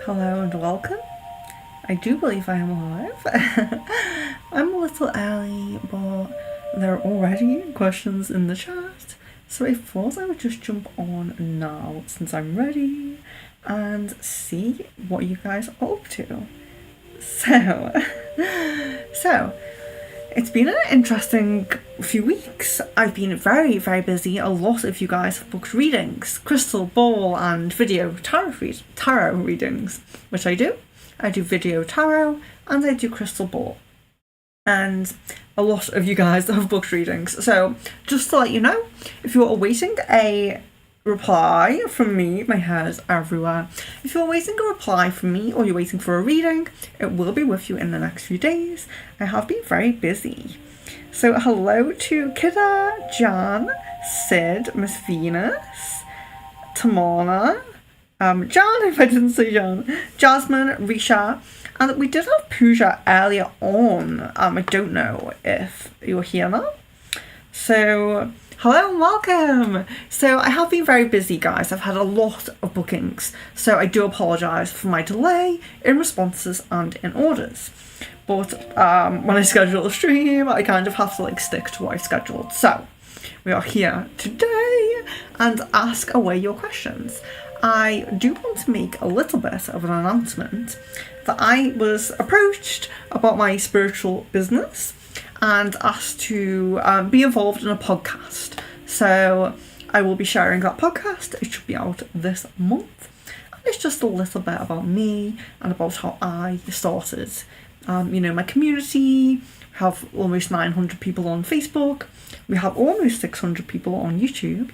Hello and welcome. I do believe I am alive. I'm a little early, but there are already questions in the chat, so I thought I would just jump on now since I'm ready and see what you guys are up to. So it's been an interesting few weeks. I've been very, very busy. A lot of you guys have booked readings, crystal ball and video tarot readings, which I do. I do video tarot and I do crystal ball. And a lot of you guys have booked readings. So just to let you know, if you're awaiting a reply from me, my hair's everywhere. If you're waiting a reply from me or you're waiting for a reading, it will be with you in the next few days. I have been very busy. So hello to Kida, Jan, Sid, Miss Venus, Tamana, Jan, if I didn't say Jan, Jasmine, Risha, and we did have Pooja earlier on. I don't know if you're here now. So hello and welcome! So I have been very busy, guys. I've had a lot of bookings, so I do apologise for my delay in responses and in orders. But when I schedule a stream, I kind of have to stick to what I've scheduled. So we are here today and ask away your questions. I do want to make a little bit of an announcement that I was approached about my spiritual business and asked to be involved in a podcast. So I will be sharing that podcast. It should be out this month. And it's just a little bit about me and about how I started. My community. We have almost 900 people on Facebook. We have almost 600 people on YouTube.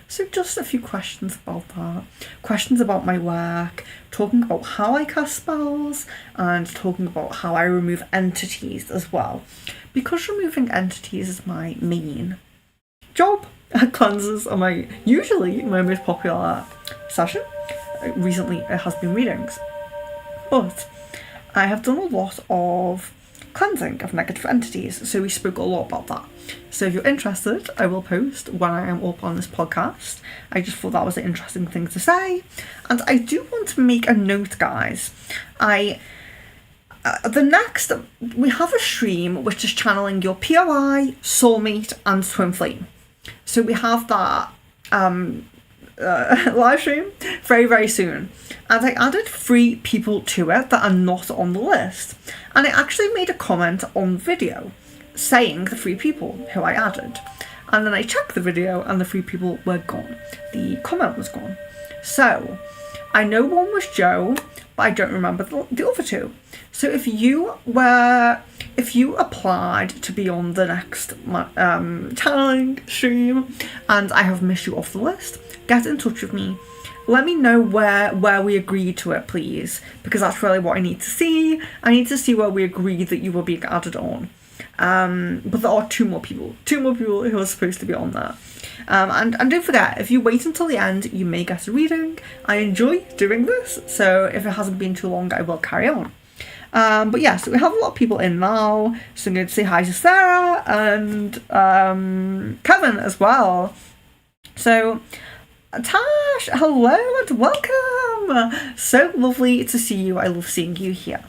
So just a few questions about that. Questions about my work, talking about how I cast spells, and talking about how I remove entities as well. Because removing entities is my main job. Cleanses are usually my most popular session. Recently it has been readings. But I have done a lot of cleansing of negative entities, so we spoke a lot about that. So if you're interested, I will post when I am up on this podcast. I just thought that was an interesting thing to say. And I do want to make a note, guys. We have a stream which is channeling your POI, soulmate and twin flame. So we have that live stream very, very soon. And I added 3 people to it that are not on the list. And I actually made a comment on video saying the 3 people who I added. And then I checked the video and the 3 people were gone. The comment was gone. So I know one was Joe, but I don't remember the other 2. So if you applied to be on the next channeling stream and I have missed you off the list, get in touch with me. Let me know where we agreed to it, please, because that's really what I need to see. I need to see where we agreed that you were being added on. But there are 2 more people who are supposed to be on there. And don't forget, if you wait until the end, you may get a reading. I enjoy doing this, so if it hasn't been too long, I will carry on. But yeah, so we have a lot of people in now. So I'm going to say hi to Sarah and Kevin as well. So Tash, hello and welcome! So lovely to see you. I love seeing you here.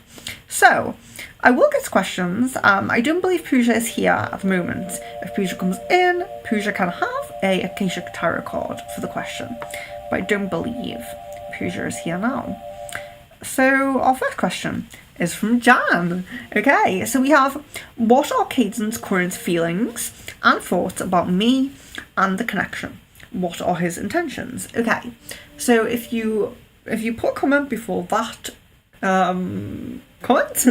So I will get to questions. I don't believe Pooja is here at the moment. If Pooja comes in, Pooja can have a Akashic Tarot card for the question. But I don't believe Pooja is here now. So our first question is from Jan. Okay, so we have, what are Caden's current feelings and thoughts about me and the connection? What are his intentions? Okay, so if you put a comment before that comment,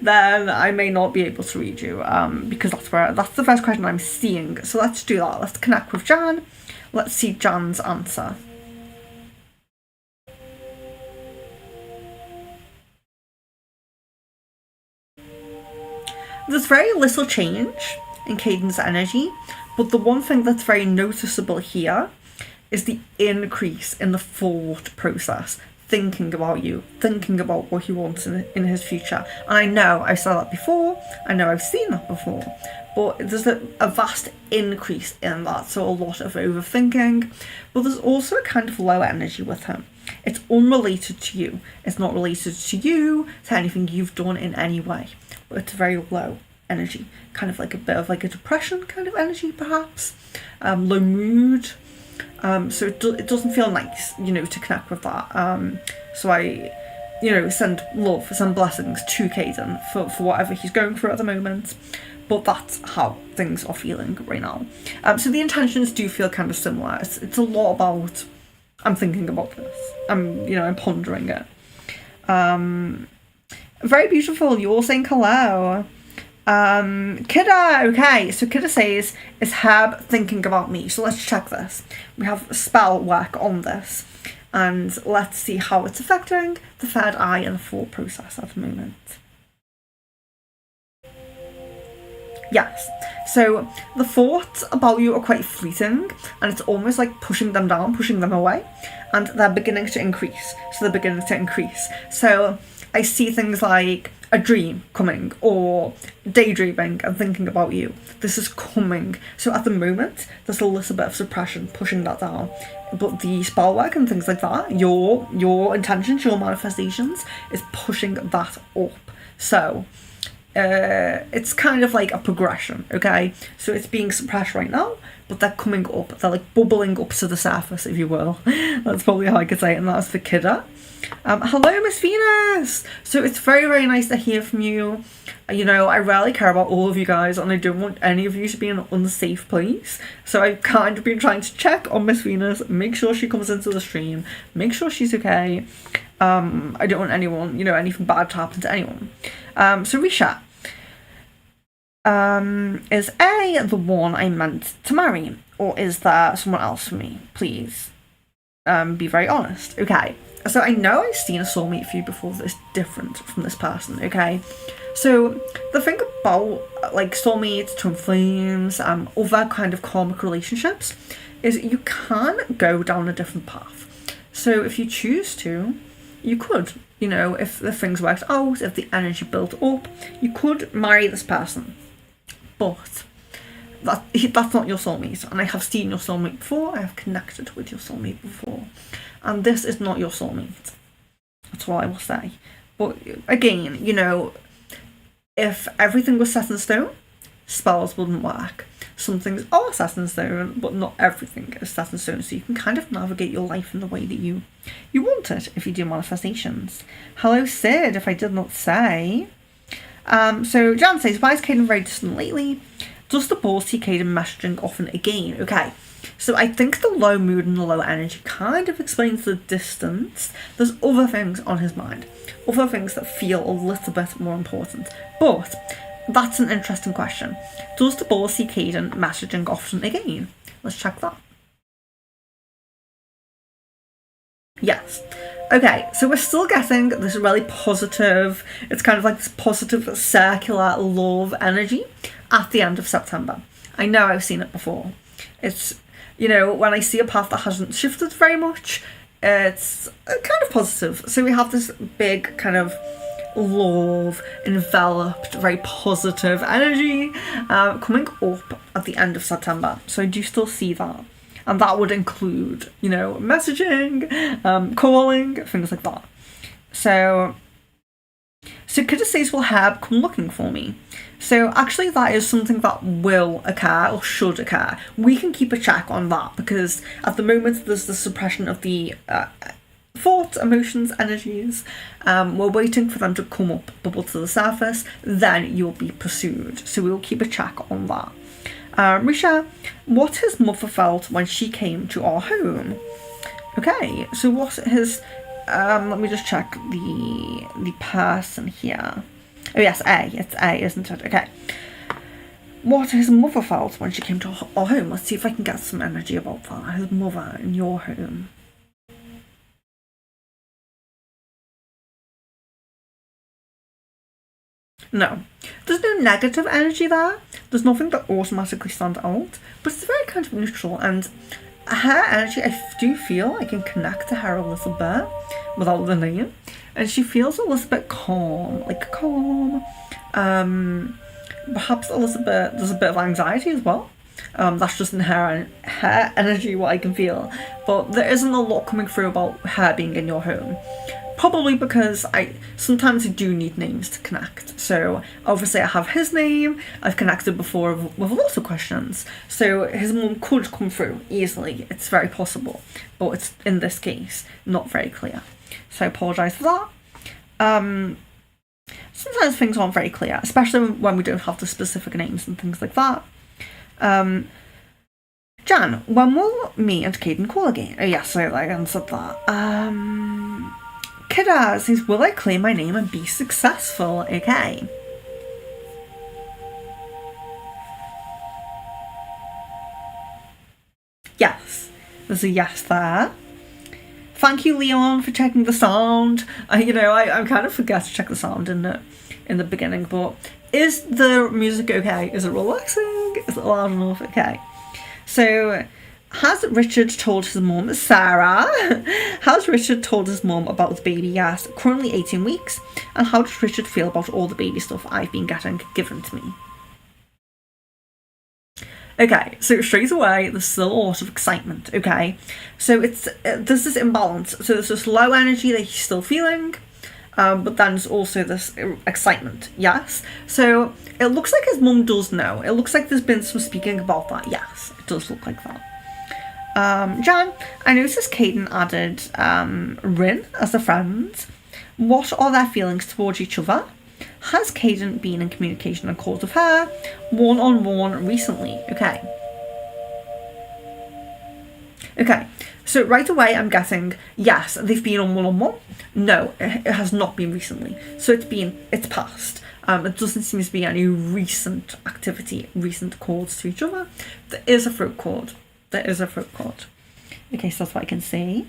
then I may not be able to read you, because that's the first question I'm seeing. So let's do that. Let's connect with Jan. Let's see Jan's answer. There's very little change in Caden's energy, but the one thing that's very noticeable here is the increase in the thought process, thinking about you, thinking about what he wants in his future. And I know I've said that before, I know I've seen that before, but there's a vast increase in that, so a lot of overthinking. But there's also a kind of low energy with him. It's unrelated to you. It's not related to you, to anything you've done in any way. But it's very low energy, kind of like a bit of like a depression kind of energy, perhaps. Low mood. So it doesn't feel nice, to connect with that. So I, send love, send blessings to Caden for whatever he's going through at the moment. But that's how things are feeling right now. So the intentions do feel kind of similar. It's a lot about, I'm thinking about this. I'm pondering it. Very beautiful. You're all saying hello. Kidda, okay, so Kidda says, is Herb thinking about me? So let's check this. We have spell work on this, and let's see how it's affecting the third eye and the thought process at the moment. Yes, so the thoughts about you are quite fleeting, and it's almost like pushing them down, pushing them away, and they're beginning to increase. So I see things like a dream coming, or daydreaming and thinking about you. This is coming. So at the moment, there's a little bit of suppression pushing that down. But the spell work and things like that, your intentions, your manifestations, is pushing that up. So it's kind of like a progression, okay? So it's being suppressed right now, but they're coming up. They're like bubbling up to the surface, if you will. That's probably how I could say it, and that's for Kidda. Hello, Miss Venus! So it's very, very nice to hear from you. I rarely care about all of you guys, and I don't want any of you to be in an unsafe place. So I've kind of been trying to check on Miss Venus, make sure she comes into the stream, make sure she's okay. I don't want anyone, anything bad to happen to anyone. So Risha, is A the one I meant to marry, or is there someone else for me? Please, be very honest. Okay, so I know I've seen a soulmate for you before that's different from this person, okay? So the thing about like soulmates, twin flames, other kind of karmic relationships is you can go down a different path. So if you choose to, you could, if the things worked out, if the energy built up, you could marry this person. But that's not your soulmate, and I have seen your soulmate before, I have connected with your soulmate before, and this is not your soulmate. That's what I will say. But again, if everything was set in stone, spells wouldn't work. Some things are set in stone, but not everything is set in stone, so you can kind of navigate your life in the way that you want it if you do manifestations. Hello Sid, if I did not say. So Jan says, why is Caden very distant lately? Does the ball see Caden messaging often again? Okay, so I think the low mood and the low energy kind of explains the distance. There's other things on his mind, other things that feel a little bit more important. But that's an interesting question. Does the ball see Caden messaging often again? Let's check that. Yes. Okay, so we're still getting this really positive, it's kind of like this positive circular love energy at the end of September. I know I've seen it before. It's, when I see a path that hasn't shifted very much, it's kind of positive. So we have this big kind of love, enveloped, very positive energy coming up at the end of September. So I do still see that. And that would include, messaging, calling, things like that. So Kidda says, will Herb come looking for me? So actually that is something that will occur or should occur. We can keep a check on that because at the moment there's the suppression of the thoughts, emotions, energies. We're waiting for them to come up, bubble to the surface, then you'll be pursued. So we'll keep a check on that. Risha, what his mother felt when she came to our home. Okay, so what his, let me just check the person here. Oh yes, A, it's A, isn't it? Okay. What his mother felt when she came to our home. Let's see if I can get some energy about that. His mother in your home. No, there's no negative energy there. There's nothing that automatically stands out, but it's very kind of neutral. And her energy, I do feel I can connect to her a little bit without the name, and she feels a little bit calm, perhaps a little bit. There's a bit of anxiety as well. That's just in her energy, what I can feel. But there isn't a lot coming through about her being in your home. Probably because sometimes I do need names to connect. So obviously I have his name, I've connected before with lots of questions. So his mum could come through easily, it's very possible. But it's, in this case, not very clear. So I apologise for that. Sometimes things aren't very clear, especially when we don't have the specific names and things like that. Jan, when will me and Caden call again? Oh yes, so I answered that. Kidda says, will I claim my name and be successful? Okay. Yes, there's a yes there. Thank you, Leon, for checking the sound. I kind of forget to check the sound in the beginning, but is the music okay? Is it relaxing? Is it loud enough? Okay. So, has Richard told his mum, Sarah, has Richard told his mum about his baby? Yes, currently 18 weeks. And how does Richard feel about all the baby stuff I've been getting given to me? Okay, so straight away, there's still a lot of excitement, okay? So there's this imbalance. So there's this low energy that he's still feeling, but then there's also this excitement, yes? So it looks like his mum does know. It looks like there's been some speaking about that, yes. It does look like that. Jan, I noticed Caden added Rin as a friend. What are their feelings towards each other? Has Caden been in communication and calls with her one-on-one recently? Okay. Okay, so right away I'm guessing, yes, they've been on one-on-one. No, it has not been recently. So it's past. It doesn't seem to be any recent activity, recent calls to each other. There is a throat chord. Okay, so that's what I can see.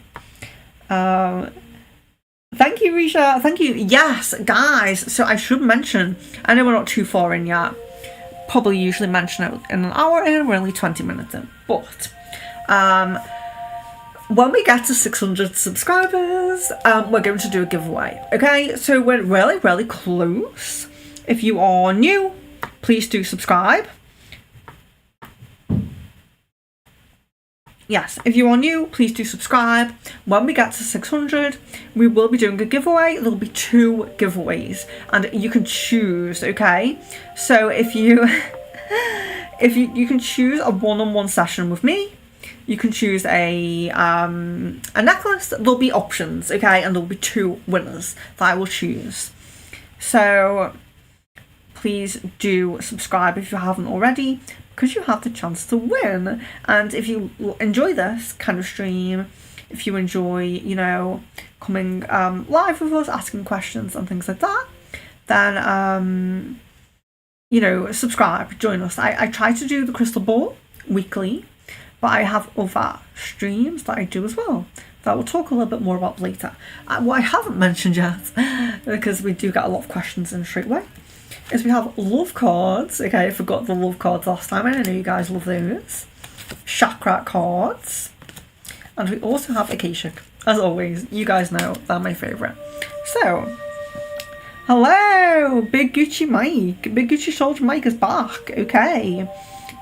Thank you, Risha. Thank you. Yes, guys. So I should mention, I know we're not too far in yet. Probably usually mention it in an hour in, we're only 20 minutes in. But when we get to 600 subscribers, we're going to do a giveaway. Okay, so we're really, really close. If you are new, please do subscribe. Yes, if you are new, please do subscribe. When we get to 600, we will be doing a giveaway. There'll be 2 giveaways, and you can choose, okay? So if you can choose a one-on-one session with me, you can choose a necklace. There'll be options, okay? And there'll be 2 winners that I will choose. So please do subscribe if you haven't already, because you have the chance to win. And if you enjoy this kind of stream, if you enjoy, coming live with us, asking questions and things like that, then, subscribe, join us. I try to do the crystal ball weekly, but I have other streams that I do as well that we'll talk a little bit more about later. What I haven't mentioned yet, because we do get a lot of questions in straight away, is we have love cards. Okay, I forgot the love cards last time, and I know you guys love those. Chakra cards. And we also have Akashic. As always, you guys know they're my favourite. So, hello, Big Gucci Mike. Big Gucci Soldier Mike is back. Okay.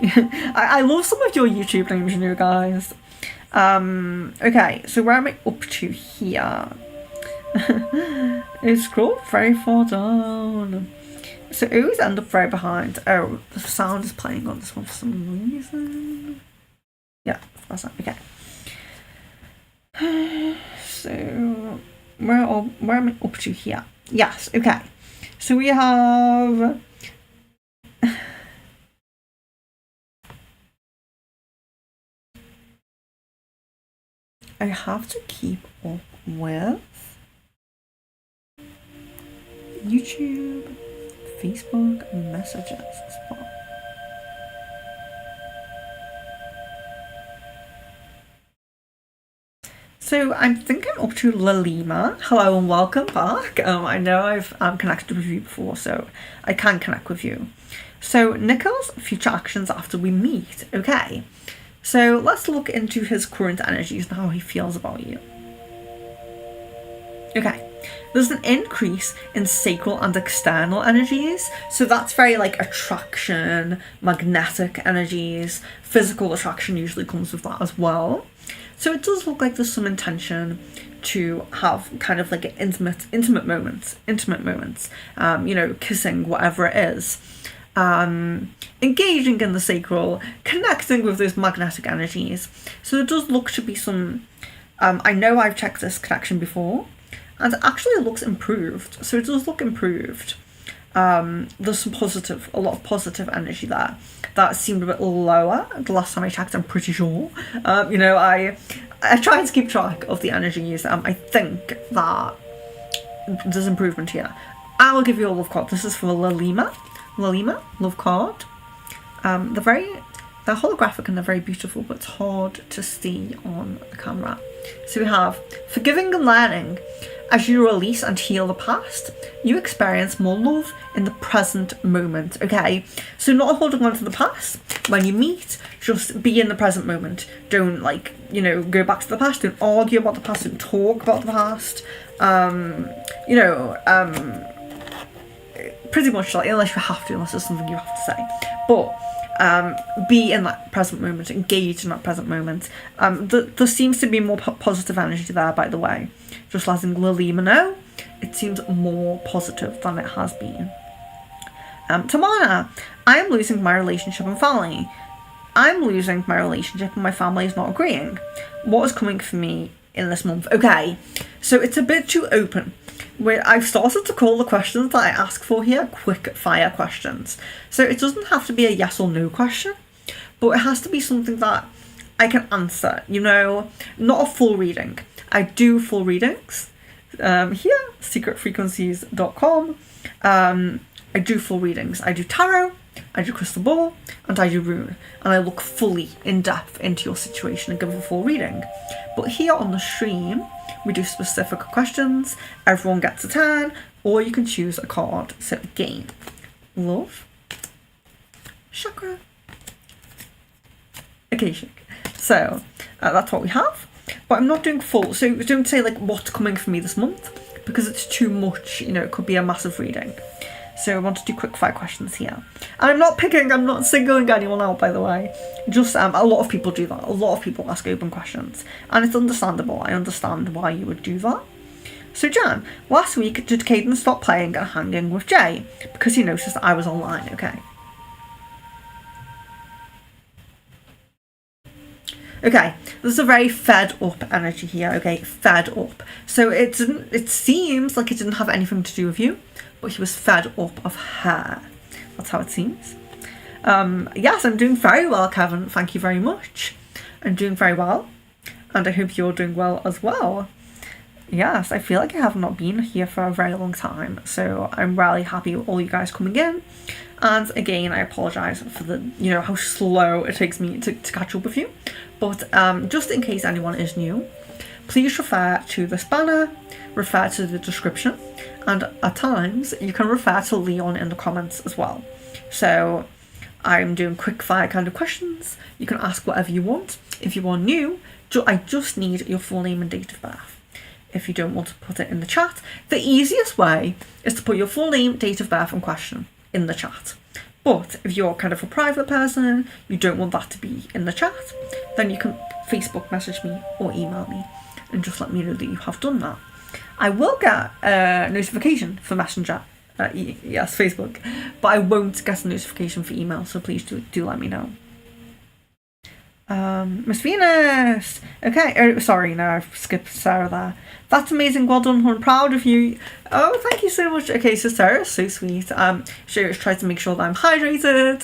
I love some of your YouTube names, guys. Okay, so where am I up to here? It scrolled very far down. So I always end up very behind. Oh, the sound is playing on this one for some reason. Yeah, that's not okay. So where am I up to here? Yes, okay. So we have I have to keep up with YouTube, Facebook messages as well. So I'm thinking up to Lalima. Hello and welcome back. I know I've connected with you before, so I can connect with you. So Nico's future actions after we meet. Okay. So let's look into his current energies and how he feels about you. Okay. There's an increase in sacral and external energies. So that's very like attraction, magnetic energies. Physical attraction usually comes with that as well. So it does look like there's some intention to have kind of like intimate moments, kissing, whatever it is. Engaging in the sacral, connecting with those magnetic energies. So there does look to be some, I know I've checked this connection before, and it actually looks improved. So it does look improved. There's a lot of positive energy there. That seemed a bit lower the last time I checked, I'm pretty sure. I try to keep track of the energies. I think that there's improvement here. I will give you a love card. This is for Lalima, love card. They're holographic and they're very beautiful, but it's hard to see on the camera. So we have forgiving and learning. As you release and heal the past, you experience more love in the present moment. Okay, so not holding on to the past. When you meet, just be in the present moment. Don't go back to the past. Don't argue about the past. Don't talk about the past. Pretty much unless you have to, unless there's something you have to say. But be in that present moment, engage in that present moment. There seems to be more positive energy there, by the way. Just letting Lalima know, it seems more positive than it has been. Tamana, I am losing my relationship and family. I'm losing my relationship and my family is not agreeing. What is coming for me in this month? Okay, so it's a bit too open. I've started to call the questions that I ask for here quick fire questions. So it doesn't have to be a yes or no question, but it has to be something that I can answer, not a full reading. I do full readings here, secretfrequencies.com. I do full readings. I do tarot, I do crystal ball, and I do rune. And I look fully in depth into your situation and give a full reading. But here on the stream, we do specific questions. Everyone gets a turn, or you can choose a card. So again, love, chakra, Akashic. So that's what we have. But I'm not doing full. So don't say what's coming for me this month, because it's too much. It could be a massive reading. So I want to do quick fire questions here. And I'm not singling anyone out, by the way. Just a lot of people do that. A lot of people ask open questions. And it's understandable. I understand why you would do that. So Jan, last week did Caden stop playing and hanging with Jay? Because he noticed that I was online, okay. Okay, there's a very fed up energy here, okay, fed up. So it seems like it didn't have anything to do with you, but he was fed up of her. That's how it seems. Yes, I'm doing very well, Kevin. Thank you very much. I'm doing very well. And I hope you're doing well as well. Yes, I feel like I have not been here for a very long time. So I'm really happy with all you guys coming in. And again, I apologise for the, how slow it takes me to catch up with you. But just in case anyone is new, please refer to this banner, refer to the description, and at times you can refer to Leon in the comments as well. So I'm doing quick fire kind of questions. You can ask whatever you want. If you are new, I just need your full name and date of birth. If you don't want to put it in the chat, the easiest way is to put your full name, date of birth and question in the chat. But if you're kind of a private person, you don't want that to be in the chat, then you can Facebook message me or email me and just let me know that you have done that. I will get a notification for Messenger, yes, Facebook, but I won't get a notification for email, so please do let me know. Miss Venus! Okay, sorry, no, I've skipped Sarah there. That's amazing, well done, I'm proud of you. Oh, thank you so much. Okay, so Sarah's so sweet. She always tries to make sure that I'm hydrated.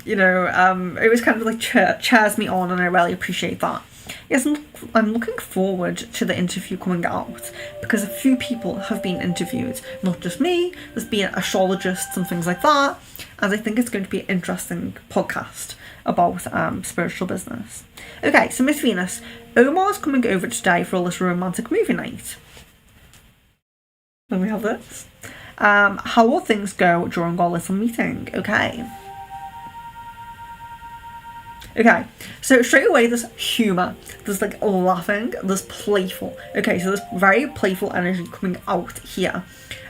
It was kind of like cheers me on, and I really appreciate that. Yes, I'm looking forward to the interview coming out, because a few people have been interviewed, not just me, there's been astrologists and things like that, and I think it's going to be an interesting podcast about spiritual business. Okay, so Miss Venus, Omar's coming over today for a little romantic movie night. Then we have this. How will things go during our little meeting? Okay. Okay, so straight away there's humour, there's like laughing, there's playful. Okay, so there's very playful energy coming out here.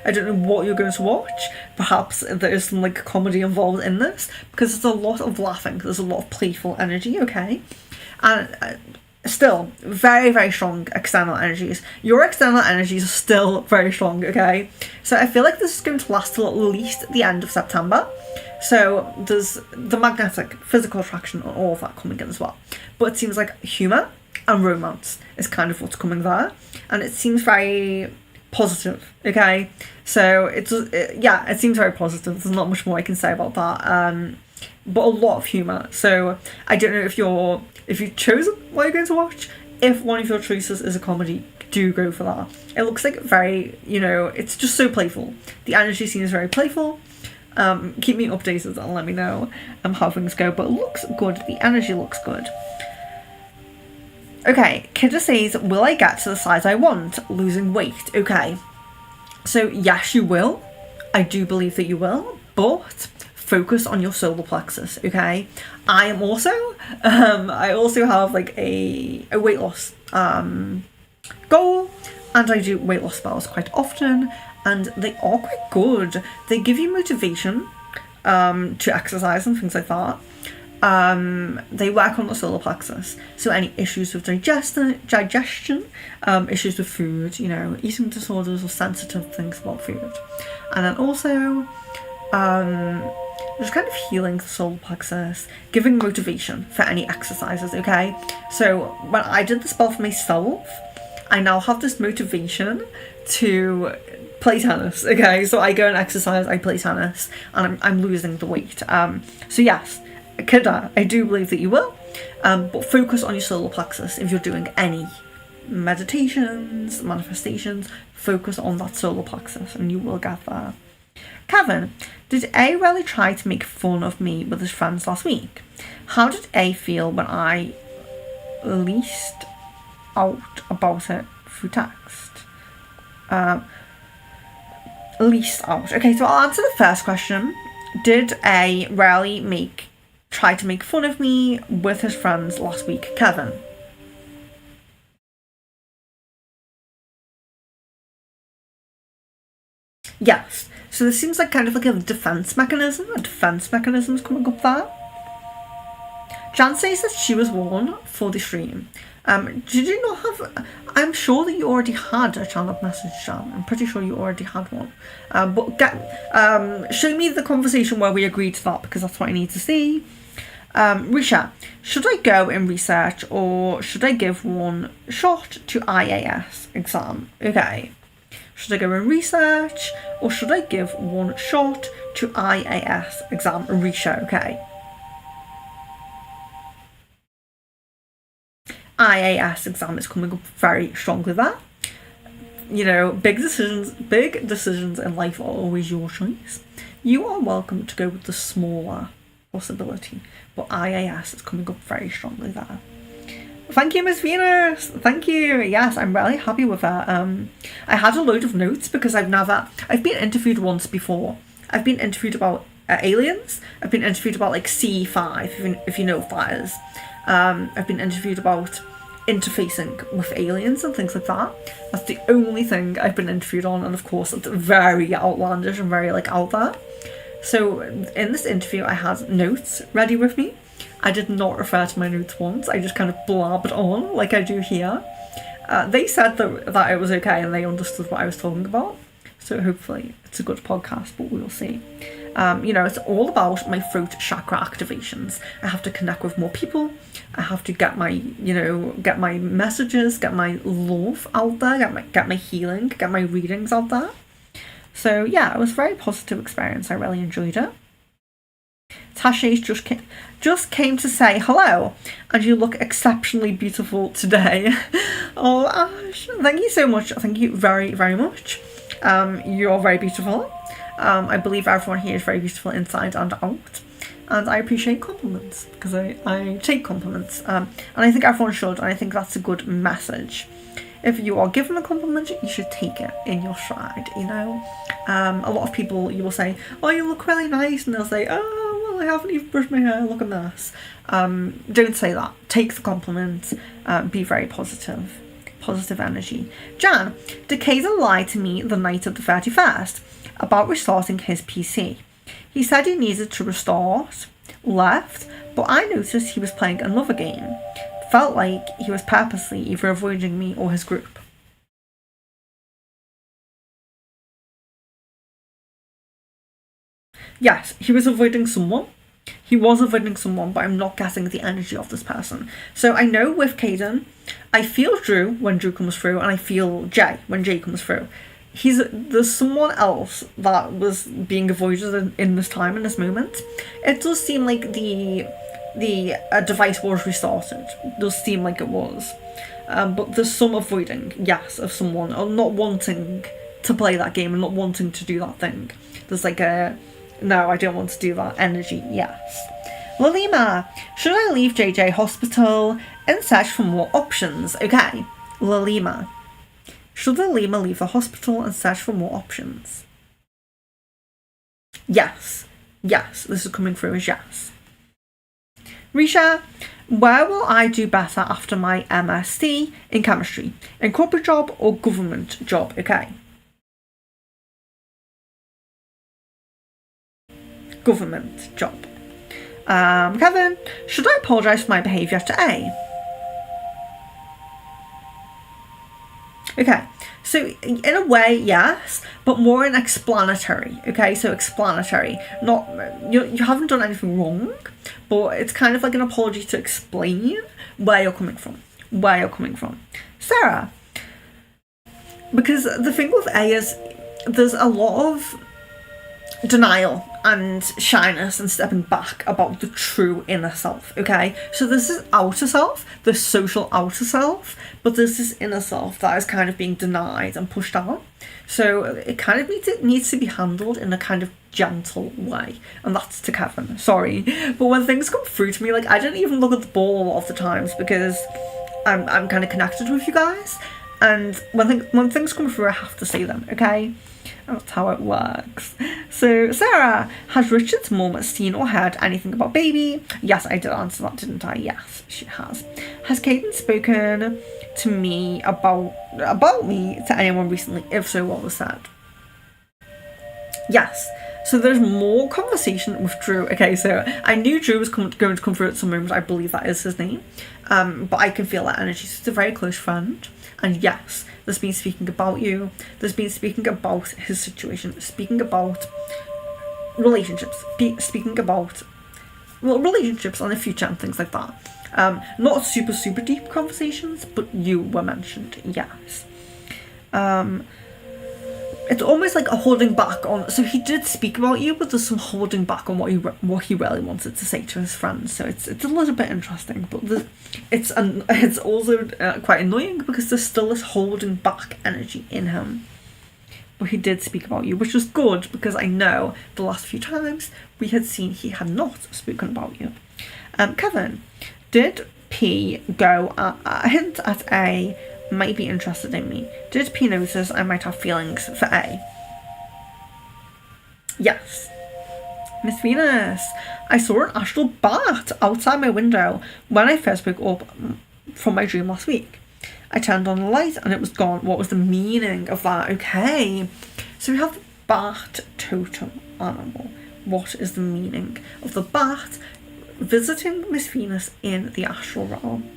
I don't know what you're going to watch. Perhaps there's some like comedy involved in this, because there's a lot of laughing, there's a lot of playful energy, okay? And still, very, very strong external energies. Your external energies are still very strong, okay? So I feel like this is going to last till at least the end of September. So there's the magnetic, physical attraction and all of that coming in as well. But it seems like humour and romance is kind of what's coming there. And it seems very positive, okay? So it seems very positive. There's not much more I can say about that. But a lot of humour. So I don't know if you've chosen what you're going to watch. If one of your choices is a comedy, do go for that. It looks like very, it's just so playful. The energy seems very playful. Keep me updated and let me know how things go. But it looks good. The energy looks good. Okay, Kidda says, will I get to the size I want? Losing weight. Okay. So yes, you will. I do believe that you will. But focus on your solar plexus, okay? I also have like a weight loss goal, and I do weight loss spells quite often, and they are quite good. They give you motivation to exercise and things like that. They work on the solar plexus, so any issues with digestion, issues with food, eating disorders or sensitive things about food, and then also just kind of healing the solar plexus, giving motivation for any exercises, okay? So when I did the spell for myself, I now have this motivation to play tennis, okay? So I go and exercise, I play tennis, and I'm losing the weight. So yes, Kidda, I do believe that you will, but focus on your solar plexus. If you're doing any meditations, manifestations, focus on that solar plexus and you will get there. Kevin, did A really try to make fun of me with his friends last week? How did A feel when I leased out about it through text? Leased out. Okay, so I'll answer the first question. Did A really try to make fun of me with his friends last week, Kevin? Yes. So this seems like kind of like a defense mechanism. A defense mechanism is coming up there. Jan says that she was warned for the stream. Did you not have... I'm sure that you already had a channel message, Jan. I'm pretty sure you already had one. But show me the conversation where we agreed to that, because that's what I need to see. Risha, should I go and research, or should I give one shot to IAS exam? Okay. Should I go and research, or should I give one shot to IAS exam? Risha, okay. IAS exam is coming up very strongly there. Big decisions in life are always your choice. You are welcome to go with the smaller possibility, but IAS is coming up very strongly there. Thank you, Miss Venus. Thank you. Yes, I'm really happy with that. I had a load of notes because I've been interviewed once before. I've been interviewed about aliens. I've been interviewed about like C5, if you know what that is. I've been interviewed about interfacing with aliens and things like that. That's the only thing I've been interviewed on, and of course it's very outlandish and very like out there. So in this interview I had notes ready with me. I did not refer to my notes once. I just kind of blabbed on like I do here. They said that it was okay and they understood what I was talking about. So hopefully it's a good podcast, but we'll see. It's all about my throat chakra activations. I have to connect with more people. I have to get my messages, get my love out there, get my healing, get my readings out there. So yeah, it was a very positive experience. I really enjoyed it. Tasha just came to say hello, and you look exceptionally beautiful today. Oh, Ash, thank you so much. Thank you very, very much. You're very beautiful. I believe everyone here is very beautiful inside and out. And I appreciate compliments, because I take compliments. And I think everyone should, and I think that's a good message. If you are given a compliment, you should take it in your stride, A lot of people, you will say, oh, you look really nice, and they'll say, oh, well, I haven't even brushed my hair, look at this. Don't say that. Take the compliment. Be very positive. Positive energy. Jan, did Caden lie to me the night of the 31st about restarting his PC? He said he needed to restart, left, but I noticed he was playing another game. Felt like he was purposely either avoiding me or his group. Yes, he was avoiding someone. He was avoiding someone, but I'm not getting the energy of this person. So I know with Caden, I feel Drew when Drew comes through, and I feel Jay when Jay comes through. There's someone else that was being avoided in this time, in this moment. It does seem like the device was restarted. It does seem like it was. But there's some avoiding, yes, of someone, or not wanting to play that game and not wanting to do that thing. There's like a, no, I don't want to do that energy, yes. Lalima, should I leave JJ Hospital and search for more options? Okay, Lalima. Should Lalima leave the hospital and search for more options? Yes. Yes, this is coming through as yes. Risha, where will I do better after my MSc in chemistry? In corporate job or government job? Okay. Government job. Kevin, should I apologise for my behaviour to A? Okay, so in a way, yes, but more in explanatory. Okay, so explanatory. Not you haven't done anything wrong, but it's kind of like an apology to explain where you're coming from. Where you're coming from. Sarah, because the thing with A is there's a lot of denial and shyness and stepping back about the true inner self, okay? So there's this outer self, the social outer self, but there's this inner self that is kind of being denied and pushed out. So it kind of needs to be handled in a kind of gentle way, and that's to Kevin, sorry. But when things come through to me, like, I don't even look at the ball a lot of the times because I'm kind of connected with you guys, and when things come through, I have to say them, okay? That's how it works. So, Sarah, has Richard's mum seen or heard anything about baby? Yes, I did answer that, didn't I? Yes, she has. Has Caden spoken to me about me to anyone recently? If so, what was said? Yes. So there's more conversation with Drew. Okay, so I knew Drew was going to come through at some moment. I believe that is his name. But I can feel that energy. So it's a very close friend. And yes, there's been speaking about you. There's been speaking about his situation. Speaking about relationships. Speaking about relationships and the future and things like that. Not super, super deep conversations, but you were mentioned. Yes. It's almost like a holding back on. So he did speak about you, but there's some holding back on what he really wanted to say to his friends. So it's a little bit interesting, but it's also quite annoying because there's still this holding back energy in him. But he did speak about you, which was good because I know the last few times we had seen he had not spoken about you. Kevin, did P go a hint at A? Might be interested in me. Did P notice I might have feelings for A? Yes. Miss Venus, I saw an astral bat outside my window when I first woke up from my dream last week. I turned on the light and it was gone. What was the meaning of that? Okay, so we have the bat totem animal. What is the meaning of the bat visiting Miss Venus in the astral realm?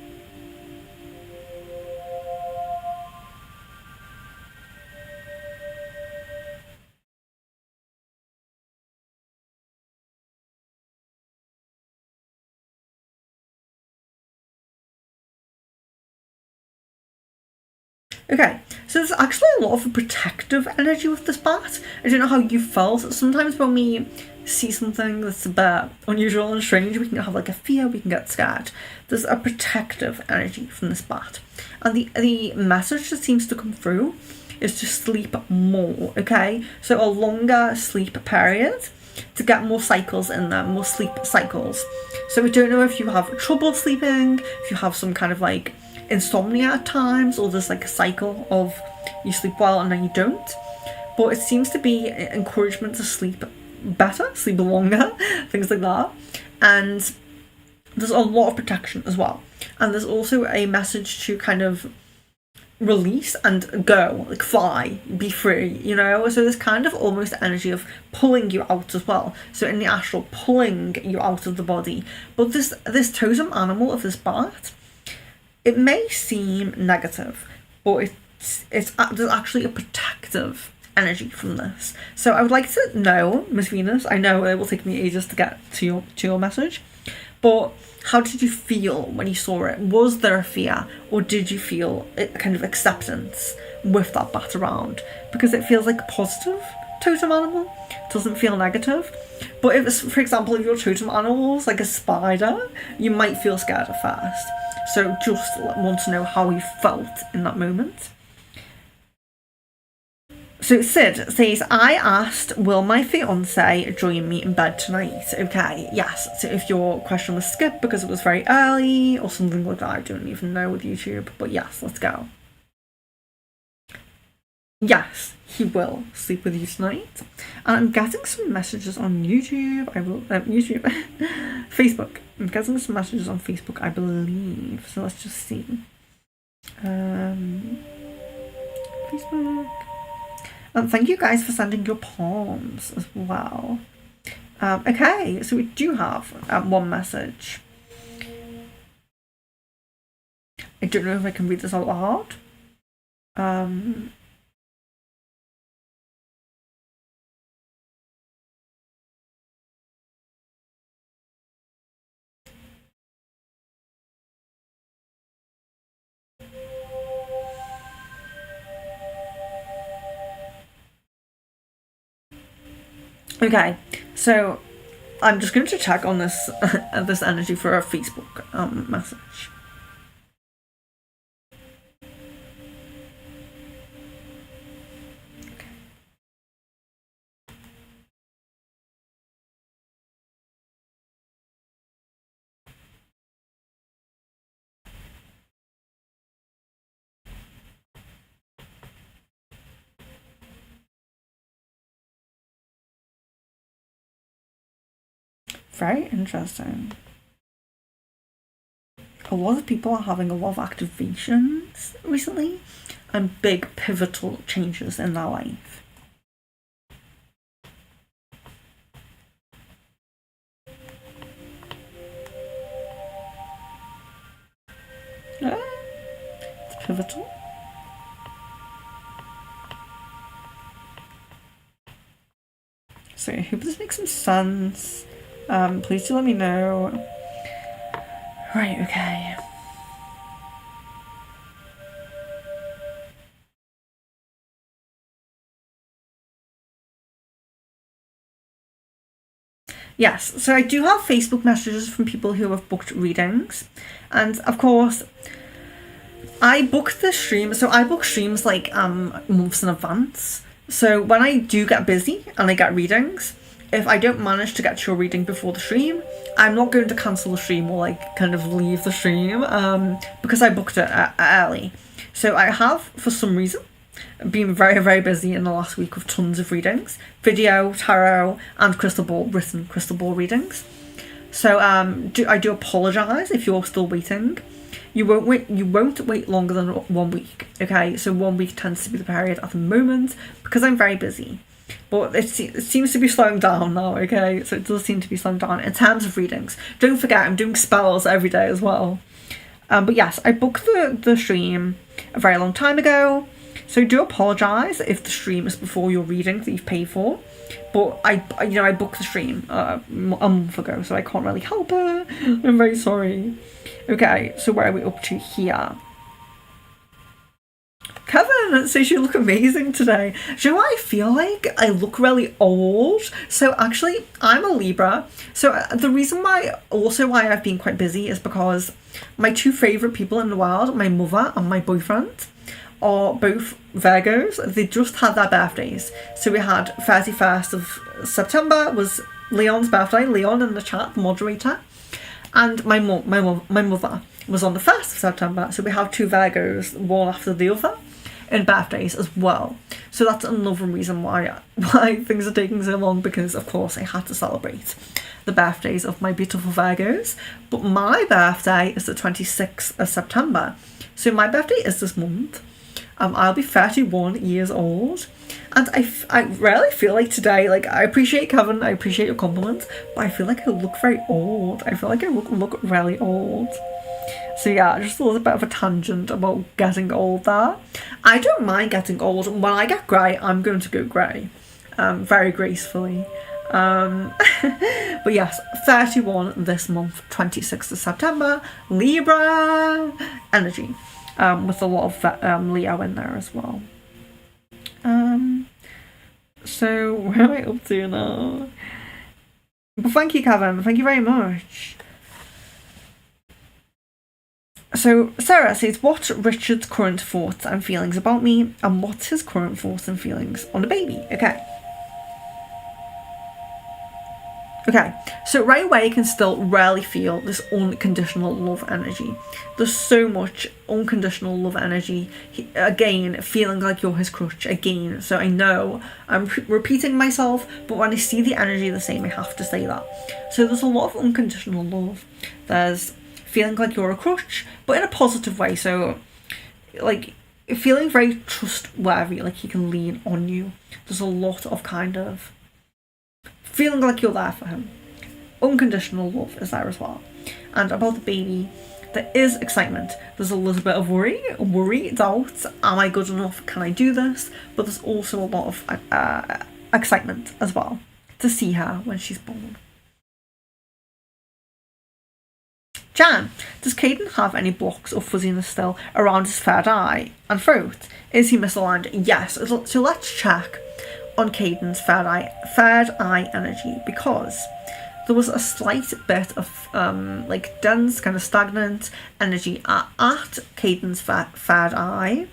Okay, so there's actually a lot of protective energy with this bat. I don't know how you felt. Sometimes when we see something that's a bit unusual and strange, we can have like a fear, we can get scared. There's a protective energy from this bat. And the message that seems to come through is to sleep more, okay? So a longer sleep period to get more cycles in there, more sleep cycles. So we don't know if you have trouble sleeping, if you have some kind of like insomnia at times, or there's like a cycle of you sleep well and then you don't, but it seems to be encouragement to sleep better, sleep longer, things like that. And there's a lot of protection as well. And there's also a message to kind of release and go, like fly, be free, you know? So there's kind of almost energy of pulling you out as well. So in the astral, pulling you out of the body. But this totem animal of this bat, it may seem negative, but there's actually a protective energy from this. So I would like to know, Miss Venus, I know it will take me ages to get to your message, but how did you feel when you saw it? Was there a fear, or did you feel a kind of acceptance with that bat around? Because it feels like a positive totem animal. It doesn't feel negative. But if it's, for example, if your totem animal is like a spider, you might feel scared at first. So just want to know how you felt in that moment. So Sid says, I asked, will my fiance join me in bed tonight? Okay, yes. So if your question was skipped because it was very early or something like that, I don't even know with YouTube. But yes, let's go. Yes, he will sleep with you tonight. And I'm getting some messages on YouTube. YouTube. Facebook. I'm getting some messages on Facebook, I believe. So let's just see. Facebook. Thank you guys for sending your palms as well. Okay, so we do have one message. I don't know if I can read this out loud. Okay, so I'm just going to check on this this energy for a Facebook message. Very interesting. A lot of people are having a lot of activations recently and big pivotal changes in their life. Yeah, it's pivotal. So I hope this makes some sense. Please do let me know. Right, okay. Yes, so I do have Facebook messages from people who have booked readings. And of course, I book the stream. So I book streams like months in advance. So when I do get busy and I get readings, if I don't manage to get to your reading before the stream, I'm not going to cancel the stream or like kind of leave the stream because I booked it early. So I have, for some reason, been very, very busy in the last week with tons of readings, video, tarot, and written crystal ball readings. So I do apologise if you're still waiting. You won't wait longer than 1 week. Okay, so 1 week tends to be the period at the moment because I'm very busy. But it seems to be slowing down now, okay? So it does seem to be slowing down in terms of readings. Don't forget, I'm doing spells every day as well. But yes, I booked the stream a very long time ago. So I do apologise if the stream is before your reading that you've paid for. But I booked the stream a month ago, so I can't really help it. I'm very sorry. Okay, so where are we up to here? Kevin says you look amazing today. Do you know what I feel like? I look really old. So actually, I'm a Libra. So the reason why I've been quite busy is because my two favourite people in the world, my mother and my boyfriend, are both Virgos. They just had their birthdays. So we had 31st of September was Leon's birthday. Leon in the chat, the moderator. And my mother was on the 1st of September. So we have two Virgos, one after the other, in birthdays as well. So that's another reason why things are taking so long, because of course I had to celebrate the birthdays of my beautiful Virgos. But my birthday is the 26th of September. So my birthday is this month. I'll be 31 years old. And I really feel like today, like, I appreciate Kevin, I appreciate your compliments, but I feel like I look very old. I feel like I look really old. So yeah, just a little bit of a tangent about getting old there. I don't mind getting old. When I get grey, I'm going to go grey. Very gracefully. But yes, 31 this month, 26th of September, Libra energy. With a lot of Leo in there as well. So where am I up to now? But thank you, Kevin. Thank you very much. So Sarah says, what's Richard's current thoughts and feelings about me, and what's his current thoughts and feelings on the baby? Okay, so right away you can still really feel this unconditional love energy. There's so much unconditional love energy. Again, feeling like you're his crush again. So I know I'm repeating myself, but when I see the energy the same, I have to say that. So there's a lot of unconditional love. There's feeling like you're a crush, but in a positive way. So like feeling very trustworthy, like he can lean on you. There's a lot of kind of feeling like you're there for him. Unconditional love is there as well. And about the baby, there is excitement. There's a little bit of worry, doubt. Am I good enough? Can I do this? But there's also a lot of excitement as well to see her when she's born. Jan, does Caden have any blocks or fuzziness still around his third eye and throat? Is he misaligned? Yes. So let's check on Caden's third eye energy, because there was a slight bit of like dense, kind of stagnant energy at Caden's third eye,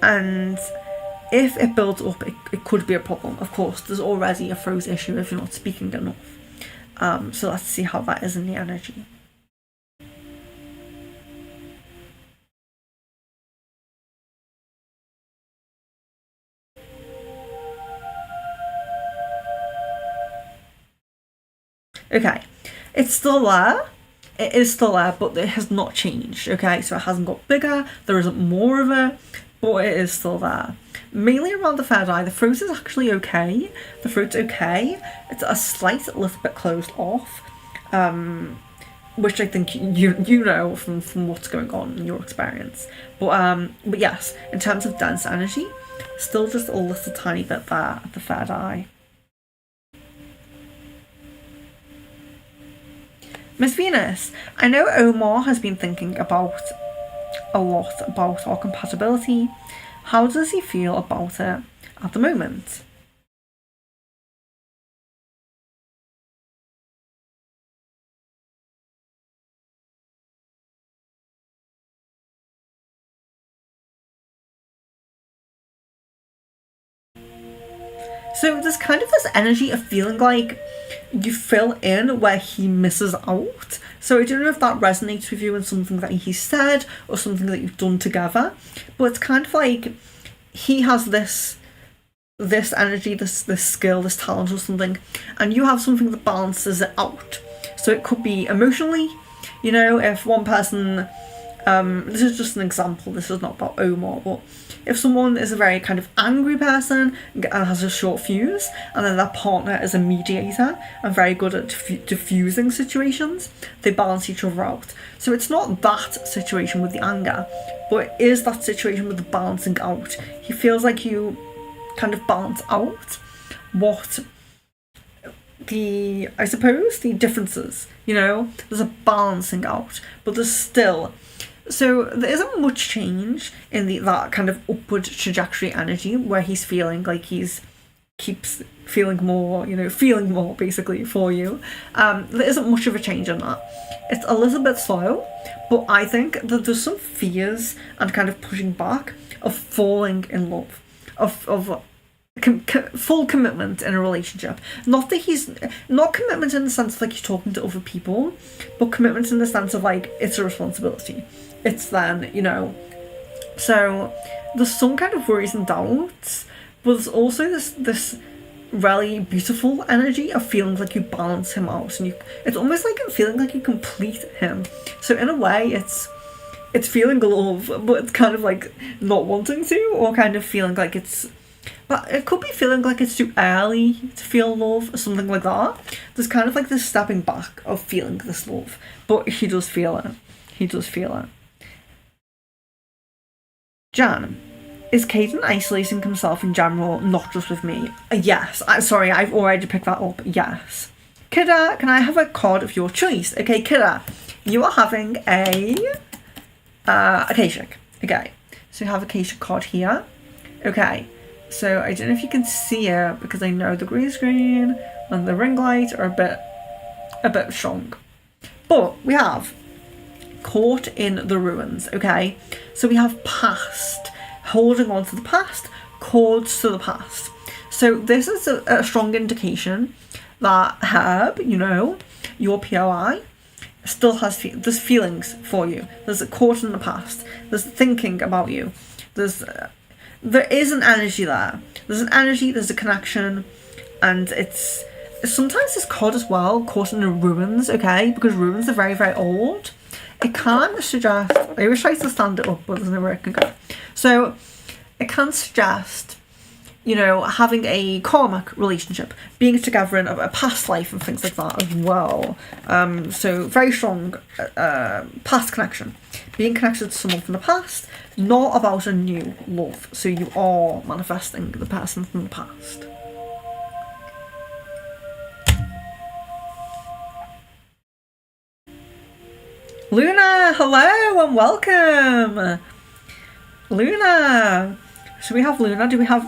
and if it builds up, it could be a problem. Of course, there's already a throat issue if you're not speaking enough. So let's see how that is in the energy. Okay, it's still there. It is still there, but it has not changed. Okay, so it hasn't got bigger. There isn't more of it, but it is still there. Mainly around the third eye. The throat is actually okay. The throat's okay. It's a slight little bit closed off, which I think you know from what's going on in your experience. But yes, in terms of dense energy, still just a little tiny bit there at the third eye. Miss Venus, I know Omar has been thinking a lot about our compatibility. How does he feel about it at the moment? So there's kind of this energy of feeling like you fill in where he misses out. So I don't know if that resonates with you in something that he said or something that you've done together, but it's kind of like he has this energy, this skill, this talent or something, and you have something that balances it out. So it could be emotionally, you know, if one person, this is just an example, this is not about Omar, but if someone is a very kind of angry person and has a short fuse, and then their partner is a mediator and very good at diffusing situations, they balance each other out. So it's not that situation with the anger, but it is that situation with the balancing out. He feels like you kind of balance out what the differences, you know, there's a balancing out, but there's still. So there isn't much change in that kind of upward trajectory energy where he's feeling like keeps feeling more, feeling more basically for you. There isn't much of a change in that. It's a little bit slow, but I think that there's some fears and kind of pushing back of falling in love, of full commitment in a relationship. Not commitment in the sense of like he's talking to other people, but commitment in the sense of like it's a responsibility. It's then, So there's some kind of worries and doubts, but there's also this really beautiful energy of feeling like you balance him out, and it's almost like feeling like you complete him. So in a way, it's feeling love, but it's kind of like not wanting to, or kind of feeling like but it could be feeling like it's too early to feel love or something like that. There's kind of like this stepping back of feeling this love, but he does feel it. He does feel it. Jan, is Caden isolating himself in general, not just with me? Yes. Sorry, I've already picked that up. Yes. Kira, can I have a card of your choice? Okay, Kira, you are having a Akashic. Okay, so you have a Akashic card here. Okay, so I don't know if you can see it because I know the green screen and the ring light are a bit strong. But we have caught in the ruins. Okay, so we have past, holding on to the past, cords to the past. So this is a strong indication that Herb, your POI, still has there's feelings for you. There's a caught in the past. There's thinking about you. There is an energy there. There's an energy. There's a connection, and it's sometimes this card as well, caught in the ruins. Okay, because ruins are very, very old. It can suggest. I wish I used to stand it up, but there's nowhere I can go. So it can suggest, having a karmic relationship, being together in a past life and things like that as well. So very strong past connection. Being connected to someone from the past, not about a new love. So you are manifesting the person from the past. Luna, hello and welcome. Luna. So we have Luna. Do we have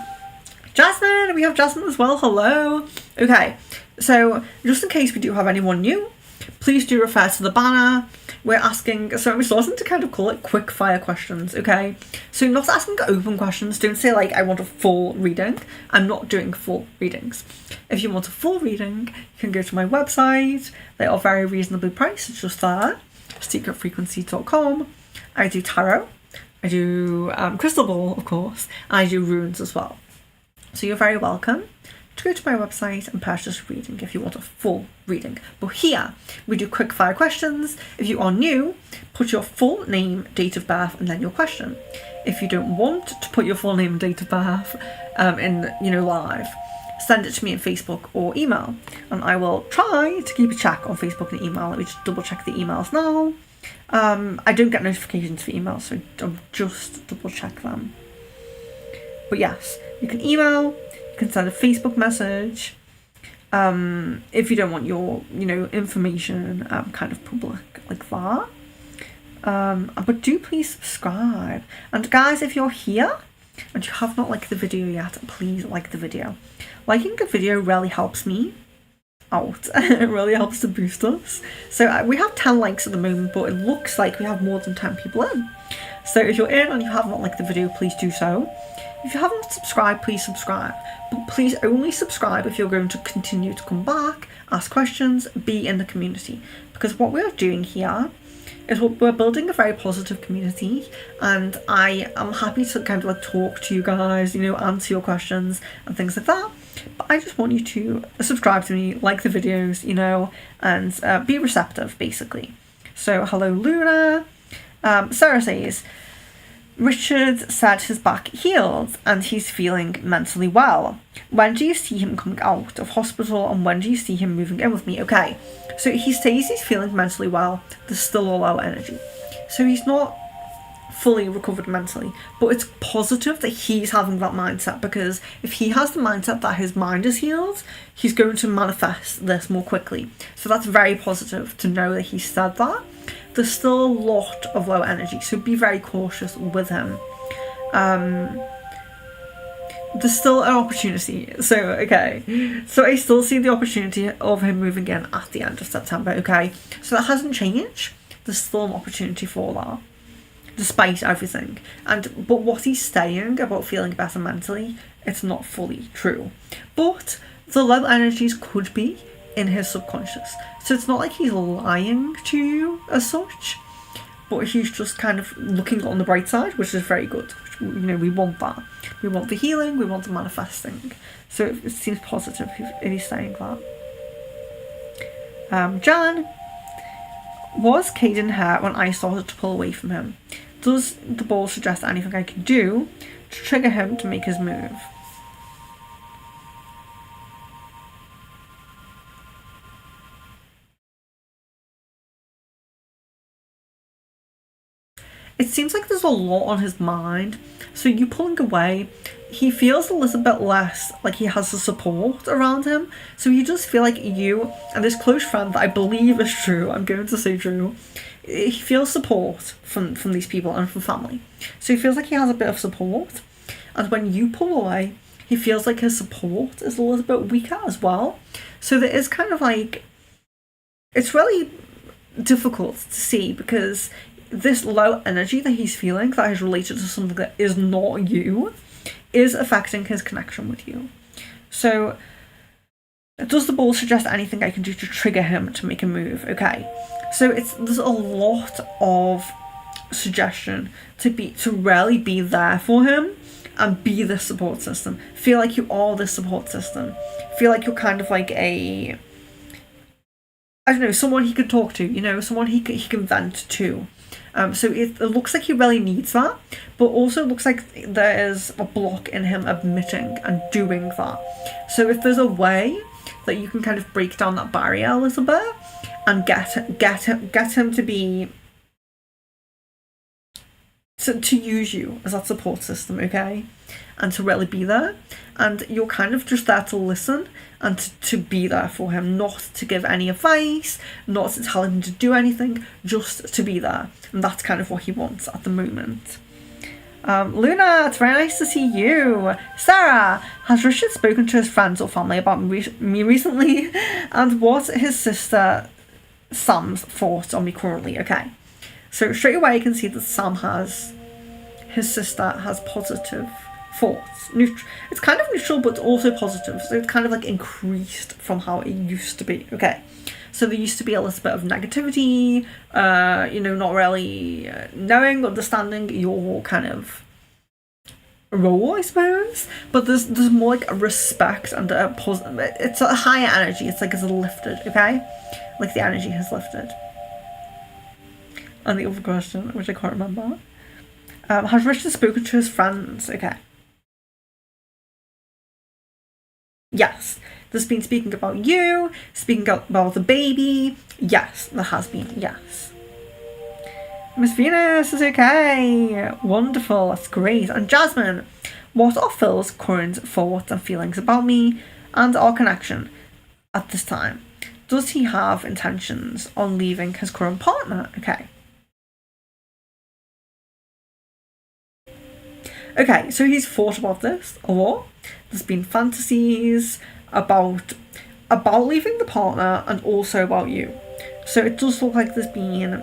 Jasmine? We have Jasmine as well. Hello. Okay, so just in case we do have anyone new, please do refer to the banner. We're asking, so we're starting to kind of call it quick fire questions, okay? So not asking open questions. Don't say like, I want a full reading. I'm not doing full readings. If you want a full reading, you can go to my website. They are very reasonably priced. It's just there. secretfrequency.com. I do tarot. I do crystal ball, of course. And I do runes as well. So you're very welcome to go to my website and purchase a reading if you want a full reading. But here, we do quick fire questions. If you are new, put your full name, date of birth, and then your question. If you don't want to put your full name and date of birth in live, send it to me on Facebook or email, and I will try to keep a check on Facebook and email. Let me just double check the emails now. I don't get notifications for emails, so I'll just double check them. But yes, you can email, you can send a Facebook message, if you don't want your, information kind of public like that. But do please subscribe. And guys, if you're here and you have not liked the video yet, please like the video. Liking the video really helps me out. It really helps to boost us. So we have 10 likes at the moment, but it looks like we have more than 10 people in. So if you're in and you have not liked the video, please do so. If you haven't subscribed, please subscribe. But please only subscribe if you're going to continue to come back, ask questions, be in the community. Because what we're doing here is we're building a very positive community, and I am happy to kind of talk to you guys, answer your questions and things like that. But I just want you to subscribe to me, like the videos, and be receptive, basically. So hello, Luna. Sarah says, Richard said his back healed and he's feeling mentally well. When do you see him coming out of hospital, and when do you see him moving in with me? Okay, so he says he's feeling mentally well. There's still a low energy. So he's not fully recovered mentally, but it's positive that he's having that mindset, because if he has the mindset that his mind is healed, he's going to manifest this more quickly. So that's very positive to know that he said that. There's still a lot of low energy, so be very cautious with him. There's still an opportunity. So, okay. So I still see the opportunity of him moving in at the end of September, okay? So that hasn't changed. There's still an opportunity for that, despite everything. But what he's saying about feeling better mentally, it's not fully true. But the low energies could be in his subconscious. So it's not like he's lying to you as such, but he's just kind of looking on the bright side, which is very good. We want that. We want the healing, we want the manifesting. So it seems positive if he's saying that. Jan, was Caden hurt when I started to pull away from him? Does the ball suggest anything I can do to trigger him to make his move? It seems like there's a lot on his mind. So you pulling away, he feels a little bit less like he has the support around him. So you just feel like you and this close friend that I believe is true, I'm going to say true, he feels support from these people and from family. So he feels like he has a bit of support. And when you pull away, he feels like his support is a little bit weaker as well. So there is kind of like, it's really difficult to see because this low energy that he's feeling that is related to something that is not you is affecting his connection with you. So does the ball suggest anything I can do to trigger him to make a move? Okay, so there's a lot of suggestion to really be there for him and be the support system. Feel like you are the support system. Feel like you're kind of like I don't know, someone he could talk to, someone he can vent to. So it looks like he really needs that, but also looks like there's a block in him admitting and doing that. So if there's a way that you can kind of break down that barrier a little bit and get him to be to use you as that support system, okay, and to really be there, and you're kind of just there to listen and to be there for him, not to give any advice, not to tell him to do anything, just to be there. And that's kind of what he wants at the moment. Luna, it's very nice to see you. Sarah, has Richard spoken to his friends or family about me recently? And what his sister Sam's thoughts on me currently? Okay, so straight away I can see that his sister has positive thoughts. It's kind of neutral but also positive, so it's kind of like increased from how it used to be. Okay, so there used to be a little bit of negativity, not really knowing, understanding your kind of role, I suppose, but there's more like a respect and a positive, it's a higher energy. It's like it's lifted, okay, like the energy has lifted. And the other question, which I can't remember, has Richard spoken to his friends? Okay. Yes, there's been speaking about you, speaking about the baby. Yes, there has been, yes. Miss Venus is okay. Wonderful, that's great. And Jasmine, what are Phil's current thoughts and feelings about me and our connection at this time? Does he have intentions on leaving his current partner? Okay. Okay, so he's thought about this a lot. There's been fantasies about leaving the partner and also about you. So it does look like there's been,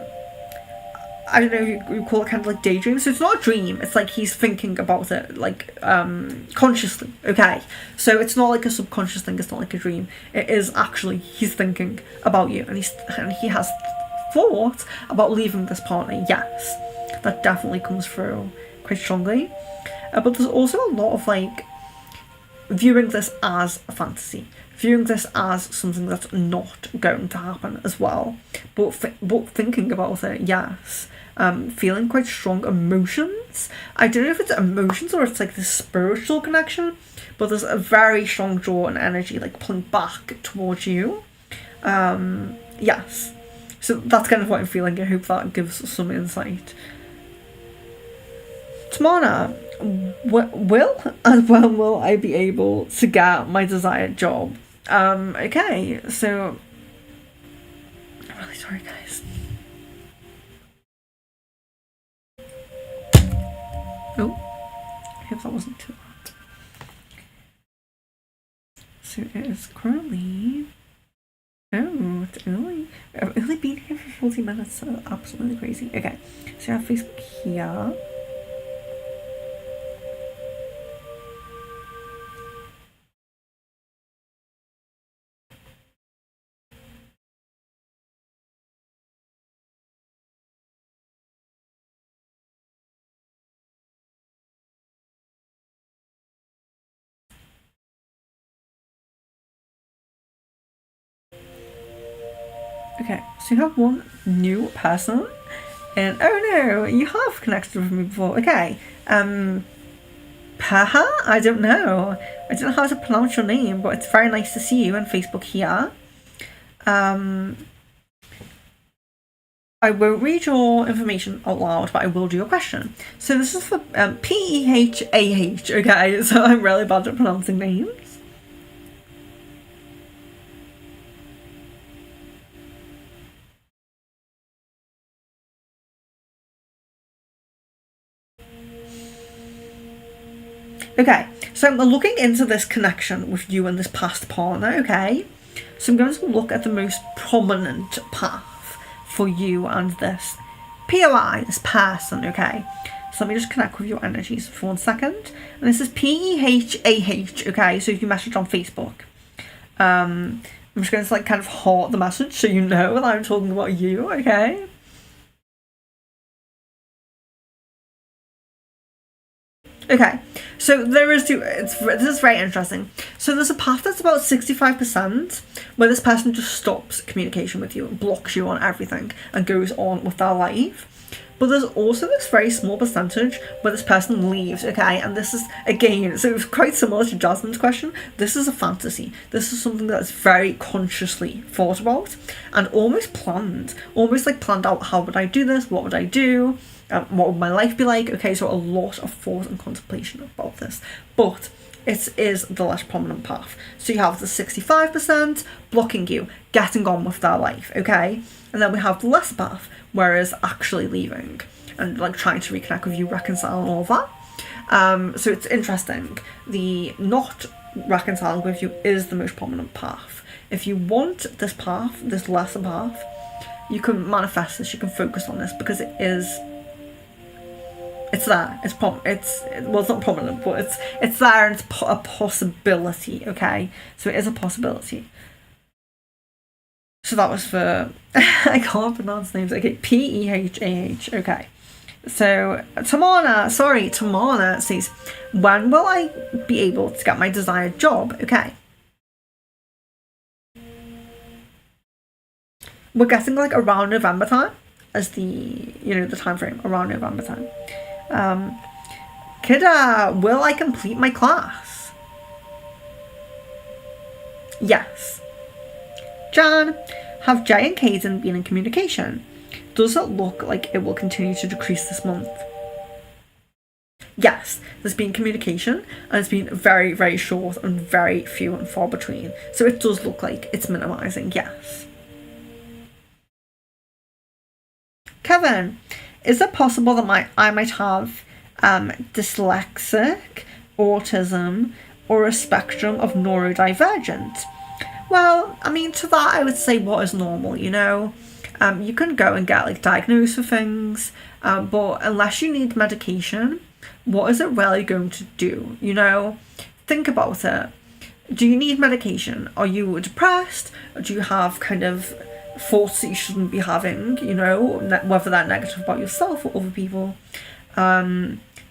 I don't know if you call it kind of like daydream. So it's not a dream, it's like he's thinking about it, like consciously, okay? So it's not like a subconscious thing, it's not like a dream. It is actually, he's thinking about you and he has thought about leaving this partner, yes. That definitely comes through quite strongly. But there's also a lot of like viewing this as a fantasy, viewing this as something that's not going to happen as well, but thinking about it, yes. Feeling quite strong emotions. I don't know if it's emotions or it's like the spiritual connection, but there's a very strong draw and energy like pulling back towards you. Yes. So that's kind of what I'm feeling. I hope that gives some insight. Tamana, when will I be able to get my desired job? Okay, so I'm really sorry, guys. Oh, I hope that wasn't too loud. So it is currently. Oh, it's early. I've only been here for 40 minutes, so absolutely crazy. Okay, so I have Facebook here. Okay, so you have one new person, and oh no, you have connected with me before. Okay, Paha? I don't know. I don't know how to pronounce your name, but it's very nice to see you on Facebook here. I won't read your information out loud, but I will do your question. So this is for P-E-H-A-H, okay? So I'm really bad at pronouncing names. Okay, so I'm looking into this connection with you and this past partner, okay? So I'm going to look at the most prominent path for you and this POI, this person, okay? So let me just connect with your energies for 1 second. And this is P-E-H-A-H, okay? So if you message on Facebook. I'm just going to like kind of heart the message so you know that I'm talking about you, okay? Okay, so there is this is very interesting. So there's a path that's about 65% where this person just stops communication with you and blocks you on everything and goes on with their life. But there's also this very small percentage where this person leaves, okay? And this is, again, so it's quite similar to Jasmine's question. This is a fantasy. This is something that's very consciously thought about and almost planned. Almost like planned out, how would I do this? What would I do? What would my life be like? Okay, so a lot of thought and contemplation about this. But it is the less prominent path. So you have the 65% blocking you, getting on with their life, okay? And then we have the less path, whereas actually leaving and like trying to reconnect with you, reconcile and all that. So it's interesting. The not reconciling with you is the most prominent path. If you want this path, this lesser path, you can manifest this, you can focus on this because it is, it's there. It's well, it's not prominent, but it's there and it's a possibility. Okay, so it is a possibility. So that was for I can't pronounce names. Okay, P-E-H-A-H. Okay, so Tamana says, when will I be able to get my desired job? Okay, we're getting like around November time as the the time frame around November time. Kida, will I complete my class? Yes. Jan, have Jay and Kaden been in communication? Does it look like it will continue to decrease this month? Yes, there's been communication and it's been very, very short and very few and far between. So it does look like it's minimising, yes. Kevin, is it possible that I might have dyslexic, autism, or a spectrum of neurodivergent? Well, I mean, to that I would say what is normal, you can go and get like diagnosed for things, but unless you need medication, what is it really going to do? Think about it. Do you need medication? Are you depressed? Do you have kind of thoughts that you shouldn't be having, whether they're negative about yourself or other people?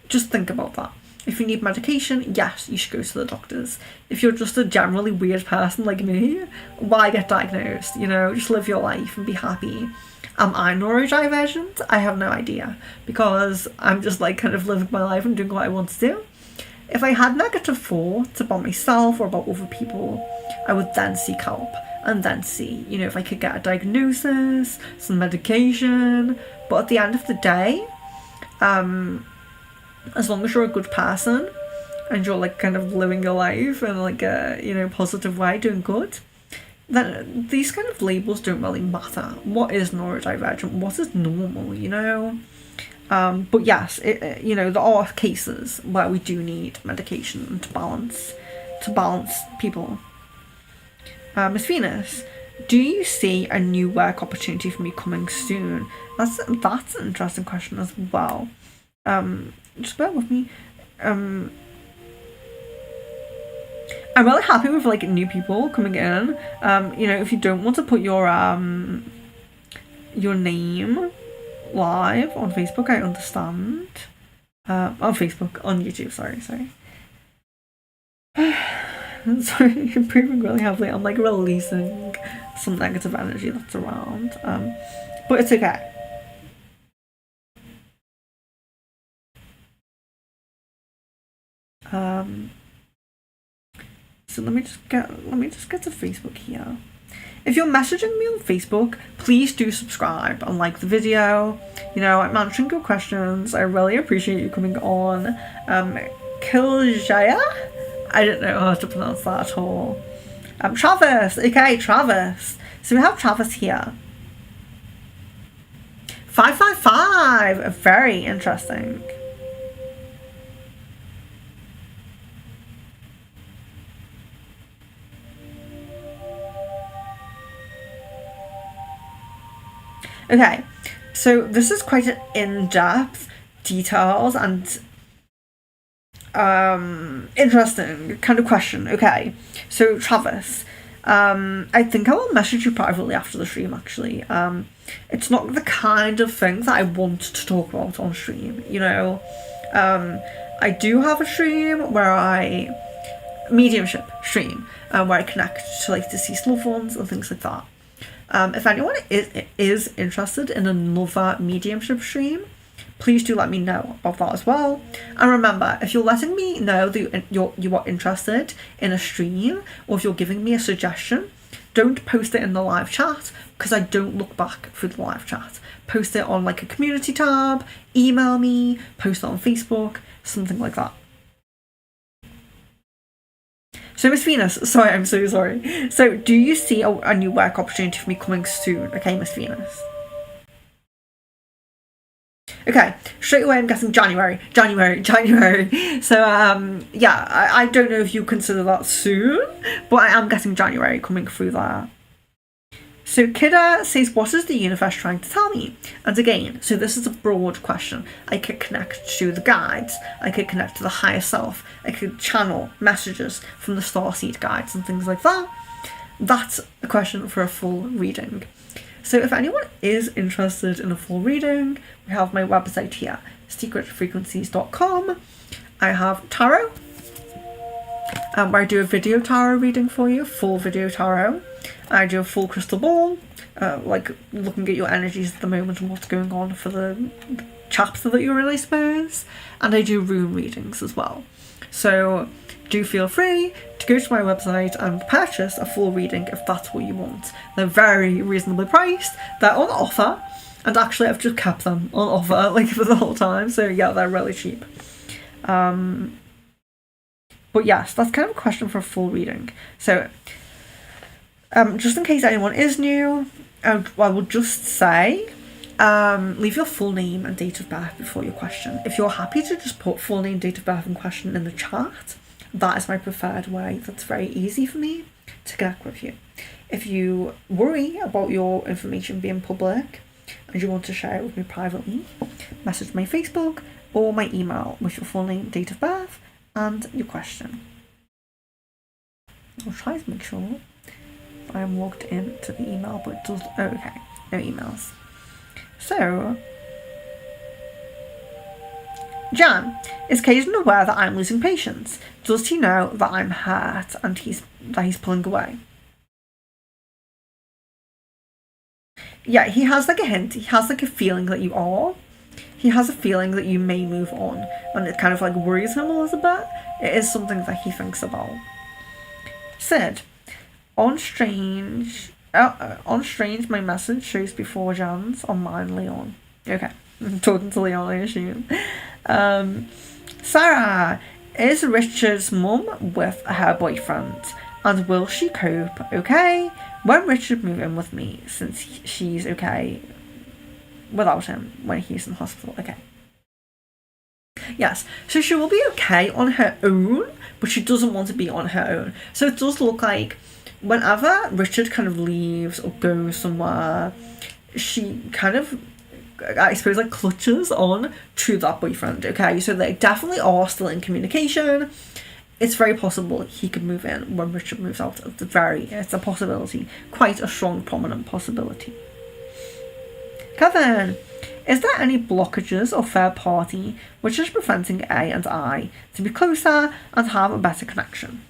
Just think about that. If you need medication, yes, you should go to the doctors. If you're just a generally weird person like me, why get diagnosed? Just live your life and be happy. Am I neurodivergent? I have no idea, because I'm just like kind of living my life and doing what I want to do. If I had negative thoughts about myself or about other people, I would then seek help and then see, if I could get a diagnosis, some medication. But at the end of the day, as long as you're a good person and you're like kind of living your life in like a positive way, doing good, then these kind of labels don't really matter. What is neurodivergent? What is normal? But yes, there are cases where we do need medication to balance people. Miss Venus, do you see a new work opportunity for me coming soon? That's an interesting question as well. Just bear with me. I'm really happy with like new people coming in. If you don't want to put your name live on Facebook, I understand. On Facebook, on YouTube, sorry. So you're breathing really heavily. I'm like releasing some negative energy that's around. But it's okay. So let me just get to Facebook here. If you're messaging me on Facebook, please do subscribe and like the video. You know, I'm answering your questions. I really appreciate you coming on. Kiljaya? I don't know how to pronounce that at all. Travis. Okay, Travis. So we have Travis here. 555. Very interesting. Okay, so this is quite an in-depth, details and interesting kind of question. Okay, so Travis, I think I will message you privately after the stream actually. It's not the kind of thing that I want to talk about on stream, you know. I do have a stream where mediumship stream, where I connect to like deceased loved ones and things like that. If anyone is interested in another mediumship stream, please do let me know about that as well. And remember, if you're letting me know that you are interested in a stream, or if you're giving me a suggestion, don't post it in the live chat, because I don't look back through the live chat. Post it on like a community tab, email me, post it on Facebook, something like that. So Miss Venus, sorry, I'm so sorry. So do you see a new work opportunity for me coming soon? Okay, Miss Venus. Okay, straight away I'm guessing January. So yeah, I don't know if you consider that soon, but I am guessing January coming through there. So Kida says, what is the universe trying to tell me? And again, so this is a broad question. I could connect to the guides, I could connect to the higher self, I could channel messages from the starseed guides and things like that. That's a question for a full reading. So if anyone is interested in a full reading, we have my website here, secretfrequencies.com. I have tarot, where I do a video tarot reading for you, full video tarot. I do a full crystal ball, like looking at your energies at the moment and what's going on for the chapter that you're in, I suppose. And I do room readings as well. So do feel free to go to my website and purchase a full reading if that's what you want. They're very reasonably priced. They're on offer, and actually I've just kept them on offer like for the whole time. So yeah, they're really cheap. But yes, that's kind of a question for a full reading. So just in case anyone is new, I will just say, leave your full name and date of birth before your question. If you're happy to just put full name, date of birth and question in the chat, that is my preferred way. That's very easy for me to connect with you. If you worry about your information being public and you want to share it with me privately, message my Facebook or my email with your full name, date of birth and your question. I'll try to make sure I am logged into the email, but it does. Oh, okay, no emails. So, Jan, is Caden aware that I'm losing patience? Does he know that I'm hurt and he's pulling away? Yeah, he has like a hint. He has like a feeling that you are. He has a feeling that you may move on, and it kind of like worries him a little bit. It is something that he thinks about. Sid. On Strange, my message shows before Jan's. On mine, Leon. Okay, I'm talking to Leon, I assume. Sarah, is Richard's mum with her boyfriend? And will she cope okay when Richard move in with me, since she's okay without him when he's in hospital? Okay. Yes, so she will be okay on her own, but she doesn't want to be on her own. So it does look like whenever Richard kind of leaves or goes somewhere, she kind of, I suppose, like clutches on to that boyfriend, okay? So they definitely are still in communication. It's very possible he could move in when Richard moves out. It's a possibility. Quite a strong, prominent possibility. Kevin, is there any blockages or third party which is preventing A and I to be closer and have a better connection?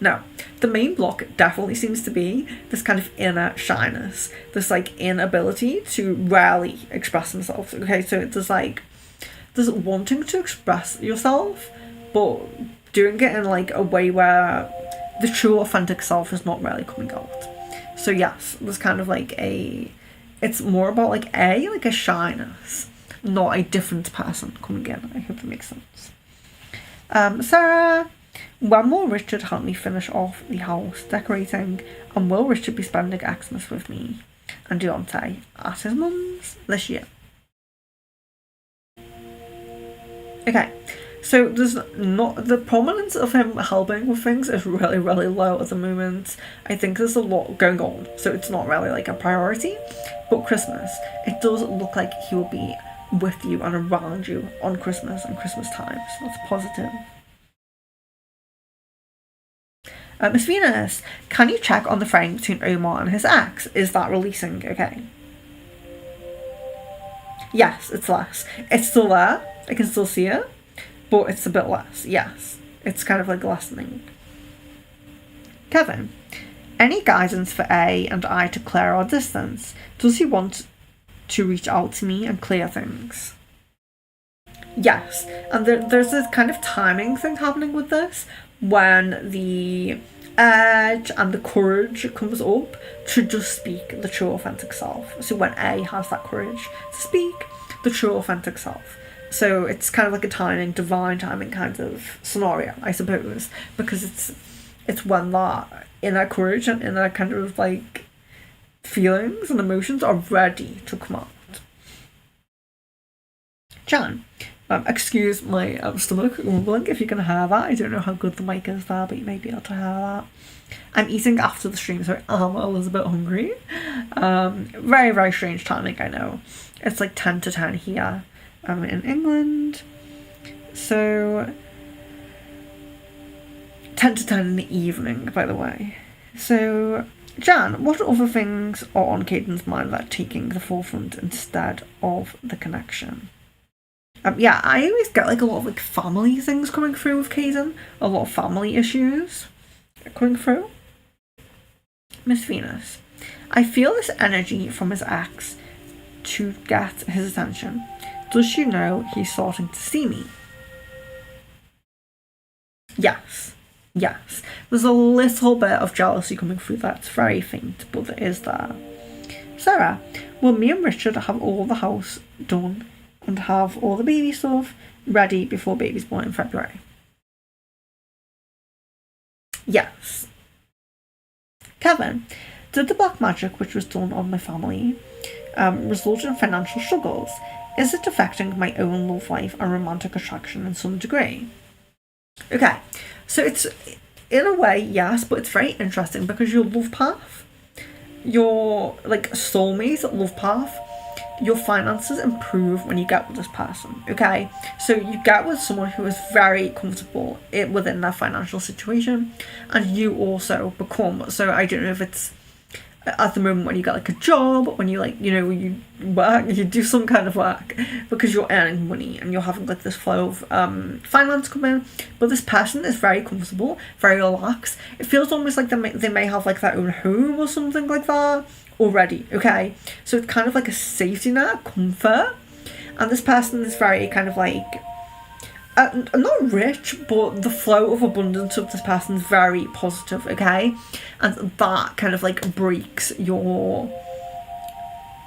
No, the main block definitely seems to be this kind of inner shyness, this like inability to rarely express themselves. Okay, so there's like there's wanting to express yourself, but doing it in like a way where the true authentic self is not really coming out. So yes, there's kind of like it's more about like a shyness, not a different person coming in. I hope that makes sense. Sarah, when will Richard help me finish off the house decorating, and will Richard be spending Xmas with me and Deontay at his mum's this year? Okay, so there's not the prominence of him helping with things is really, really low at the moment. I think there's a lot going on, so it's not really like a priority. But Christmas, it does look like he will be with you and around you on Christmas and Christmas time, so that's positive. Miss Venus, can you check on the frame between Omar and his ex? Is that releasing okay? Yes, it's less. It's still there. I can still see it, but it's a bit less. Yes, it's kind of like lessening. Kevin, any guidance for A and I to clear our distance? Does he want to reach out to me and clear things? Yes, and there's this kind of timing thing happening with this when the edge and the courage comes up to just speak the true authentic self. So when A has that courage to speak the true authentic self. So it's kind of like a timing, divine timing kind of scenario, I suppose, because it's when that inner courage and inner kind of like feelings and emotions are ready to come out. Jan, excuse my stomach rumbling if you can hear that. I don't know how good the mic is there, but you may be able to hear that. I'm eating after the stream, so I am a little bit hungry. Very, very strange timing, I know. It's like 10 to 10 here in England. So 10 to 10 in the evening, by the way. So, Jan, what other things are on Caden's mind that are taking the forefront instead of the connection? Yeah, I always get like a lot of like family things coming through with Caden. A lot of family issues coming through. Miss Venus, I feel this energy from his ex to get his attention. Does she know he's starting to see me? Yes. Yes. There's a little bit of jealousy coming through that's very faint, but it is there. Sarah, will me and Richard have all the house done and have all the baby stuff ready before baby's born in February? Yes. Kevin, did the black magic which was done on my family result in financial struggles? Is it affecting my own love life and romantic attraction in some degree? Okay, so it's in a way yes, but it's very interesting because your love path, your like soulmate love path, your finances improve when you get with this person. Okay, so you get with someone who is very comfortable within their financial situation, and you also become. So I don't know if it's at the moment when you get like a job, when you like, you know, you work, you do some kind of work because you're earning money and you're having like this flow of finance come in, but this person is very comfortable, very relaxed. It feels almost like they may have like their own home or something like that already. Okay, so it's kind of like a safety net, comfort, and this person is very kind of like not rich, but the flow of abundance of this person is very positive. Okay, and that kind of like breaks your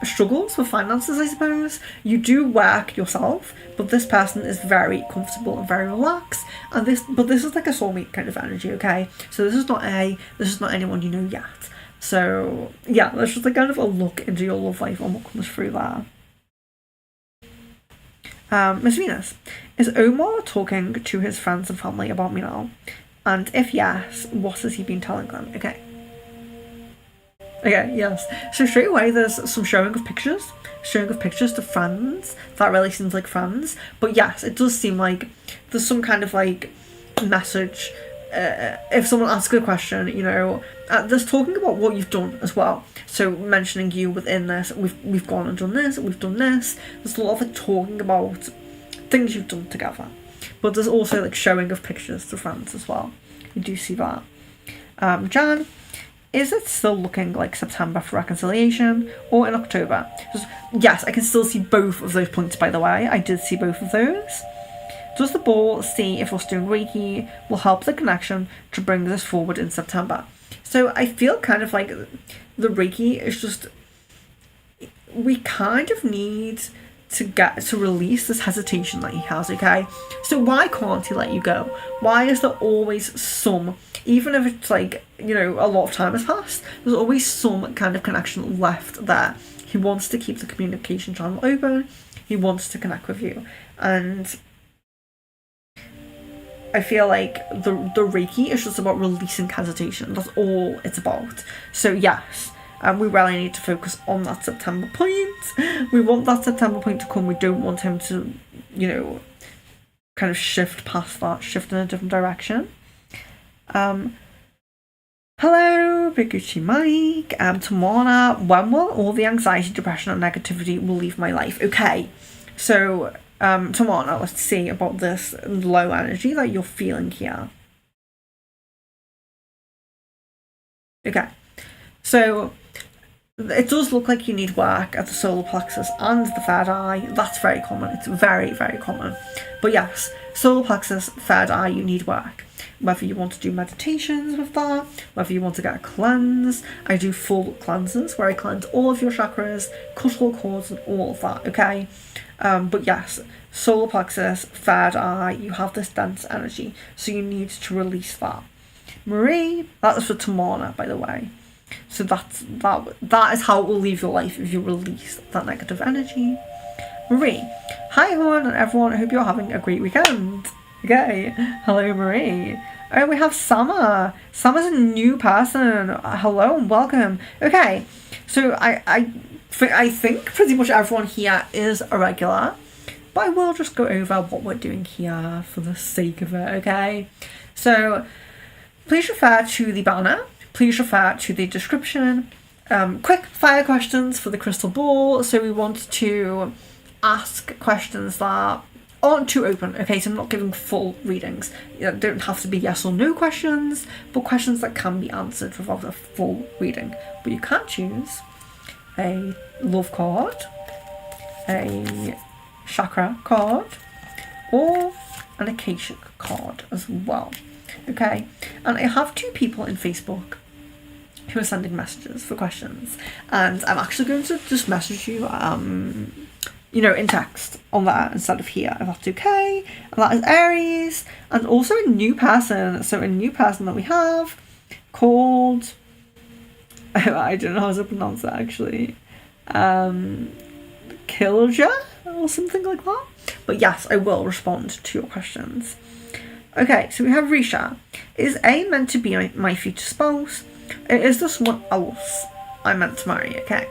struggles with finances, I suppose. You do work yourself, but this person is very comfortable and very relaxed, and this is like a soulmate kind of energy. Okay, so this is not anyone you know yet. So yeah, that's just like kind of a look into your love life and what comes through there. Miss Venus, is Omar talking to his friends and family about me now? And if yes, what has he been telling them? Okay, yes. So straight away there's some showing of pictures to friends. That really seems like friends. But yes, it does seem like there's some kind of like message. If someone asks a question, you know, there's talking about what you've done as well. So mentioning you within this, we've gone and done this, we've done this. There's a lot of like talking about things you've done together. But there's also like showing of pictures to friends as well. You do see that. Jan, is it still looking like September for reconciliation or in October? Yes, I can still see both of those points, by the way. I did see both of those. Does the ball see if us doing Reiki will help the connection to bring this forward in September? So I feel kind of like the Reiki is just, we kind of need to get to release this hesitation that he has, okay? So why can't he let you go? Why is there always some, even if it's like, you know, a lot of time has passed, there's always some kind of connection left there. He wants to keep the communication channel open. He wants to connect with you. And I feel like the Reiki is just about releasing hesitation. That's all it's about. So yes, we really need to focus on that September point. We want that September point to come. We don't want him to, you know, kind of shift past that, shift in a different direction. Hello, Biguchi Mike. Tamana, when will all the anxiety, depression and negativity will leave my life? Okay, so Tamana, let's see about this low energy that you're feeling here. Okay, so it does look like you need work at the solar plexus and the third eye. That's very common. It's very, very common. But yes, solar plexus, third eye, you need work. Whether you want to do meditations with that, whether you want to get a cleanse. I do full cleanses where I cleanse all of your chakras, cut all cords and all of that, okay? But yes, solar plexus, third eye, you have this dense energy, so you need to release that. Marie, that is for Tamana, by the way. So that is how it will leave your life if you release that negative energy. Marie, hi everyone and everyone, I hope you're having a great weekend. Okay, hello Marie. Oh, we have Summer. Summer's a new person. Hello and welcome. Okay, so I think pretty much everyone here is a regular, but I will just go over what we're doing here for the sake of it, okay? So please refer to the banner. Please refer to the description. Quick fire questions for the crystal ball. So we want to ask questions that aren't too open, okay? So I'm not giving full readings. You don't have to be yes or no questions, but questions that can be answered without a full reading. But you can choose a love card, a chakra card, or an Akashic card as well, okay? And I have 2 people in Facebook who are sending messages for questions, and I'm actually going to just message you you know, in text on that instead of here, if that's okay. And that is Aries, and also a new person. So a new person that we have called, I don't know how to pronounce that actually, Kilja or something like that. But yes, I will respond to your questions. Okay, so we have Risha. Is A meant to be my future spouse? Is there someone else I'm meant to marry? Okay.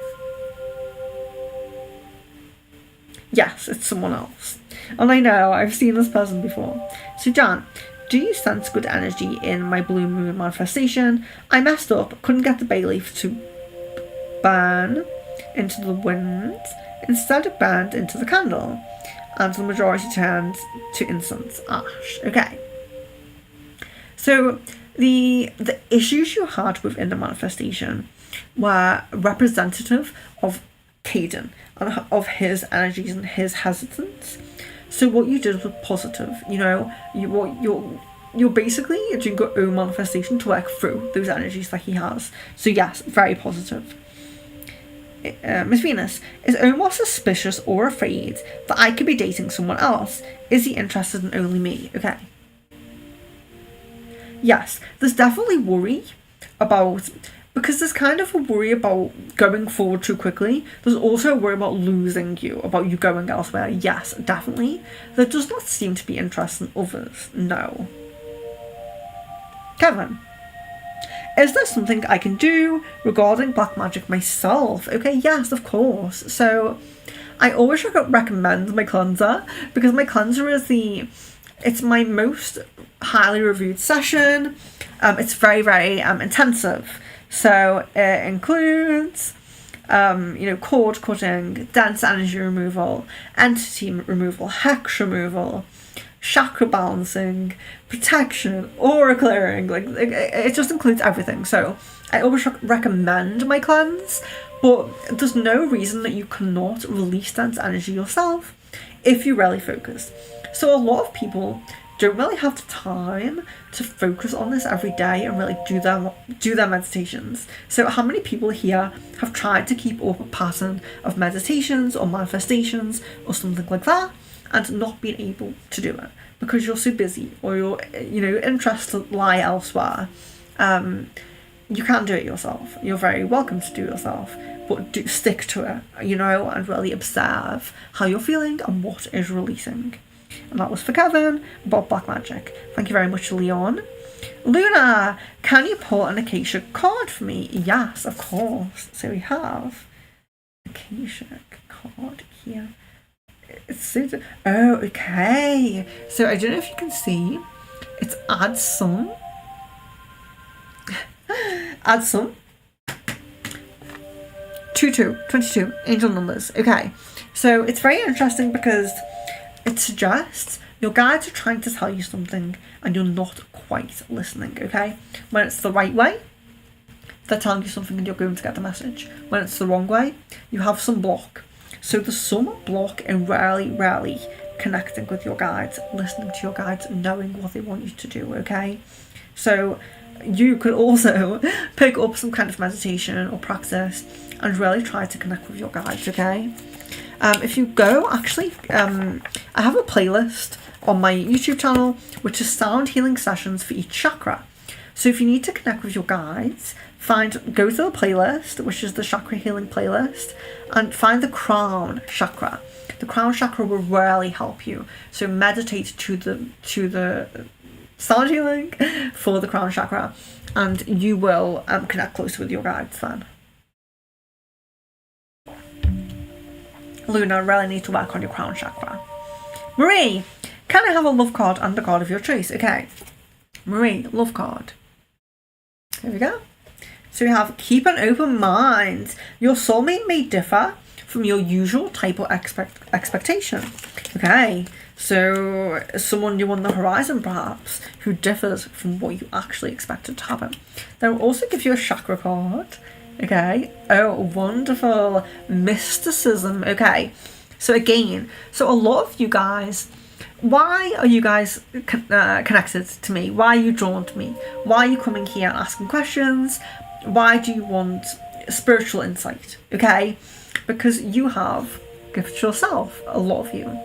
Yes, it's someone else. And I know, I've seen this person before. So Jan, do you sense good energy in my blue moon manifestation? I messed up, couldn't get the bay leaf to burn into the wind. Instead it burned into the candle. And the majority turned to incense ash. Okay. So the issues you had within the manifestation were representative of Caden and of his energies and his hesitance. So what you did was positive. You know, you're basically doing your own manifestation to work through those energies that he has. So yes, very positive. Miss Venus, is Omar suspicious or afraid that I could be dating someone else? Is he interested in only me? Okay. Yes, there's definitely worry about, because there's kind of a worry about going forward too quickly. There's also a worry about losing you, about you going elsewhere. Yes, definitely. There does not seem to be interest in others. No. Kevin, is there something I can do regarding black magic myself? Okay, yes, of course. So I always recommend my cleanser, because my cleanser is it's my most highly reviewed session. It's very, very intensive. So it includes, cord cutting, dense energy removal, entity removal, hex removal, chakra balancing, protection, aura clearing. Like it just includes everything. So I always recommend my cleanse, but there's no reason that you cannot release that energy yourself if you really focus. So a lot of people don't really have the time to focus on this every day and really do their meditations. So how many people here have tried to keep up a pattern of meditations or manifestations or something like that and not been able to do it because you're so busy or your interests lie elsewhere? You can't do it yourself. You're very welcome to do it yourself, but do stick to it, and really observe how you're feeling and what is releasing. And that was for Kevin about black magic. Thank you very much, Leon. Luna, can you pull an Akasha card for me? Yes, of course. So we have Akasha card here. Oh, okay. So I don't know if you can see. It's add some. Add some. 22, angel numbers. Okay. So it's very interesting because it suggests your guides are trying to tell you something and you're not quite listening, okay? When it's the right way, they're telling you something and you're going to get the message. When it's the wrong way, you have some block. So there's some block in rarely connecting with your guides, listening to your guides, knowing what they want you to do, okay? So you could also pick up some kind of meditation or practice and really try to connect with your guides, okay? If you go, actually, I have a playlist on my YouTube channel, which is sound healing sessions for each chakra. So if you need to connect with your guides, go to the playlist, which is the chakra healing playlist, and find the crown chakra. The crown chakra will really help you. So meditate to the sound healing for the crown chakra, and you will connect closer with your guides then. Luna, really need to work on your crown chakra. Marie, can I have a love card and a card of your choice? Okay. Marie, love card. Here we go. So we have keep an open mind. Your soulmate may differ from your usual type or expectation. Okay. So someone new on the horizon perhaps who differs from what you actually expected to happen. They'll also give you a chakra card. Okay. Oh, wonderful. Mysticism. Okay. So again, a lot of you guys, why are you guys connected to me? Why are you drawn to me? Why are you coming here asking questions? Why do you want spiritual insight? Okay. Because you have gifts yourself, a lot of you.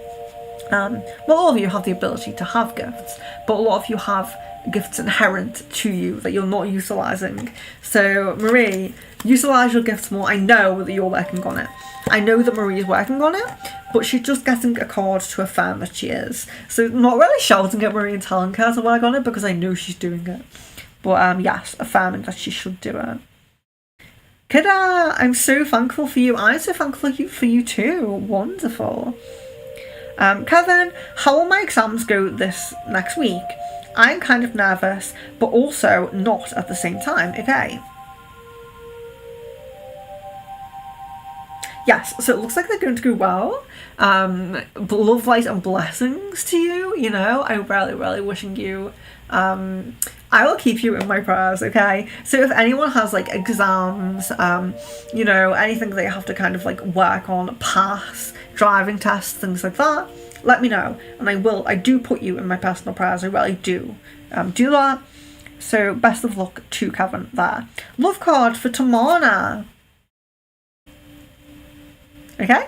Well, all of you have the ability to have gifts, but a lot of you have gifts inherent to you that you're not utilising. So Marie, utilise your gifts more. I know that you're working on it. I know that Marie is working on it, but she's just getting a card to affirm that she is. So not really shouting at Marie and telling her to work on it because I know she's doing it. But yes, affirming that she should do it. Kida, I'm so thankful for you. I'm so thankful for you too. Wonderful. Kevin, how will my exams go this next week? I'm kind of nervous, but also not at the same time, okay? Yes, so it looks like they're going to go well. Love, light and blessings to you, I'm really wishing you... I will keep you in my prayers, okay? So if anyone has exams, anything they have to kind of work on, pass, driving tests, things like that, let me know. And I do put you in my personal prayers, I really do do that. So best of luck to Kevin there. Love card for Tamana. Okay,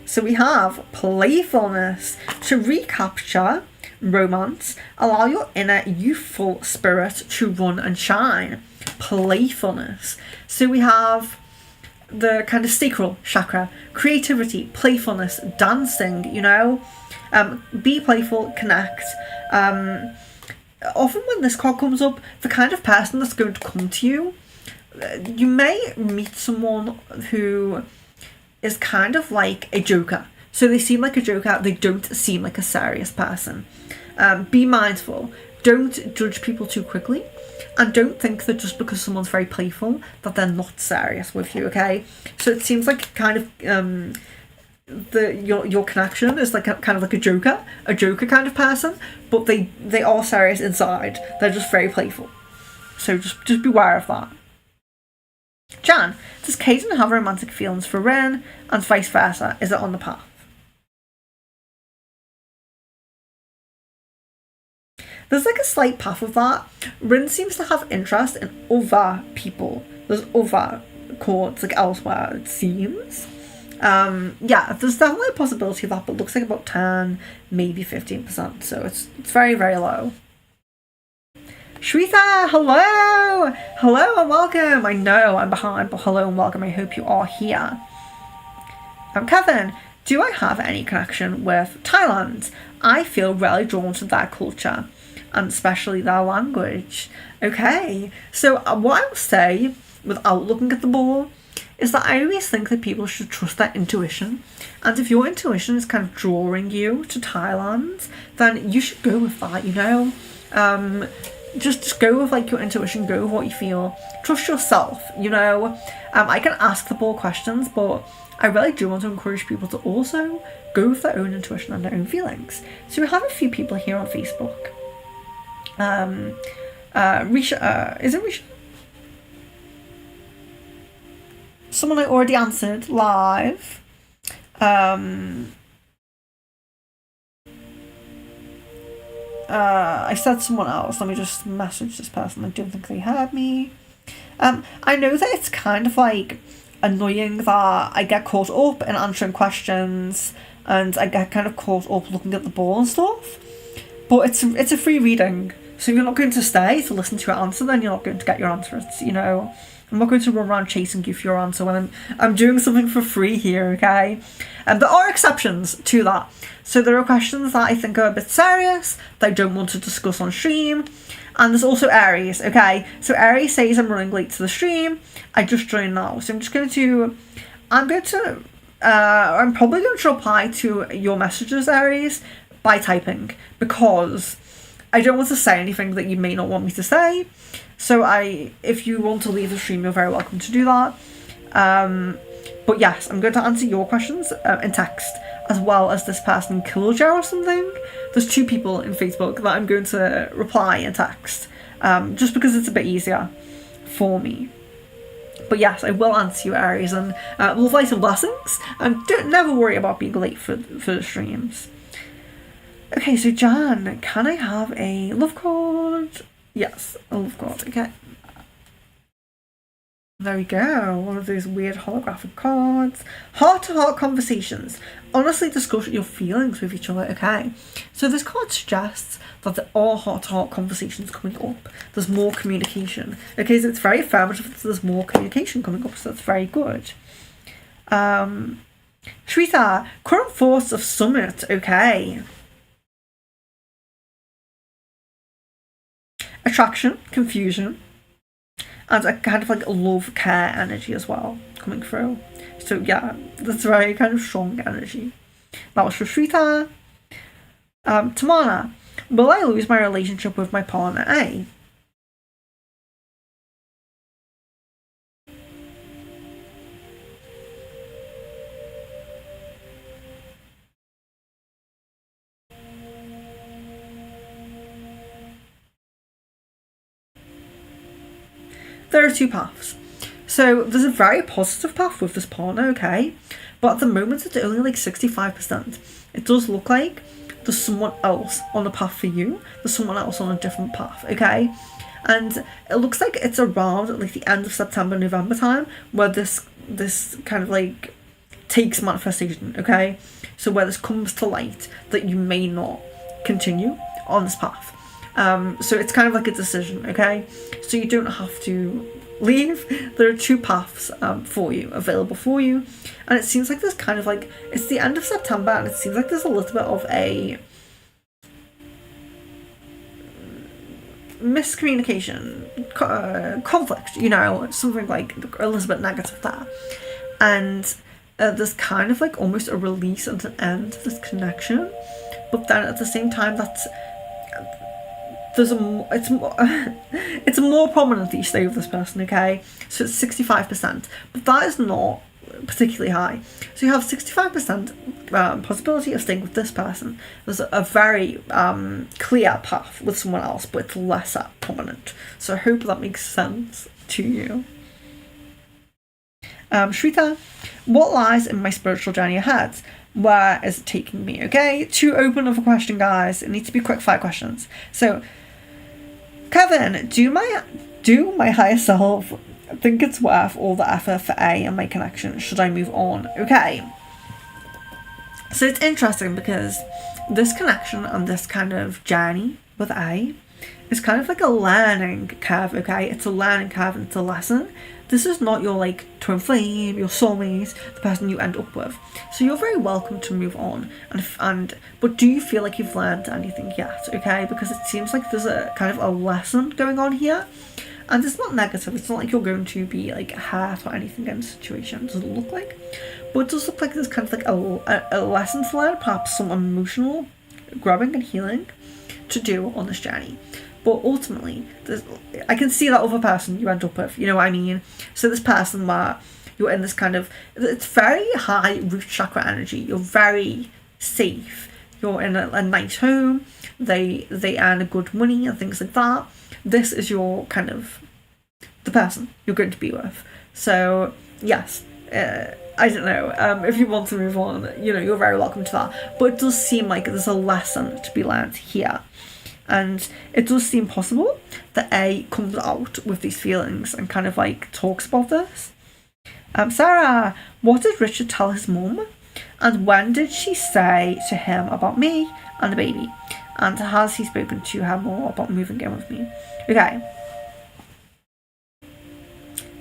so we have playfulness. To recapture romance, allow your inner youthful spirit to run and shine. Playfulness. So we have the kind of sacral chakra, creativity, playfulness, dancing, be playful, connect. Often when this card comes up, the kind of person that's going to come to you, you may meet someone who is kind of like a joker. So they seem like a joker, they don't seem like a serious person. Be mindful. Don't judge people too quickly. And don't think that just because someone's very playful that they're not serious with you, okay? So it seems like kind of your connection is like kind of like a joker kind of person, but they are serious inside. They're just very playful. So just beware of that. Jan, does Caden have romantic feelings for Rin, and vice versa? Is it on the path? There's like a slight path of that. Rin seems to have interest in other people. There's other courts like elsewhere, it seems. Yeah, there's definitely a possibility of that, but it looks like about 10, maybe 15%. So it's very, very low. Shweta, hello! Hello and welcome! I know I'm behind, but hello and welcome. I hope you are here. Kevin, do I have any connection with Thailand? I feel really drawn to their culture, and especially their language. Okay, so what I will say, without looking at the ball, is that I always think that people should trust their intuition. And if your intuition is kind of drawing you to Thailand, then you should go with that, you know? Just go with like your intuition, go with what you feel. Trust yourself, you know? I can ask the ball questions, but I really do want to encourage people to also go with their own intuition and their own feelings. So we have a few people here on Facebook. Risha, is it Risha? Someone I already answered live. I said someone else. Let me just message this person. I don't think they heard me. I know that it's kind of like annoying that I get caught up in answering questions and I get kind of caught up looking at the ball and stuff. But it's a free reading. So if you're not going to stay to listen to your answer, then you're not going to get your answer. It's, you know, I'm not going to run around chasing you for your answer when I'm doing something for free here, okay? And there are exceptions to that. So there are questions that I think are a bit serious, that I don't want to discuss on stream. And there's also Aries, okay? So Aries says I'm running late to the stream. I just joined now. So I'm probably going to reply to your messages, Aries, by typing, because I don't want to say anything that you may not want me to say. So if you want to leave the stream, you're very welcome to do that. But yes, I'm going to answer your questions in text, as well as this person Killjar or something. There's 2 people in Facebook that I'm going to reply in text, just because it's a bit easier for me. But yes, I will answer you, Aries, and love, light and blessings. Don't never worry about being late for the streams. Okay, so Jan, can I have a love card? Yes, a love card, okay. There we go, one of those weird holographic cards. Heart-to-heart conversations. Honestly discuss your feelings with each other, okay? So this card suggests that there are heart-to-heart conversations coming up. There's more communication. Okay, so it's very affirmative. There's more communication coming up, so that's very good. Shweta, current thoughts of Summit, okay. Attraction, confusion, and a kind of like love care energy as well coming through. So yeah, that's very kind of strong energy. That was for Shweta. Tamana, will I lose my relationship with my partner A? There are 2 paths. So there's a very positive path with this partner, okay? But at the moment it's only like 65%. It does look like there's someone else on the path for you. There's someone else on a different path, okay? And it looks like it's around like the end of September, November time where this kind of like takes manifestation, okay? So where this comes to light that you may not continue on this path. So it's kind of like a decision, okay? So you don't have to leave. There are 2 paths for you, available for you. And it seems like there's kind of like, it's the end of September and it seems like there's a little bit of a miscommunication, conflict, you know, something like a little bit negative there. And there's kind of like almost a release and an end to this connection. But then at the same time, it's more prominent that you stay with this person, okay? So it's 65%, but that is not particularly high. So you have 65% possibility of staying with this person. There's a very clear path with someone else, but it's lesser prominent. So I hope that makes sense to you. Shrita, what lies in my spiritual journey ahead? Where is it taking me? Okay, too open of a question, guys. It needs to be quick fire questions. So, Kevin, do my higher self think it's worth all the effort for A and my connection? Should I move on? Okay. So it's interesting because this connection and this kind of journey with A is kind of like a learning curve, okay? It's a learning curve and it's a lesson. This is not your like twin flame, your soulmate, the person you end up with. So you're very welcome to move on. But do you feel like you've learned anything yet? Okay, because it seems like there's a kind of a lesson going on here, and it's not negative. It's not like you're going to be like hurt or anything in the situation. It doesn't look like, but it does look like there's kind of like a lesson to learn, perhaps some emotional growing and healing to do on this journey. But ultimately, I can see that other person you end up with, you know what I mean? So this person where you're in this kind of, it's very high root chakra energy. You're very safe. You're in a nice home. They earn a good money and things like that. This is your kind of, the person you're going to be with. So yes, I don't know, if you want to move on, you know, you're very welcome to that. But it does seem like there's a lesson to be learned here. And it does seem possible that A comes out with these feelings and kind of like talks about this. Sarah, what did Richard tell his mum? And when did she say to him about me and the baby? And has he spoken to her more about moving in with me?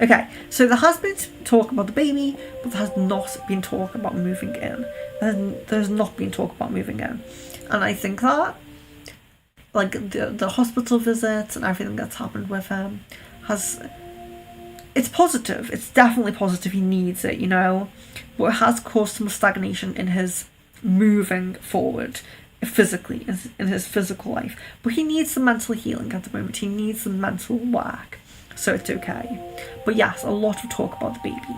Okay, so there has been talk about the baby, but there has not been talk about moving in. There's not been talk about moving in. And I think that like the hospital visits and everything that's happened with him it's positive. It's definitely positive. He needs it, you know, but it has caused some stagnation in his moving forward physically, in his physical life. But he needs some mental healing at the moment. He needs some mental work, so it's okay. But yes, a lot of talk about the baby.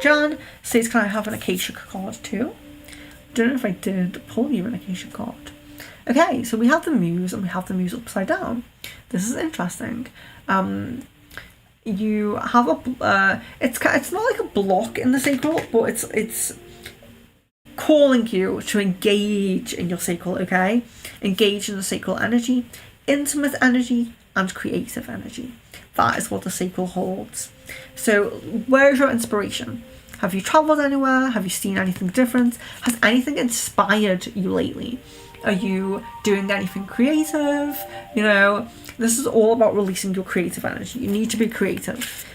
Jan says, can I have an Akashic card too? Don't know if I did pull you an Akashic card. Okay, so we have the Muse and we have the Muse upside down. This is interesting. You have a it's not like a block in the sacral, but it's calling you to engage in your sacral. Okay, engage in the sacral energy, intimate energy, and creative energy. That is what the sacral holds. So, where's your inspiration? Have you travelled anywhere? Have you seen anything different? Has anything inspired you lately? Are you doing anything creative? You know, this is all about releasing your creative energy. You need to be creative.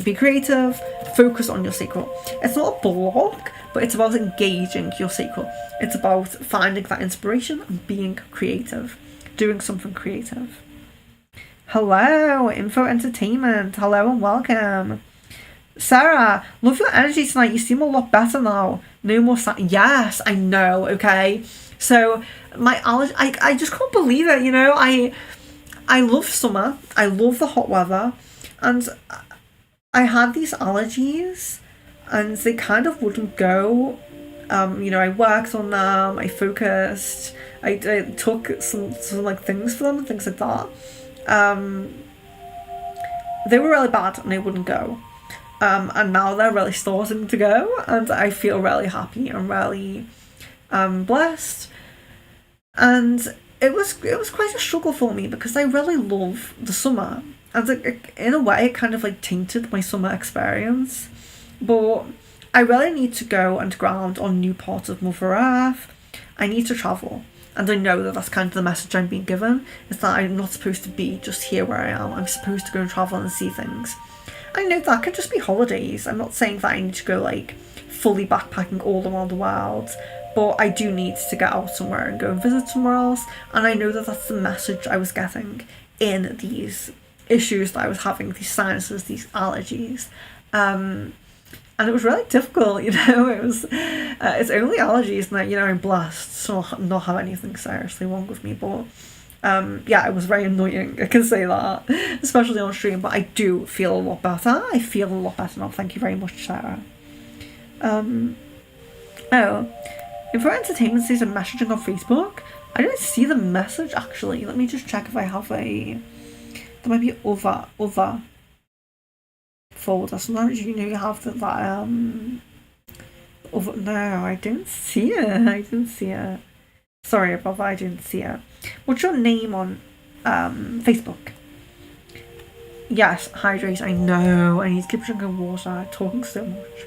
Be creative, focus on your sacral. It's not a block, but it's about engaging your sacral. It's about finding that inspiration and being creative, doing something creative. Hello, Info Entertainment. Hello and welcome. Sarah, love your energy tonight. You seem a lot better now. No more yes, I know, okay? So my allergy, I just can't believe it, you know. I love summer. I love the hot weather. And I had these allergies and they kind of wouldn't go. You know, I worked on them, I focused, I took some like things for them and things like that. They were really bad and they wouldn't go. And now they're really starting to go, and I feel really happy and really blessed. And it was quite a struggle for me because I really love the summer, and in a way it kind of like tainted my summer experience. But I really need to go and ground on new parts of Mother Earth. I need to travel. And I know that that's kind of the message I'm being given, is that I'm not supposed to be just here where I am. I'm supposed to go and travel and see things. I know that could just be holidays. I'm not saying that I need to go like fully backpacking all around the world, but I do need to get out somewhere and go and visit somewhere else. And I know that that's the message I was getting in these issues that I was having, these sinuses, these allergies. And it was really difficult, you know. It was it's only allergies, and you know, I'm blessed to not have anything seriously wrong with me, but Yeah, it was very annoying, I can say that, especially on stream, but I do feel a lot better. I feel a lot better now. Thank you very much, Sarah. Oh, Info Entertainment says I'm messaging on Facebook. I don't see the message, actually. Let me just check if I have a... There might be other folder. Sometimes you have that other... No, I don't see it. Sorry about that, I didn't see it. What's your name on Facebook? Yes, hydrate. I know. I need to keep drinking water. Talking so much.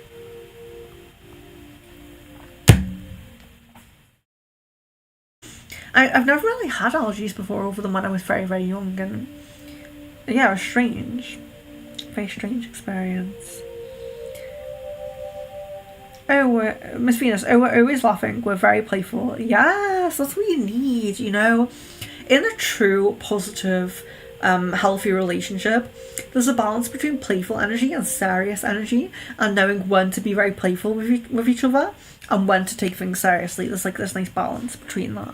I've never really had allergies before, other than when I was very, very young, and yeah, it was strange. Very strange experience. Oh, Miss Venus, we're always laughing, we're very playful. Yes, that's what you need, you know? In a true, positive, healthy relationship, there's a balance between playful energy and serious energy, and knowing when to be very playful with each other, and when to take things seriously. There's like this nice balance between that.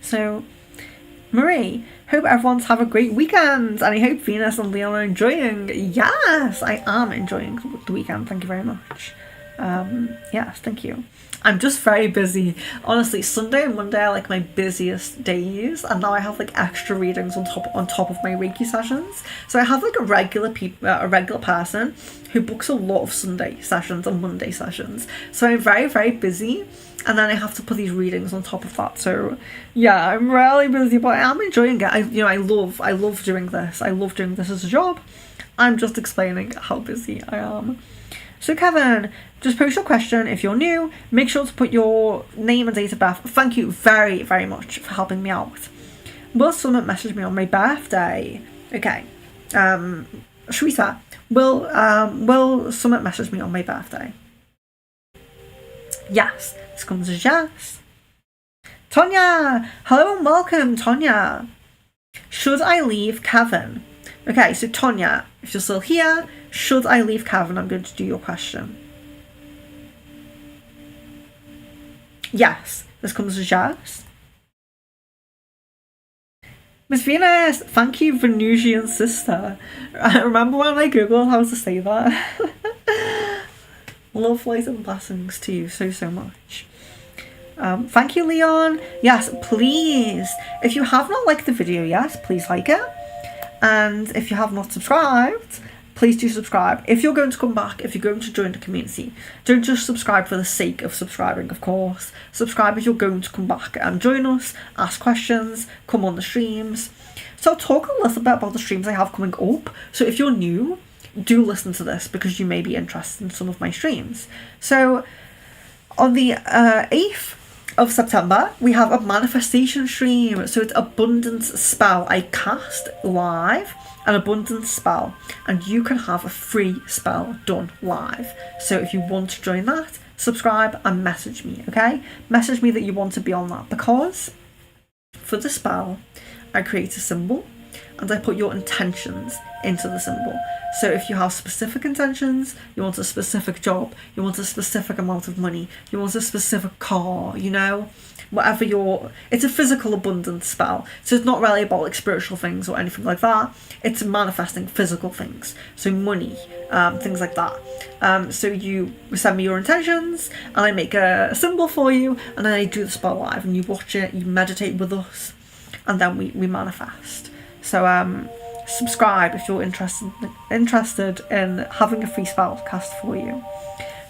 So, Marie, hope everyone's have a great weekend, and I hope Venus and Leon are enjoying. Yes, I am enjoying the weekend, thank you very much. Yes, thank you. I'm just very busy. Honestly, Sunday and Monday are like my busiest days, and now I have like extra readings on top of my Reiki sessions. So I have like a regular person who books a lot of Sunday sessions and Monday sessions. So I'm very, very busy, and then I have to put these readings on top of that. So yeah, I'm really busy, but I am enjoying it. I love doing this. I love doing this as a job. I'm just explaining how busy I am. So Kevin, just post your question if you're new. Make sure to put your name and date of birth. Thank you very, very much for helping me out. Will someone message me on my birthday? Okay. Shweta, will someone message me on my birthday? Yes. This comes as yes. Tonya! Hello and welcome, Tonya. Should I leave Kevin? Okay, so Tonya, if you're still here, should I leave Kevin? I'm going to do your question. Yes, this comes as yes. Miss Venus, thank you, Venusian sister. I remember when I googled how to say that. Love, light and blessings to you so much. Thank you, Leon. Yes, please. If you have not liked the video yet, please like it. And if you have not subscribed, please do subscribe. If you're going to come back, if you're going to join the community, don't just subscribe for the sake of subscribing, of course. Subscribe if you're going to come back and join us, ask questions, come on the streams. So I'll talk a little bit about the streams I have coming up. So if you're new, do listen to this because you may be interested in some of my streams. So on the 8th of September, we have a manifestation stream. So it's abundance spell. I cast live an abundance spell, and you can have a free spell done live. So if you want to join that, subscribe and message me, okay? Message me that you want to be on that, because for the spell, I create a symbol and I put your intentions into the symbol. So if you have specific intentions, you want a specific job, you want a specific amount of money, you want a specific car, you know, whatever it's a physical abundance spell. So it's not really about like spiritual things or anything like that. It's manifesting physical things. So money, things like that. So you send me your intentions and I make a symbol for you, and then I do the spell live and you watch it, you meditate with us, and then we manifest. So subscribe if you're interested in having a free spell cast for you.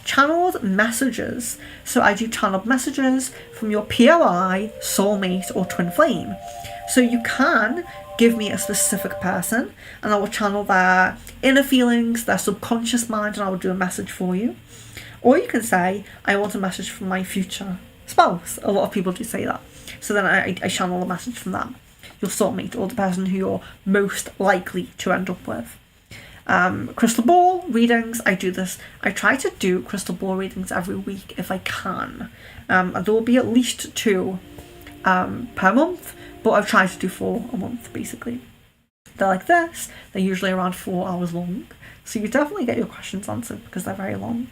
Channeled messages. So I do channeled messages from your POI, soulmate, or twin flame. So you can give me a specific person and I will channel their inner feelings, their subconscious mind, and I will do a message for you. Or you can say, I want a message from my future spouse. A lot of people do say that. So then I channel a message from them, your soulmate, or the person who you're most likely to end up with. Crystal ball readings, I try to do crystal ball readings every week if I can. And there will be at least 2 per month, but I've tried to do 4 a month basically. They're like this, they're usually around 4 hours long, so you definitely get your questions answered because they're very long.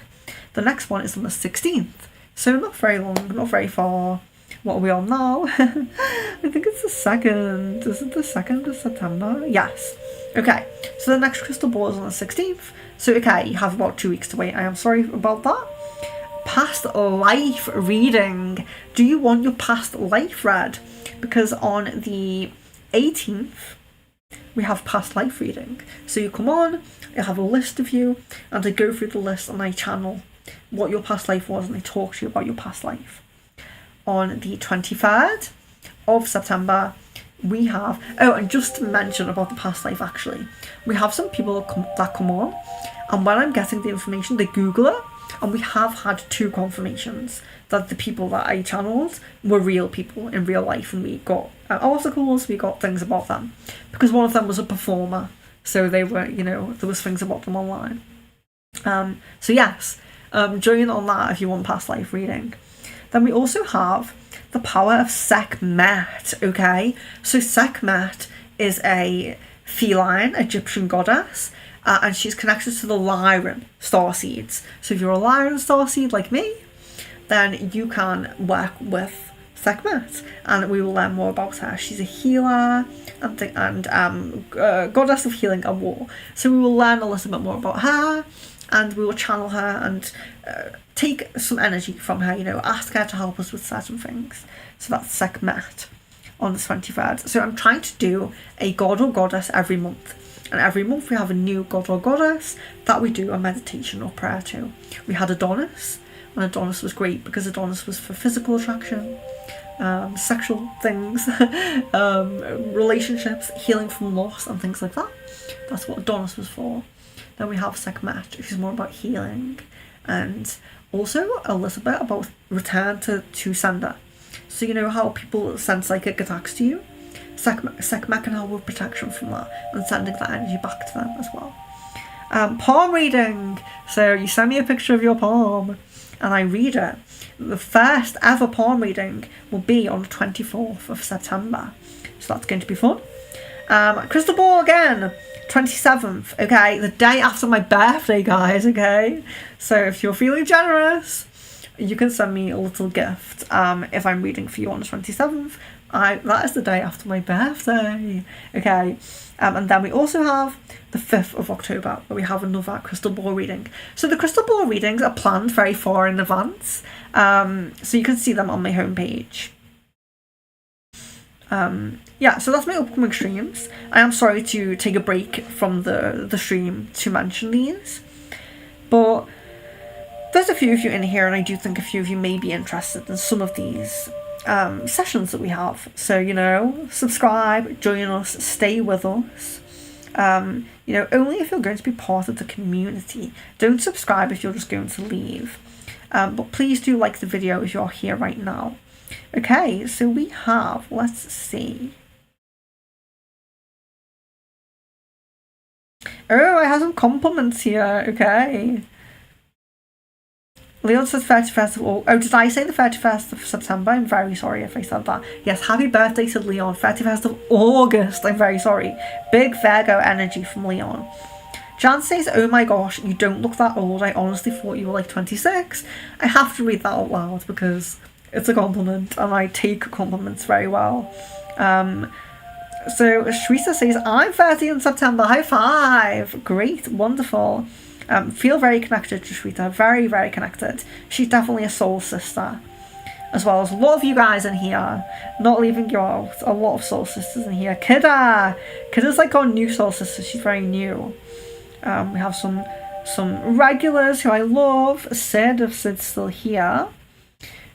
The next one is on the 16th, so not very long, not very far. what are we on now? I think it's the 2nd. Is it the 2nd of September? Yes. Okay, so the next crystal ball is on the 16th. So okay, you have about 2 weeks to wait. I am sorry about that. Past life reading. Do you want your past life read? Because on the 18th, we have past life reading. So you come on, I have a list of you, and I go through the list and I channel what your past life was and I talk to you about your past life. On the 23rd of September, we have, oh, and just to mention about the past life actually, we have some people that come on, and when I'm getting the information, they Google it, and we have had 2 confirmations that the people that I channeled were real people in real life, and we got articles, we got things about them, because one of them was a performer, so they were, you know, there was things about them online. So yes, join on that if you want past life reading. Then we also have the power of Sekhmet, okay? So Sekhmet is a feline Egyptian goddess, and she's connected to the Lyran starseeds. So if you're a Lyran starseed like me, then you can work with Sekhmet, and we will learn more about her. She's a healer and goddess of healing and war. So we will learn a little bit more about her, and we will channel her and take some energy from her, you know, ask her to help us with certain things. So that's Sekhmet on the 23rd. So I'm trying to do a god or goddess every month. And every month we have a new god or goddess that we do a meditation or prayer to. We had Adonis, and Adonis was great because Adonis was for physical attraction, sexual things, relationships, healing from loss and things like that. That's what Adonis was for. Then we have Sekhmet, which is more about healing, and also a little bit about return to sender. So you know how people send psychic attacks to you? Sekhmet can help with protection from that and sending that energy back to them as well. Palm reading. So you send me a picture of your palm and I read it. The first ever palm reading will be on the 24th of September. So that's going to be fun. Crystal ball again. 27th, okay, the day after my birthday, guys, okay? So if you're feeling generous, you can send me a little gift if I'm reading for you on the 27th. That is the day after my birthday, okay? And then we also have the 5th of October, where we have another crystal ball reading. So the crystal ball readings are planned very far in advance, so you can see them on my homepage. Yeah, so that's my upcoming streams. I am sorry to take a break from the stream to mention these, but there's a few of you in here, and I do think a few of you may be interested in some of these sessions that we have. So, you know, subscribe, join us, stay with us. You know, only if you're going to be part of the community. Don't subscribe if you're just going to leave. But please do like the video if you're here right now. Okay, so we have, let's see. Oh, I have some compliments here, okay. Leon says 31st of August. Oh, did I say the 31st of September? I'm very sorry if I said that. Yes, happy birthday to Leon. 31st of August. I'm very sorry. Big Virgo energy from Leon. Jan says, oh my gosh, you don't look that old. I honestly thought you were like 26. I have to read that out loud because it's a compliment and I take compliments very well. So Shweta says, I'm 30 in September. High five. Great. Wonderful. Feel very connected to Shweta. Very, very connected. She's definitely a soul sister. As well as a lot of you guys in here. Not leaving you out. A lot of soul sisters in here. Kidda's like our new soul sister. She's very new. We have some regulars who I love. Sid, if Sid's still here.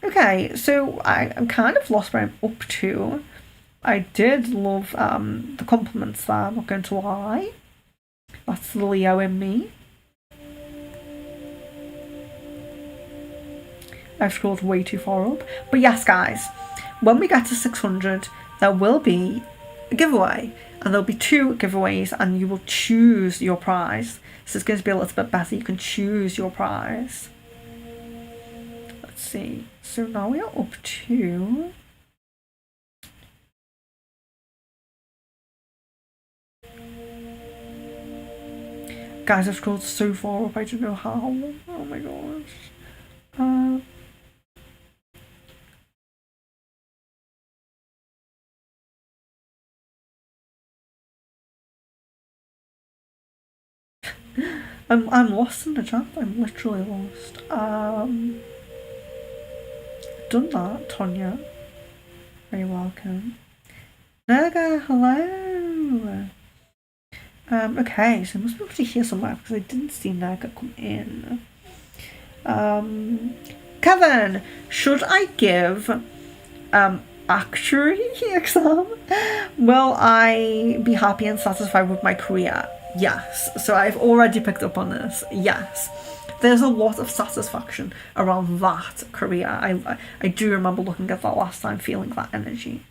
Okay, so I'm kind of lost where I'm up to. I did love the compliments there, I'm not going to lie. That's the Leo in me. I've scrolled way too far up. But yes, guys, when we get to 600, there will be a giveaway. And there'll be 2 giveaways, and you will choose your prize. So it's going to be a little bit better. You can choose your prize. Let's see. So now we are up to... Guys, I've scrolled so far up, I don't know how. Oh my gosh. I'm lost in the chat. I'm literally lost. Done that, Tonya. Very welcome. Naga, hello. Okay, so I must be able to hear somewhere because I didn't see Naga come in. Kevin, should I give actuary exam? Will I be happy and satisfied with my career? Yes. So I've already picked up on this. Yes. There's a lot of satisfaction around that career. I do remember looking at that last time, feeling that energy.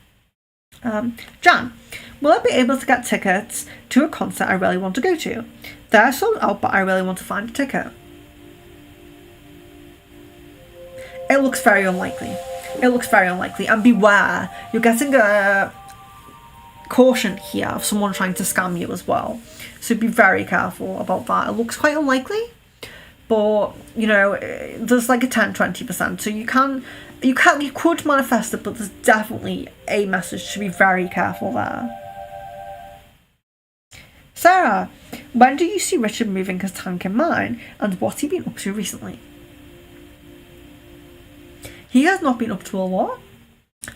Jan, will I be able to get tickets to a concert I really want to go to? They're sold out, but I really want to find a ticket. It looks very unlikely. It looks very unlikely. And beware, you're getting a caution here of someone trying to scam you as well. So be very careful about that. It looks quite unlikely, but you know, there's like a 10-20%. So you could manifest it, but there's definitely a message to be very careful there. Sarah, when do you see Richard moving his tank in mine, and what's he been up to recently? He has not been up to a lot.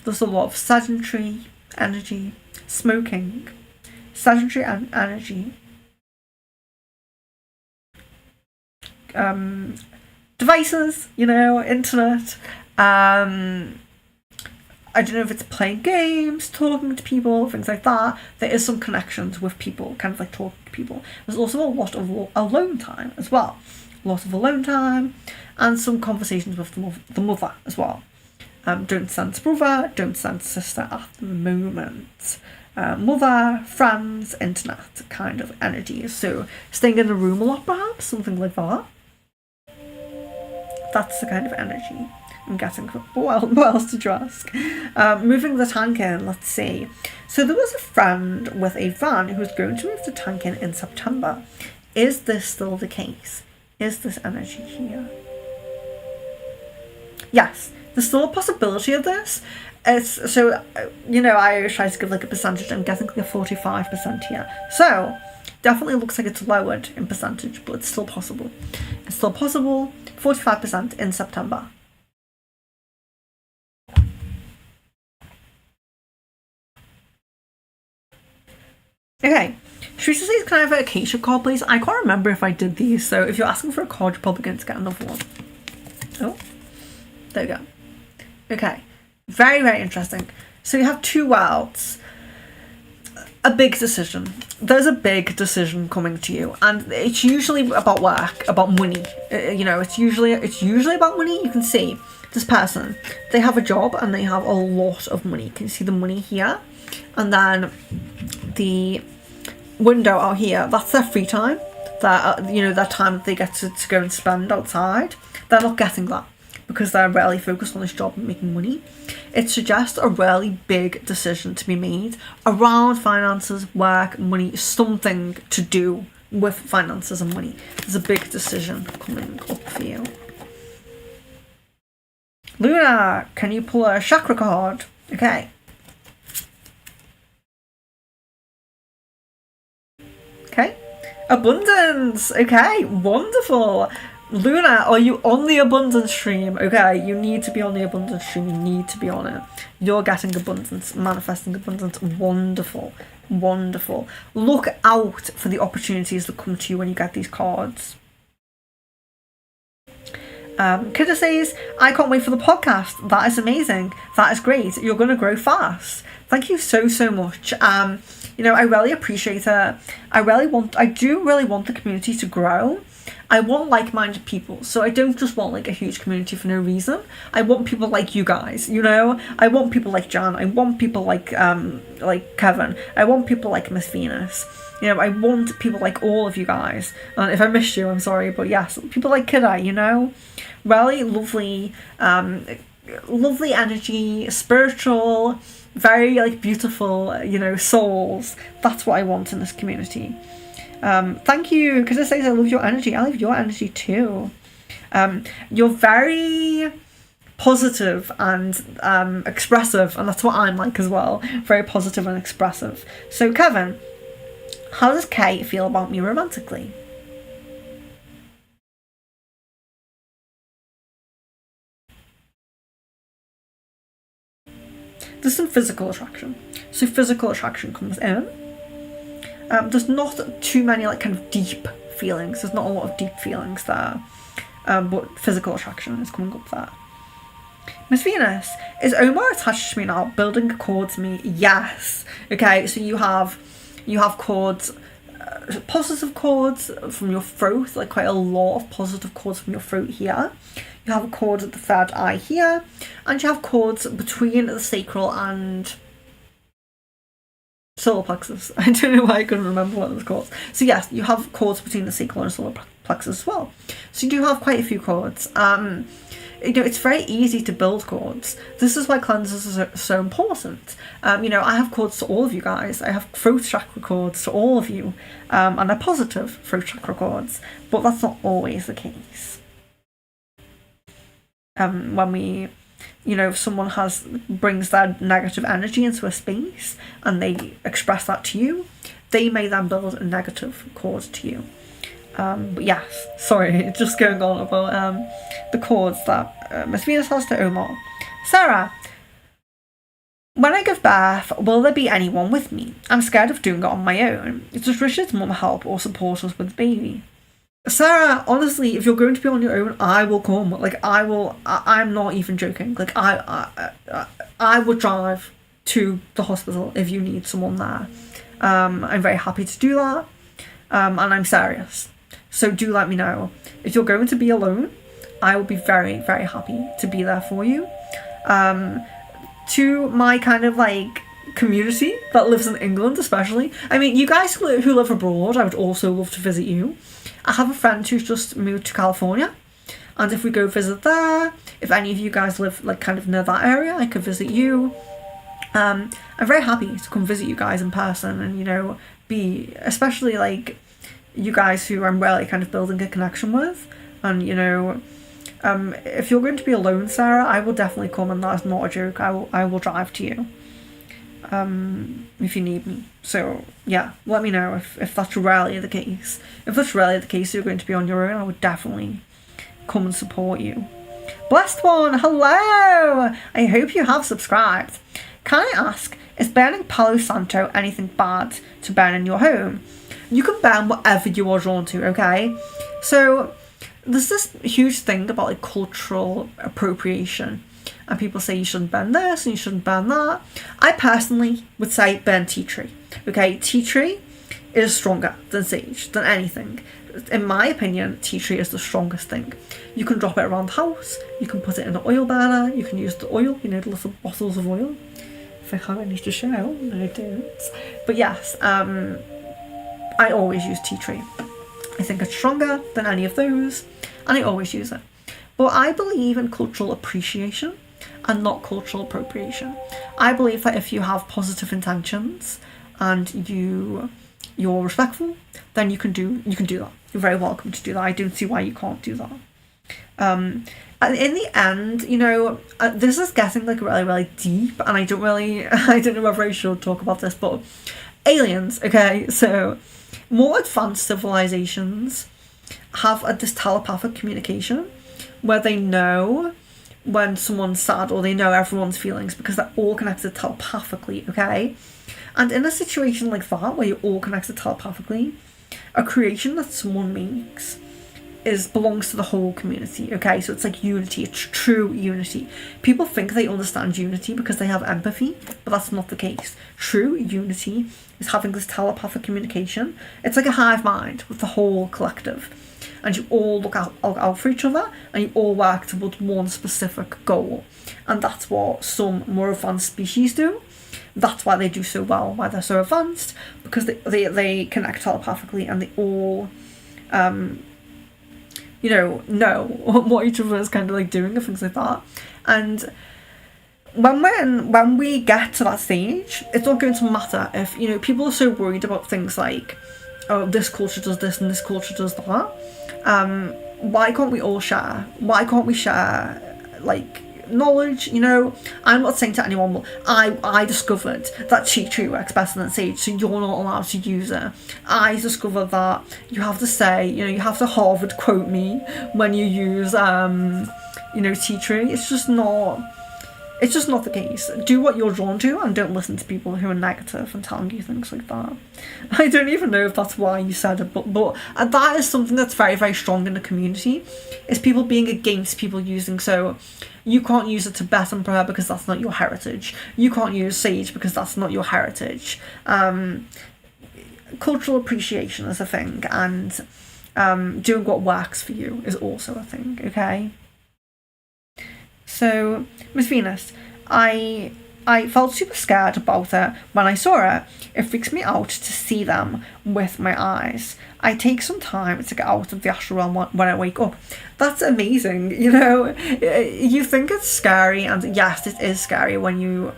There's a lot of sedentary energy, smoking, sedentary energy, devices, you know, internet. I don't know if it's playing games, talking to people, things like that. There is some connections with people, kind of like talking to people. There's also a lot of alone time as well. A lot of alone time and some conversations with the mother as well. Don't sense brother, don't sense sister at the moment. Mother, friends, internet kind of energy. So staying in the room a lot perhaps, something like that. That's the kind of energy I'm getting. What else did you ask? Moving the tank in, let's see. So there was a friend with a van who was going to move the tank in September. Is this still the case? Is this energy here? Yes, there's still a possibility of this. It's so, you know, I always try to give like a percentage. I'm getting like a 45% here. So definitely looks like it's lowered in percentage, but it's still possible. It's still possible. 45% in September. Okay, Teresa says, can I have an Acacia card, please? I can't remember if I did these, so if you're asking for a card, you're probably going to get another one. Oh, there we go. Okay, very, very interesting. So you have two worlds. A big decision. There's a big decision coming to you, and it's usually about work, about money. You know, it's usually about money. You can see this person, they have a job and they have a lot of money. Can you see the money here? And then the window out here, that's their free time. That you know, that time they get to go and spend outside. They're not getting that because they're really focused on this job and making money. It suggests a really big decision to be made around finances, work, money, something to do with finances and money. There's a big decision coming up for you. Luna, can you pull a chakra card? Okay. Okay. Abundance. Okay, wonderful. Luna, are you on the abundance stream? Okay, you need to be on the abundance stream. You need to be on it. You're getting abundance, manifesting abundance. Wonderful. Wonderful. Look out for the opportunities that come to you when you get these cards. Kidda says, I can't wait for the podcast. That is amazing. That is great. You're going to grow fast. Thank you so, so much. You know, I really appreciate it. I do really want the community to grow. I want like-minded people, so I don't just want like a huge community for no reason. I want people like you guys, you know. I want people like Jan. I want people like Kevin. I want people like Miss Venus. You know, I want people like all of you guys. And if I missed you, I'm sorry, but yes, people like Kidda, you know, really lovely, lovely energy, spiritual, very like beautiful, you know, souls. That's what I want in this community. Thank you, because it says I love your energy. I love your energy too. You're very positive and expressive, and that's what I'm like as well. Very positive and expressive. So Kevin, how does Kay feel about me romantically? there's some physical attraction. So physical attraction comes in. There's not too many like kind of deep feelings. There's not a lot of deep feelings there. But physical attraction is coming up there. Miss Venus, is Omar attached to me now, building a cord to me? Yes. Okay, so you have cords, positive cords from your throat, like quite a lot of positive cords from your throat here. You have a cord at the third eye here, and you have cords between the sacral and solar plexus. I don't know why I couldn't remember what it was called. So yes, you have cords between the sacral and solar plexus as well. So you do have quite a few cords. It's very easy to build cords. This is why cleansers are so important. I have cords to all of you guys. I have throat chakra cords to all of you, and they're positive throat chakra cords, but that's not always the case. When we, if someone brings that negative energy into a space and they express that to you, they may then build a negative cord to you. But yes, sorry, just going on about the cords that Miss Venus has to Omar. Sarah, when I give birth, will there be anyone with me? I'm scared of doing it on my own. Does Richard's mum help or support us with the baby? Sarah, honestly, if you're going to be on your own, I will come. Like, I'm not even joking. Like, I would drive to the hospital if you need someone there. I'm very happy to do that. And I'm serious. So do let me know. If you're going to be alone, I will be very, very happy to be there for you. To my kind of like community that lives in England especially. I mean, you guys who live abroad, I would also love to visit you. I have a friend who's just moved to California. And if we go visit there, if any of you guys live like kind of near that area, I could visit you. I'm very happy to come visit you guys in person and, be, especially like you guys who I'm really kind of building a connection with. And, if you're going to be alone, Sarah, I will definitely come, and that's not a joke. I will drive to you if you need me. So, yeah, let me know if that's really the case. If that's really the case, you're going to be on your own, I would definitely come and support you. Blessed one, hello! I hope you have subscribed. Can I ask, is burning Palo Santo anything bad to burn in your home? You can burn whatever you are drawn to, okay? So there's this huge thing about like cultural appropriation, and people say you shouldn't burn this and you shouldn't burn that. I personally would say burn tea tree, okay? Tea tree is stronger than sage, than anything. In my opinion, tea tree is the strongest thing. You can drop it around the house, you can put it in an oil burner, you can use the oil, the little bottles of oil. If I have any to show, no I don't. But yes, I always use tea tree. I think it's stronger than any of those, and I always use it. But I believe in cultural appreciation and not cultural appropriation. I believe that if you have positive intentions and you're respectful, then you can do that. You're very welcome to do that. I don't see why you can't do that. And in the end, this is getting like really, really deep, and I don't know whether I should talk about this, but aliens, okay? So more advanced civilizations have this telepathic communication where they know when someone's sad, or they know everyone's feelings because they're all connected telepathically, okay? And in a situation like that, where you're all connected telepathically, a creation that someone makes belongs to the whole community, okay? So it's like unity, it's true unity. People think they understand unity because they have empathy, but that's not the case. True unity is having this telepathic communication. It's like a hive mind with the whole collective. And you all look out for each other, and you all work towards one specific goal. And that's what some more advanced species do. That's why they do so well, why they're so advanced, because they connect telepathically, and they all know what each other is kind of like doing and things like that. And when we get to that stage, it's not going to matter if people are so worried about things like, oh, this culture does this and this culture does that. Why can't we all share? Why can't we share like knowledge? I'm not saying to anyone, well, I discovered that tea tree works better than sage, so you're not allowed to use it. I discovered that you have to say, you have to Harvard quote me when you use tea tree. It's just not It's just not the case. Do what you're drawn to and don't listen to people who are negative and telling you things like that. I don't even know if that's why you said it, but that is something that's very, very strong in the community, is people being against people using, so you can't use a Tibetan prayer because that's not your heritage. You can't use sage because that's not your heritage. Cultural appreciation is a thing, and doing what works for you is also a thing, okay? So, Miss Venus, I felt super scared about her when I saw her. It freaks me out to see them with my eyes. I take some time to get out of the astral realm when I wake up. That's amazing, you know? You think it's scary, and yes, it is scary when you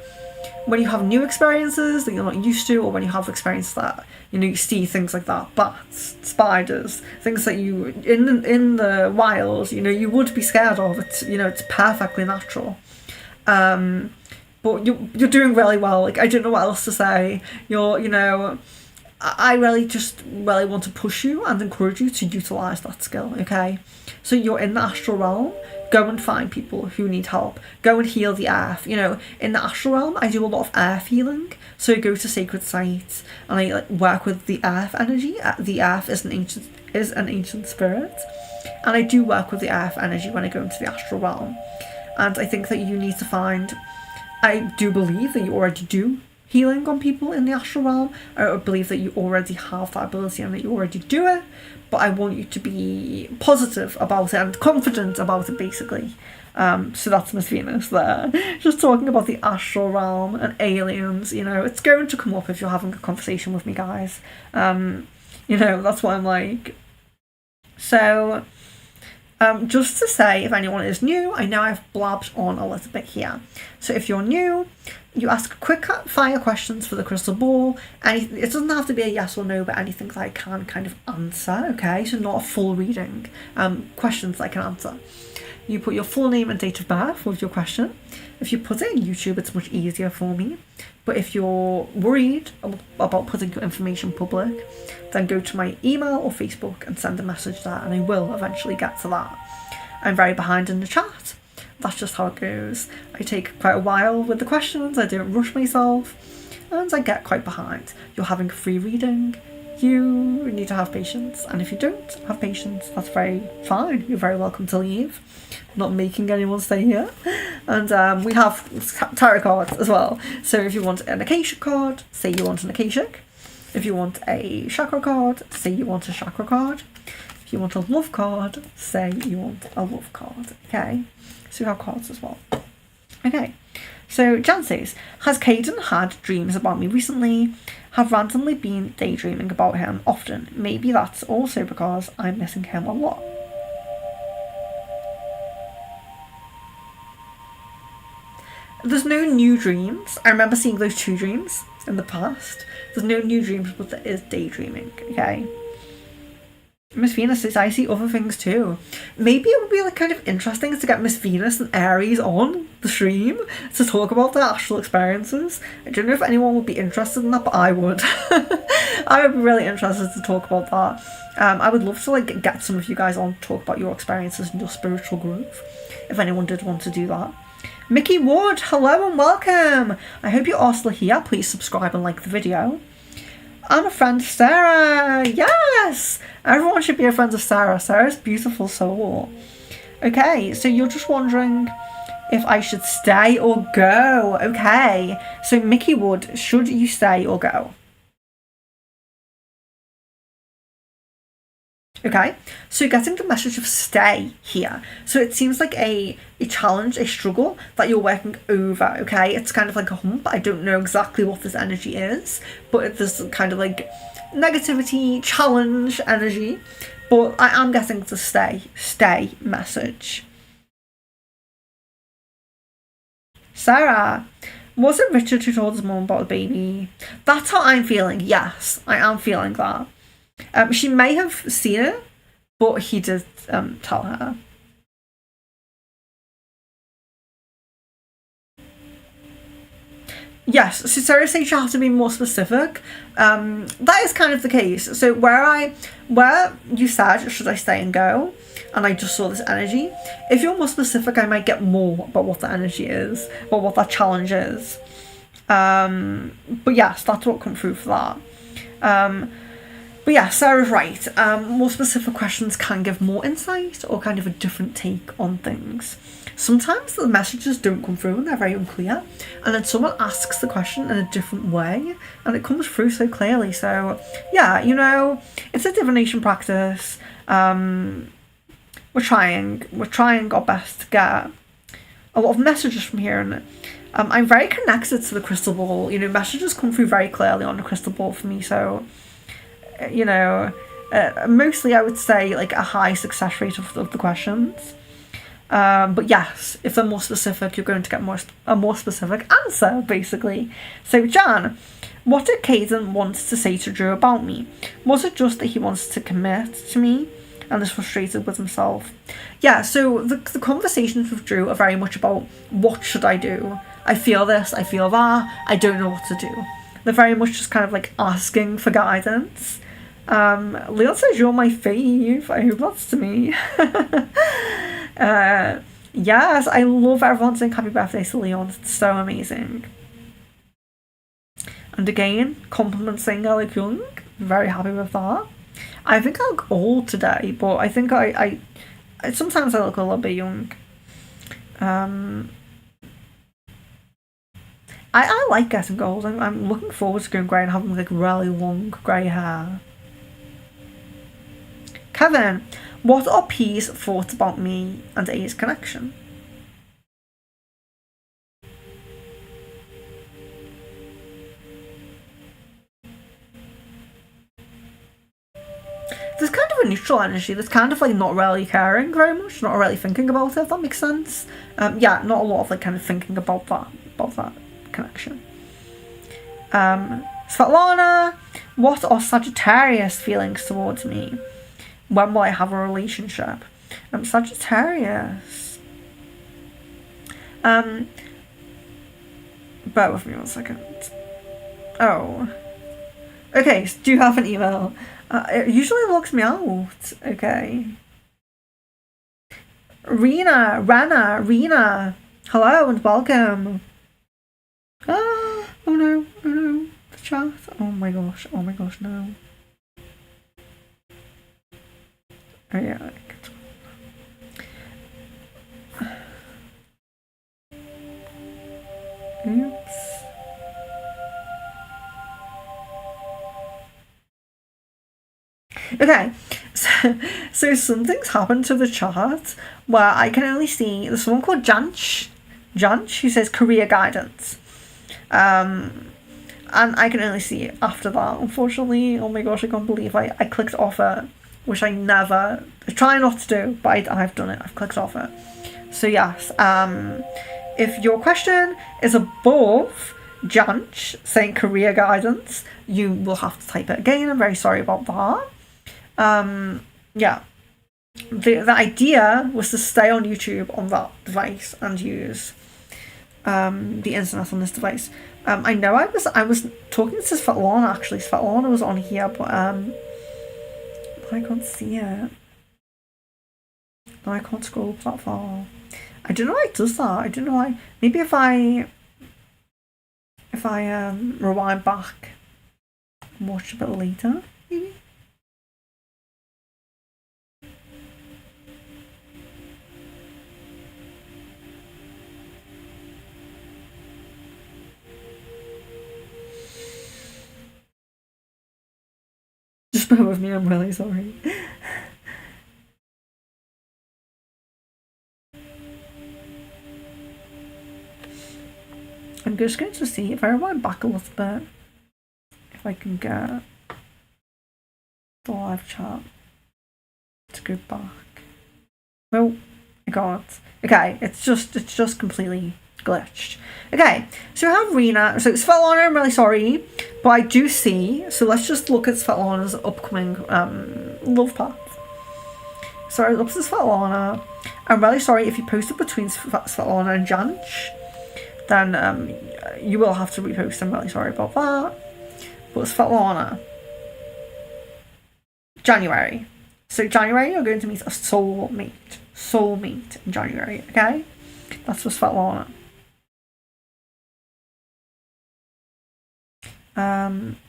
have new experiences that you're not used to, or when you have experiences that, you know, you see things like that, bats, spiders, things that you, in the wild, you know, you would be scared of. It's, you know, it's perfectly natural. But you're doing really well. Like, I don't know what else to say. You know, I really want to push you and encourage you to utilise that skill, okay? So you're in the astral realm, go and find people who need help. Go and heal the earth. You know, in the astral realm, I do a lot of earth healing. So I go to sacred sites and I work with the earth energy. The earth is an ancient spirit. And I do work with the earth energy when I go into the astral realm. And I think that you need to find... I do believe that you already do healing on people in the astral realm. I believe that you already have that ability and that you already do it, but I want you to be positive about it and confident about it, basically. So that's Miss Venus there, just talking about the astral realm and aliens. You know, it's going to come up if you're having a conversation with me, guys. You know, that's what I'm like. So just to say, if anyone is new, I know I've blabbed on a little bit here. So if you're new, you ask quick fire questions for the crystal ball. It doesn't have to be a yes or no, but anything that I can kind of answer, okay? So not a full reading, questions that I can answer. You put your full name and date of birth with your question. If you put it in YouTube, it's much easier for me. But if you're worried about putting your information public, then go to my email or Facebook and send a message there, and I will eventually get to that. I'm very behind in the chat. That's just how it goes. I take quite a while with the questions, I don't rush myself, and I get quite behind. You're having a free reading, you need to have patience, and if you don't have patience, that's very fine. You're very welcome to leave. I'm not making anyone stay here. And we have tarot cards as well. So if you want an Akashic card, say you want an Akashic. If you want a chakra card, say you want a chakra card. If you want a love card, say you want a love card. Okay, so we have cards as well. Okay, so Jan says, has Caden had dreams about me recently? Have randomly been daydreaming about him often. Maybe that's also because I'm missing him a lot. There's no new dreams. I remember seeing those 2 dreams in the past. There's no new dreams, but there is daydreaming, okay? Miss Venus says, I see other things too. Maybe it would be like kind of interesting to get Miss Venus and Aries on the stream to talk about their astral experiences. I don't know if anyone would be interested in that, but I would. I would be really interested to talk about that. I would love to like get some of you guys on to talk about your experiences and your spiritual growth, if anyone did want to do that. Mickey Wood, hello and welcome. I hope you are still here. Please subscribe and like the video. I'm a friend of Sarah. Yes, everyone should be a friend of Sarah. Sarah's beautiful soul. Okay, so you're just wondering if I should stay or go. Okay, so Mickey Wood, should you stay or go? Okay, so getting the message of stay here. So it seems like a challenge, a struggle that you're working over, okay? It's kind of like a hump. I don't know exactly what this energy is, but there's kind of like negativity, challenge energy. But I am getting the stay message. Sarah, was it Richard who told his mum about the baby? That's how I'm feeling. Yes, I am feeling that. She may have seen it, but he did tell her. Yes, so Sarah says you have to be more specific. That is kind of the case. So where you said, should I stay and go? And I just saw this energy. If you're more specific, I might get more about what the energy is, or what that challenge is. But yes, that's what come through for that. But yeah, Sarah's right. More specific questions can give more insight or kind of a different take on things. Sometimes the messages don't come through and they're very unclear, and then someone asks the question in a different way and it comes through so clearly. So yeah, it's a divination practice. We're trying our best to get a lot of messages from here, and I'm very connected to the crystal ball. Messages come through very clearly on the crystal ball for me, so mostly I would say like a high success rate of the questions. But yes, if they're more specific, you're going to get a more specific answer, basically. So Jan, what did Caden want to say to Drew about me? Was it just that he wants to commit to me and is frustrated with himself? Yeah, so the conversations with Drew are very much about, what should I do? I feel this, I feel that, I don't know what to do. They're very much just kind of like asking for guidance. Leon says you're my fave. I hope that's to me. Yes, I love everyone saying happy birthday to Leon. It's so amazing. And again, compliments saying I look young. Very happy with that. I think I look old today, but I think I sometimes I look a little bit young. I like getting old. I'm looking forward to going grey and having like really long grey hair. Kevin, what are P's thoughts about me and A's connection? There's kind of a neutral energy. There's kind of like not really caring very much, not really thinking about it, if that makes sense. Yeah, not a lot of like kind of thinking about that connection. Svetlana, what are Sagittarius feelings towards me? When will I have a relationship? Sagittarius. Bear with me 1 second. Oh. Okay, so do you have an email? It usually logs me out. Okay. Rena. Hello and welcome. Oh no. The chat. Oh my gosh, no. Oh yeah. Oops. Okay, so something's happened to the chart where I can only see there's someone called Janch who says career guidance. And I can only see it after that, unfortunately. Oh my gosh, I can't believe I clicked off it, which I try not to do, but I've done it. I've clicked off it. So yes, if your question is above Janch saying career guidance, you will have to type it again. I'm very sorry about that. Yeah. The idea was to stay on YouTube on that device and use the internet on this device. I know I was talking to Svetlana actually. Svetlana was on here, but I can't see it. No, I can't scroll up that far. I don't know why it does that. I don't know why. Maybe if I rewind back and watch a bit later, maybe. Just bear with me, I'm really sorry. I'm just going to see if I rewind back a little bit, if I can get the live chat to go back. Oh, I can't. Okay, it's just completely glitched. Okay, so we have Rena. So Svetlana, I'm really sorry, but I do see. So let's just look at Svetlana's upcoming love path. So it looks at Svetlana. I'm really sorry if you posted between Svetlana and Janch. then you will have to repost. I'm really sorry about that. But Svetlana. January. So January, you're going to meet a soulmate. Soulmate in January, okay? That's for Svetlana.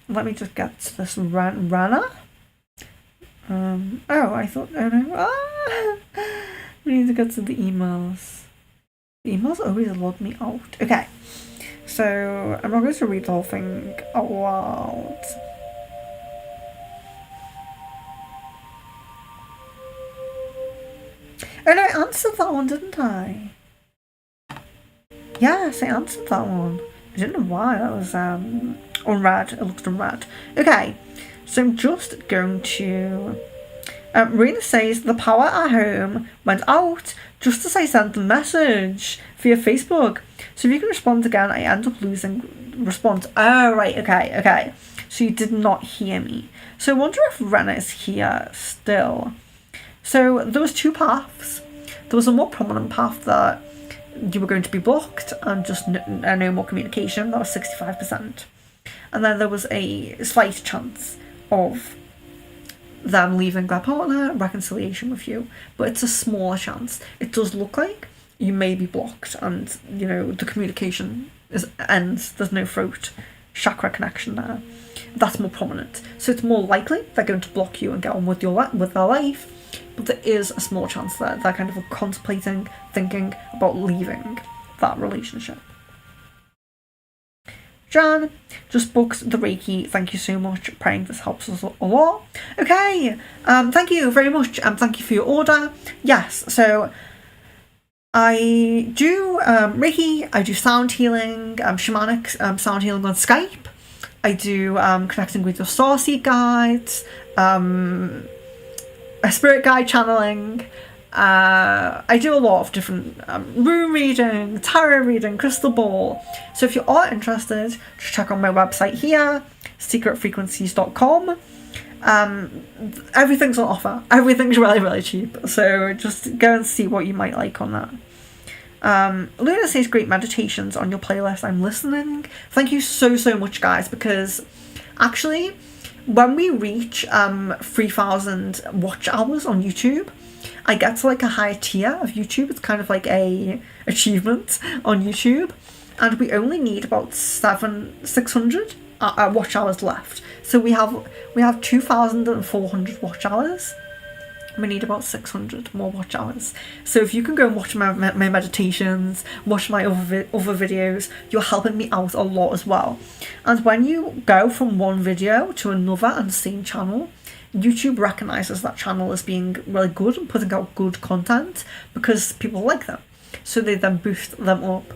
Let me just get to this Rana. Oh, I thought, oh no. We need to get to the emails. The emails always log me out. Okay, so I'm not going to read the whole thing out loud. Oh no, I answered that one, didn't I? Yes, I answered that one. I don't know why, that was unread. It looked unread. Okay, so I'm just going to... Rena says, the power at home went out just as I sent the message via Facebook. So if you can respond again, I end up losing response. Oh, right, okay. So you did not hear me. So I wonder if Rena is here still. So there was two paths. There was a more prominent path that you were going to be blocked and just no more communication. That was 65%. And then there was a slight chance of them leaving their partner, reconciliation with you, but it's a smaller chance. It does look like you may be blocked and, you know, the communication ends. There's no throat chakra connection there. That's more prominent. So it's more likely they're going to block you and get on with their life, but there is a small chance that they're kind of contemplating, thinking about leaving that relationship. Jan just booked the Reiki. Thank you so much. Praying this helps us a lot. Okay, thank you very much, and thank you for your order. Yes, so I do Reiki, I do sound healing, shamanic sound healing on Skype. I do connecting with your starseed guides, a spirit guide channeling. I do a lot of different room reading, tarot reading, crystal ball. So if you are interested, just check on my website here, secretfrequencies.com. Everything's on offer. Everything's really, really cheap. So just go and see what you might like on that. Luna says great meditations on your playlist. I'm listening. Thank you so much, guys, because actually when we reach 3,000 watch hours on YouTube, I get to like a higher tier of YouTube. It's kind of like a achievement on YouTube, and we only need about 600 watch hours left. So we have 2,400 watch hours. We need about 600 more watch hours. So if you can go and watch my meditations, watch my other videos, you're helping me out a lot as well. And when you go from one video to another and the same channel, YouTube recognises that channel as being really good and putting out good content because people like them. So they then boost them up.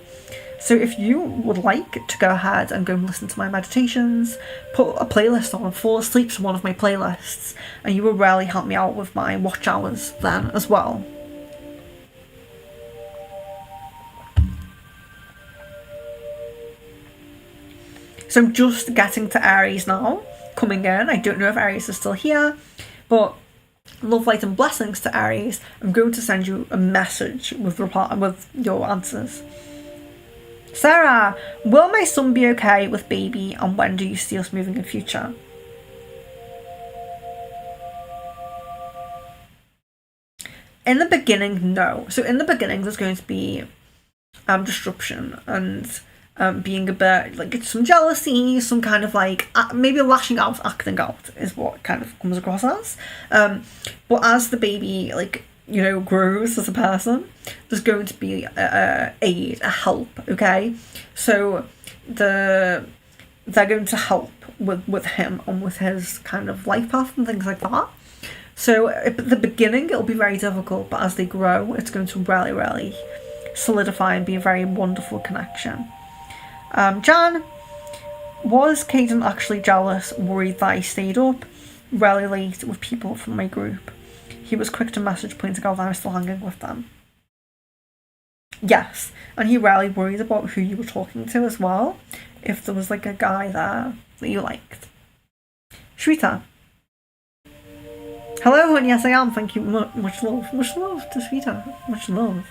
So if you would like to go ahead and go and listen to my meditations, put a playlist on, fall asleep to one of my playlists, and you will really help me out with my watch hours then as well. So I'm just getting to Aries now, coming in. I don't know if Aries is still here, but love, light and blessings to Aries. I'm going to send you a message with your answers. Sarah, will my son be okay with baby, and when do you see us moving in future? In the beginning, no. So in the beginning, there's going to be disruption and being a bit like it's some jealousy, some kind of like maybe lashing out, acting out is what kind of comes across as. But as the baby grows as a person, there's going to be a aid, a help. Okay, so they're going to help with him and with his kind of life path and things like that. So at the beginning it'll be very difficult, but as they grow, it's going to really, really solidify and be a very wonderful connection. Jan, was Caden actually jealous, worried that I stayed up really late with people from my group? He was quick to message pointing out that I was still hanging with them. Yes, and he really worried about who you were talking to as well, if there was like a guy there that you liked. Shweta. Hello, and yes I am, thank you, much love to Shweta, much love.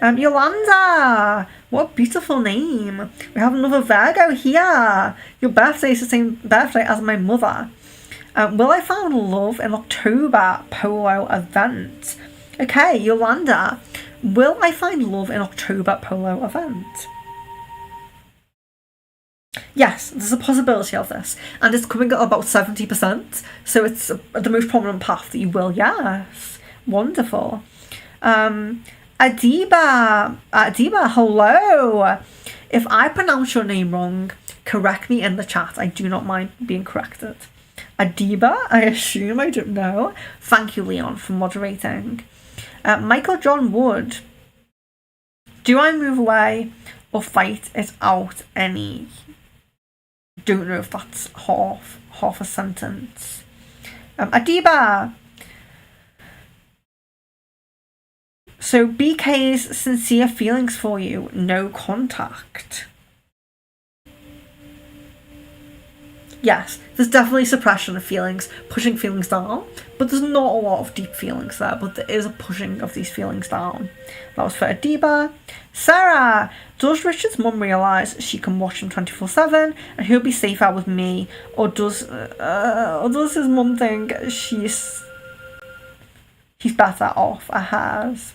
Yolanda, What a beautiful name. We have another Virgo here. Your birthday is the same birthday as my mother. Will I find love in October polo event? Okay, Yolanda. Will I find love in October polo event? Yes, there's a possibility of this. And it's coming at about 70%. So it's the most prominent path that you will, yes. Wonderful. Adiba, hello. If I pronounce your name wrong, correct me in the chat. I do not mind being corrected. Adiba, I assume, I don't know. Thank you, Leon, for moderating. Michael John Wood. Do I move away or fight it out any? Don't know if that's half a sentence. Adiba. So BK's sincere feelings for you, no contact. Yes, there's definitely suppression of feelings, pushing feelings down, but there's not a lot of deep feelings there, but there is a pushing of these feelings down. That was for Adiba. Sarah, does Richard's mum realise she can watch him 24/7 and he'll be safer with me, or does his mum think he's better off at hers?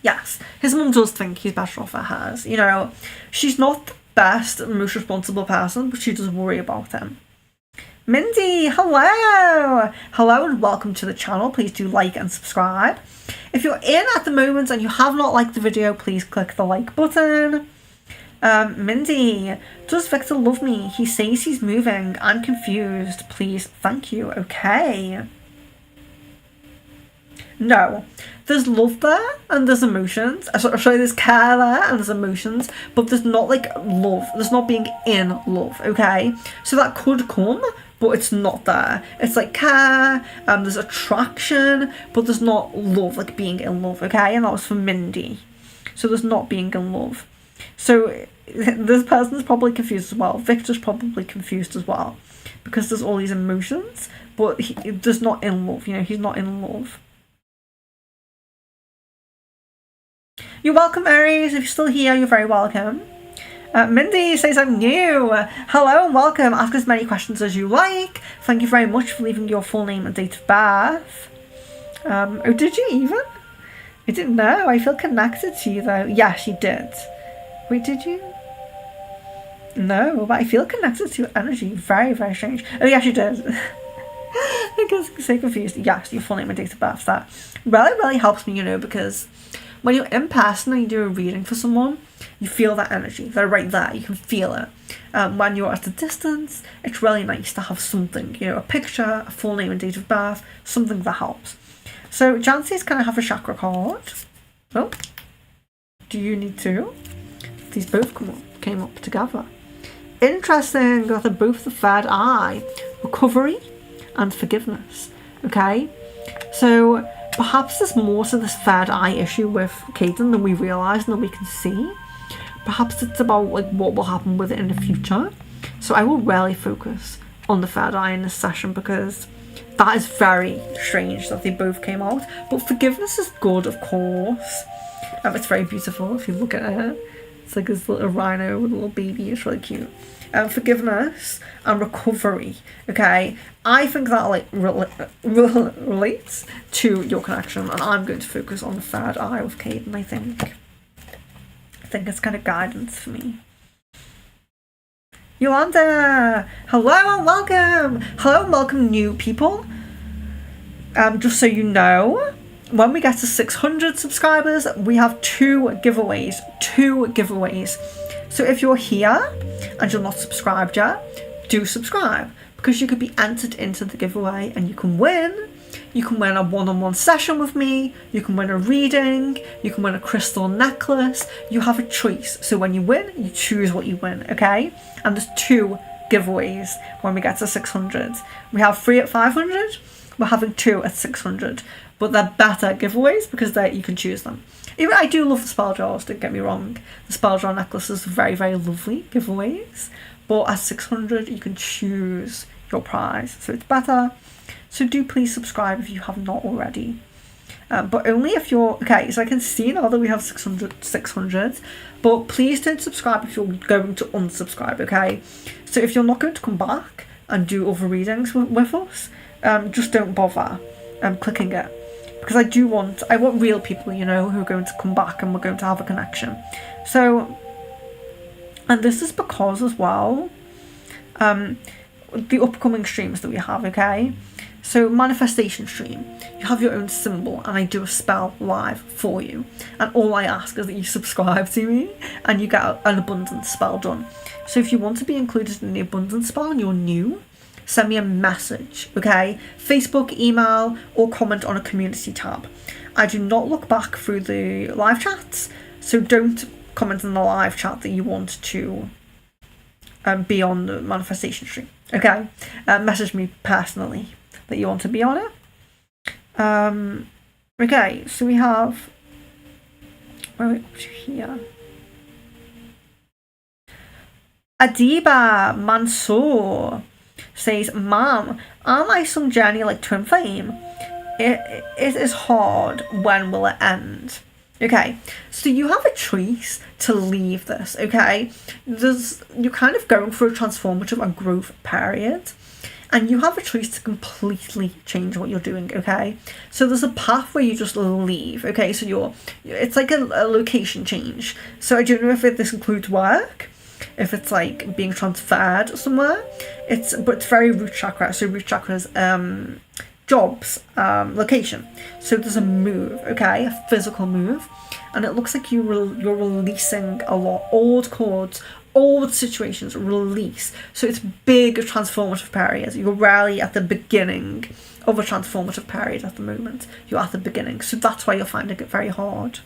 Yes, his mum does think he's better off at hers. You know, she's not the best and most responsible person, but she does worry about him. Mindy, hello! Hello and welcome to the channel. Please do like and subscribe. If you're in at the moment and you have not liked the video, please click the like button. Mindy, does Victor love me? He says he's moving. I'm confused. Please, thank you. Okay. No. There's love there and there's emotions. Sorry, there's care there and there's emotions, but there's not like love. There's not being in love, okay? So that could come, but it's not there. It's like care, there's attraction, but there's not love, like being in love, okay? And that was for Mindy. So there's not being in love. So this person's probably confused as well. Victor's probably confused as well, because there's all these emotions, but there's not in love, you know, he's not in love. You're welcome, Aries. If you're still here, you're very welcome. Mindy says I'm new. Hello and welcome. Ask as many questions as you like. Thank you very much for leaving your full name and date of birth. Oh, did you even? I didn't know. I feel connected to you though. Yes, you did. Wait, did you? No, but I feel connected to your energy. Very, very strange. Oh, yes, you did. I get so confused. Yes, your full name and date of birth. That really helps me, you know, because when you're in person and you do a reading for someone, you feel that energy. They're right there. You can feel it. When you're at a distance, it's really nice to have something, you know, a picture, a full name and date of birth, something that helps. So Jancy's kind of have a chakra card. Oh, do you need to? These both came up together. Interesting that they're both the third eye. Recovery and forgiveness. Okay, so perhaps there's more to this third eye issue with Caden than we realise and than we can see. Perhaps it's about like what will happen with it in the future. So I will really focus on the third eye in this session, because that is very strange that they both came out. But forgiveness is good, of course. It's very beautiful if you look at it. It's like this little rhino with a little baby. It's really cute. Forgiveness and recovery. Okay, I think that like relates to your connection, and I'm going to focus on the third eye with Caden. I think it's kind of guidance for me. Yolanda, hello and welcome. Hello and welcome, new people. Just so you know, when we get to 600 subscribers, we have two giveaways. So if you're here and you're not subscribed yet, do subscribe, because you could be entered into the giveaway and you can win. You can win a one-on-one session with me, you can win a reading, you can win a crystal necklace. You have a choice. So when you win, you choose what you win, okay? And there's two giveaways when we get to 600. We have 3 at 500, we're having 2 at 600. But they're better giveaways because you can choose them. Even I do love the spell jars, don't get me wrong. The spell jar necklaces are very, very lovely giveaways. But at 600, you can choose your prize. So it's better. So do please subscribe if you have not already. But only if you're... Okay, so I can see now that we have 600, but please don't subscribe if you're going to unsubscribe, okay? So if you're not going to come back and do other readings with us, just don't bother clicking it. Because I want real people, you know, who are going to come back and we're going to have a connection. So, and this is because as well, the upcoming streams that we have, okay? So manifestation stream, you have your own symbol and I do a spell live for you. And all I ask is that you subscribe to me and you get an abundance spell done. So if you want to be included in the abundance spell and you're new, send me a message, okay? Facebook, email, or comment on a community tab. I do not look back through the live chats, so don't comment in the live chat that you want to be on the manifestation stream, okay? Message me personally that you want to be on it. Okay, so we have... Where are we up to here? Adiba Mansoor says, Mom, am I some journey like Twin Flame? It is hard. When will it end? Okay, so you have a choice to leave this, okay? You're kind of going through a transformative and growth period, and you have a choice to completely change what you're doing, okay? So there's a path where you just leave, okay? So it's like a location change. So I don't know if this includes work, if it's like being transferred somewhere. But it's very root chakra. So root chakra's jobs, location. So there's a move, okay, a physical move, and it looks like you're releasing a lot. Old cords, old situations release. So it's big transformative period. You're rarely at the beginning of a transformative period at the moment. You're at the beginning. So that's why you're finding it very hard.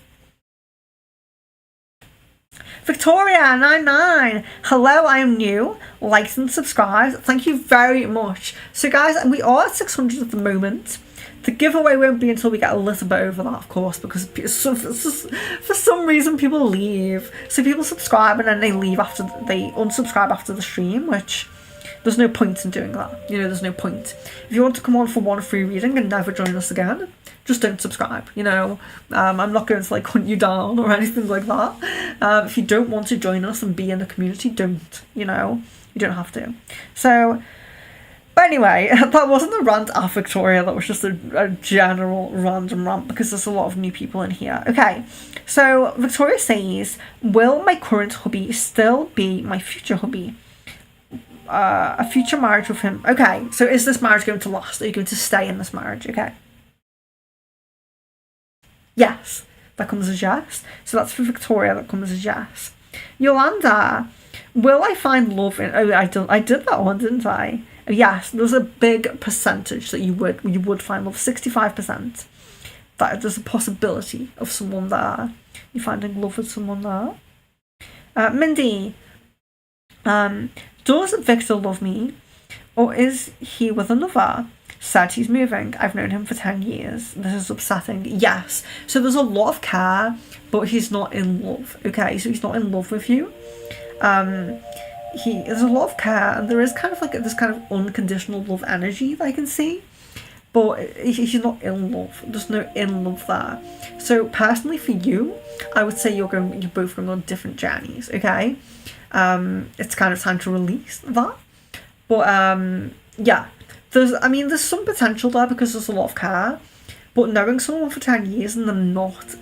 Victoria99, hello, I am new, liked and subscribed, thank you very much. So guys, we are at 600 at the moment. The giveaway won't be until we get a little bit over that, of course, because for some reason people leave. So people subscribe and then they leave after, they unsubscribe after the stream, which there's no point in doing that. You know, there's no point. If you want to come on for one free reading and never join us again, just don't subscribe, you know. I'm not going to like hunt you down or anything like that. If you don't want to join us and be in the community, don't, you know. You don't have to. So, but anyway, that wasn't a rant at Victoria, that was just a general random rant because there's a lot of new people in here. Okay, so Victoria says, will my current hubby still be my future hubby? A future marriage with him. Okay, so is this marriage going to last? Are you going to stay in this marriage? Okay. Yes, that comes as yes. So that's for Victoria, that comes as yes. Yolanda, will I find love in... Oh, I did that one, didn't I? Yes, there's a big percentage that you would find love. 65%. That there's a possibility of someone there. You're finding love with someone there. Mindy, does Victor love me? Or is he with another? Said he's moving. I've known him for 10 years. This is upsetting. Yes. So there's a lot of care, but he's not in love. Okay, so he's not in love with you. There's a lot of care, and there is kind of like this kind of unconditional love energy that I can see. But he's not in love. There's no in love there. So personally for you, I would say you're both going on different journeys, okay? It's kind of time to release that. But yeah. There's some potential there because there's a lot of care, but knowing someone for 10 years and them not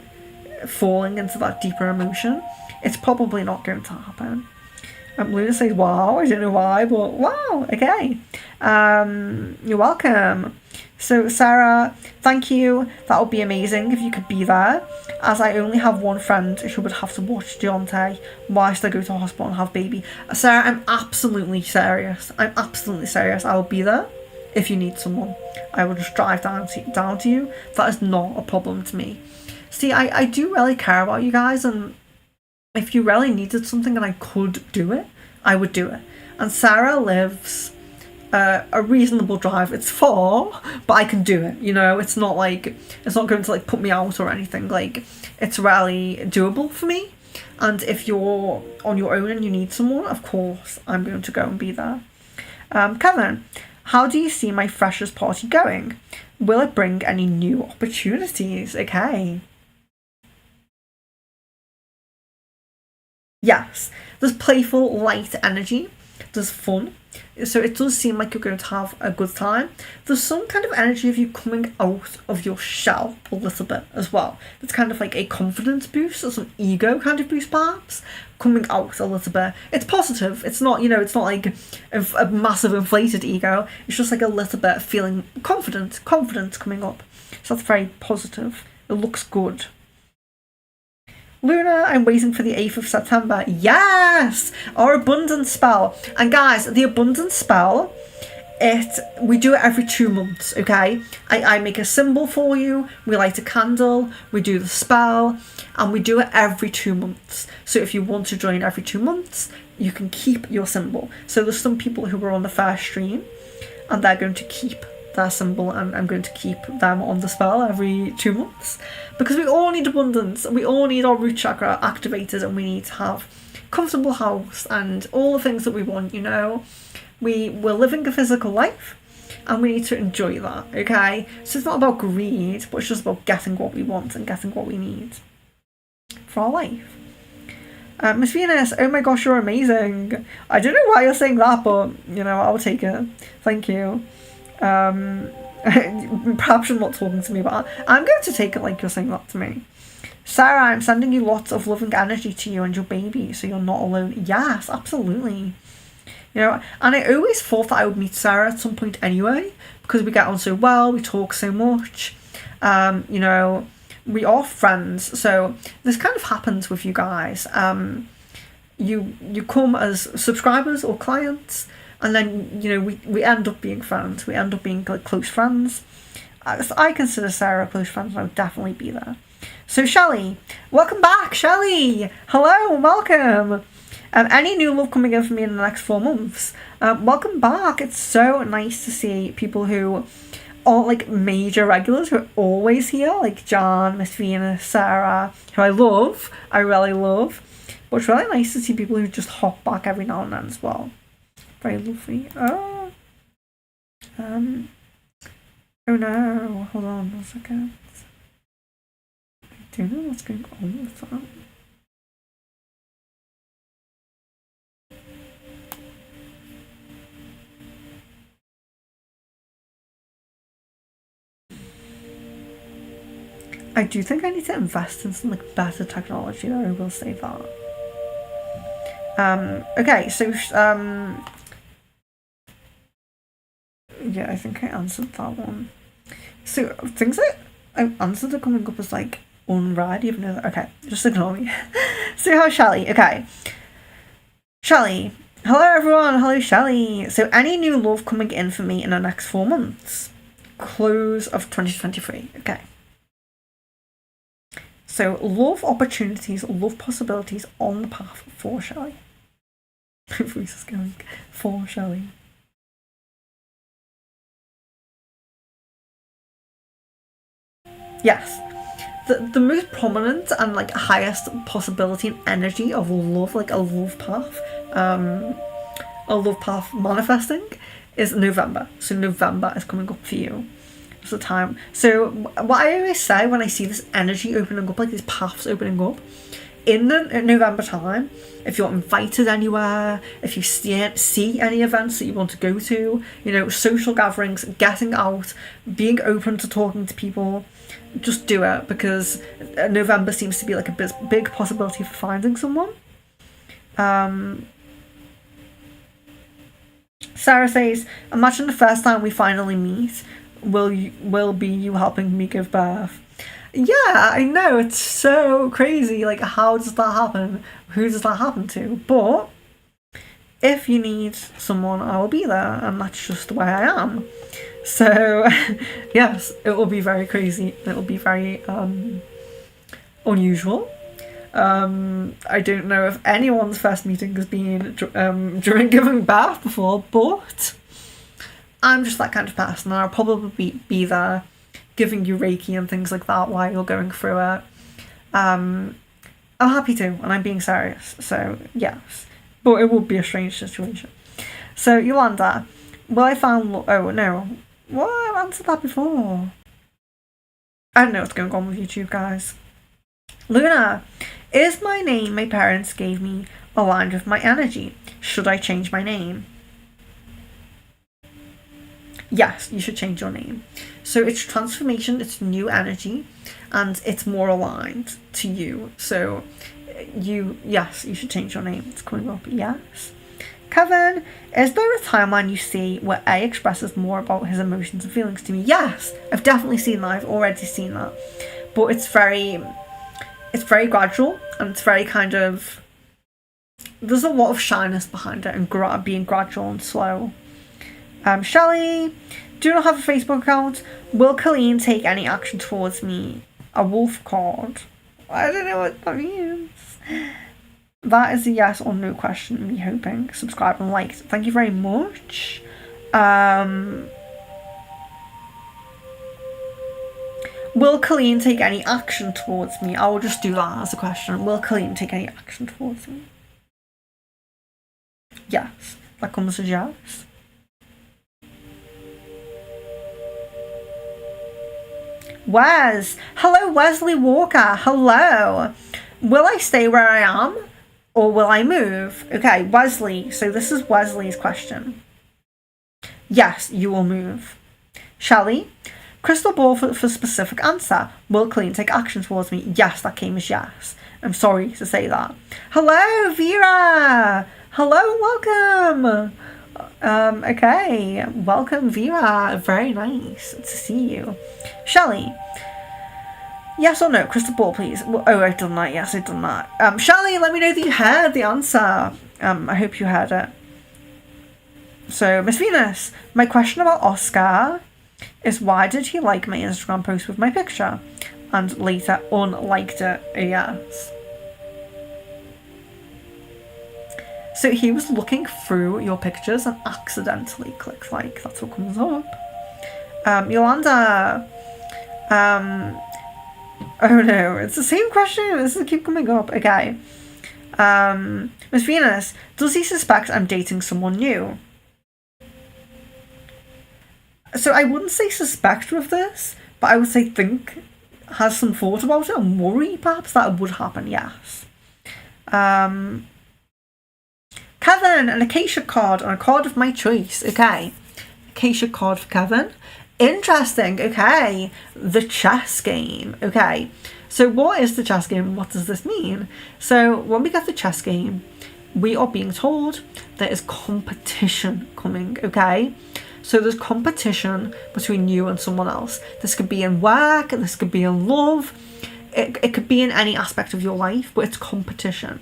falling into that deeper emotion, it's probably not going to happen. Luna says, wow, I don't know why, but wow, okay. You're welcome. So Sarah, thank you. That would be amazing if you could be there, as I only have one friend who would have to watch Deontay whilst I go to hospital and have baby. Sarah, I'm absolutely serious. I will be there. If you need someone, I will just drive down to you. That is not a problem to me. See, I do really care about you guys, and if you really needed something and I could do it, I would do it. And Sarah lives a reasonable drive. It's far, but I can do it. You know, it's not going to like put me out or anything. Like, it's really doable for me. And if you're on your own and you need someone, of course, I'm going to go and be there. Kevin, how do you see my freshers party going? Will it bring any new opportunities? Okay. Yes, there's playful, light energy. There's fun. So it does seem like you're going to have a good time. There's some kind of energy of you coming out of your shell a little bit as well. It's kind of like a confidence boost or some ego kind of boost perhaps. Coming out a little bit. It's positive. It's not, it's not like a massive inflated ego. It's just like a little bit of feeling confidence coming up. So that's very positive. It looks good. Luna, I'm waiting for the 8th of September. Yes! Our abundance spell. And guys, the abundance spell, we do it every 2 months, okay? I make a symbol for you, we light a candle, we do the spell, and we do it every 2 months. So if you want to join every 2 months, you can keep your symbol. So there's some people who were on the first stream, and they're going to keep their symbol, and I'm going to keep them on the spell every 2 months, because we all need abundance, we all need our root chakra activated, and we need to have comfortable house and all the things that we want. We're living a physical life and we need to enjoy that, okay? So it's not about greed, but it's just about getting what we want and getting what we need for our life. Miss Venus, oh my gosh, you're amazing. I don't know why you're saying that, but I'll take it. Thank you. Perhaps you're not talking to me, but I'm going to take it like you're saying that to me. Sarah, I'm sending you lots of loving energy to you and your baby, so you're not alone. Yes, absolutely. And I always thought that I would meet Sarah at some point anyway, because we get on so well, we talk so much. We are friends, so this kind of happens with you guys. You come as subscribers or clients, and then we end up being friends. We end up being like close friends. I consider Sarah a close friend, and I would definitely be there. So Shelley, welcome back, Shelley. Hello, welcome. Any new love coming in for me in the next 4 months? Welcome back. It's so nice to see people who are like major regulars who are always here, like John, Miss Venus, Sarah, who I love. I really love. But it's really nice to see people who just hop back every now and then as well. Very lovely. Oh no, hold on 1 second. I don't know what's going on with that. I do think I need to invest in some like better technology though, I will say that. Okay, so yeah, I think I answered that one. So things that I answered are coming up as like unread, even though okay, just ignore me. So how's Shelley? Okay. Shelley. Hello everyone, hello Shelley. So any new love coming in for me in the next 4 months? Close of 2023. Okay. So love opportunities, love possibilities on the path for Shelley. My voice is going for Shelley. Yes. The most prominent and like highest possibility and energy of love, like a love path manifesting is November. So November is coming up for you. It's the time. So what I always say when I see this energy opening up, like these paths opening up, in the November time, if you're invited anywhere, if you see any events that you want to go to, social gatherings, getting out, being open to talking to people, just do it, because November seems to be like a big possibility for finding someone. Sarah says, imagine the first time we finally meet will be you helping me give birth. Yeah, I know, it's so crazy. Like, how does that happen? Who does that happen to? But if you need someone, I will be there, and that's just the way I am. So yes, it will be very crazy. It will be very unusual. I don't know if anyone's first meeting has been during giving birth before, but I'm just that kind of person, and I'll probably be there giving you Reiki and things like that while you're going through it. I'm happy to, and I'm being serious, so yes. But it would be a strange situation. So Yolanda, will I find What? I've answered that before. I don't know what's going on with YouTube, guys. Luna, is my name my parents gave me aligned with my energy? Should I change my name? Yes, you should change your name. So it's transformation, it's new energy, and it's more aligned to you. So yes, you should change your name. It's coming up, yes. Kevin, is there a timeline you see where A expresses more about his emotions and feelings to me? Yes, I've definitely seen that. I've already seen that. But it's very gradual, and it's very kind of, there's a lot of shyness behind it and being gradual and slow. Shelley, do not have a Facebook account. Will Colleen take any action towards me? A wolf card. I don't know what that means. That is a yes or no question, me hoping. Subscribe and like. Thank you very much. Will Colleen take any action towards me? I will just do that as a question. Will Colleen take any action towards me? Yes. That comes as yes. Wes. Hello, Wesley Walker. Hello. Will I stay where I am or will I move? Okay, Wesley. So this is Wesley's question. Yes, you will move. Shelley. Crystal ball for specific answer. Will Colleen take action towards me? Yes, that came as yes. I'm sorry to say that. Hello, Vera. Hello, welcome. Okay, welcome, Vera. Very nice to see you. Shelley. Yes or no? Crystal ball, please. Oh, I've done that. Yes, I've done that. Shelley, let me know that you heard the answer. I hope you heard it. So, Miss Venus, my question about Oscar is why did he like my Instagram post with my picture and later unliked it? Yes. So he was looking through your pictures and accidentally clicked like. That's what comes up. Yolanda. Oh no, it's the same question. This will keep coming up. Okay. Miss Venus, does he suspect I'm dating someone new? So I wouldn't say suspect with this, but I would say think, has some thought about it and worry perhaps that it would happen, yes. Kevin, an Acacia card and a card of my choice. Okay. Acacia card for Kevin. Interesting. Okay. The chess game. Okay. So what is the chess game? What does this mean? So when we get the chess game, we are being told there is competition coming. Okay. So there's competition between you and someone else. This could be in work, this could be in love, it could be in any aspect of your life, but it's competition.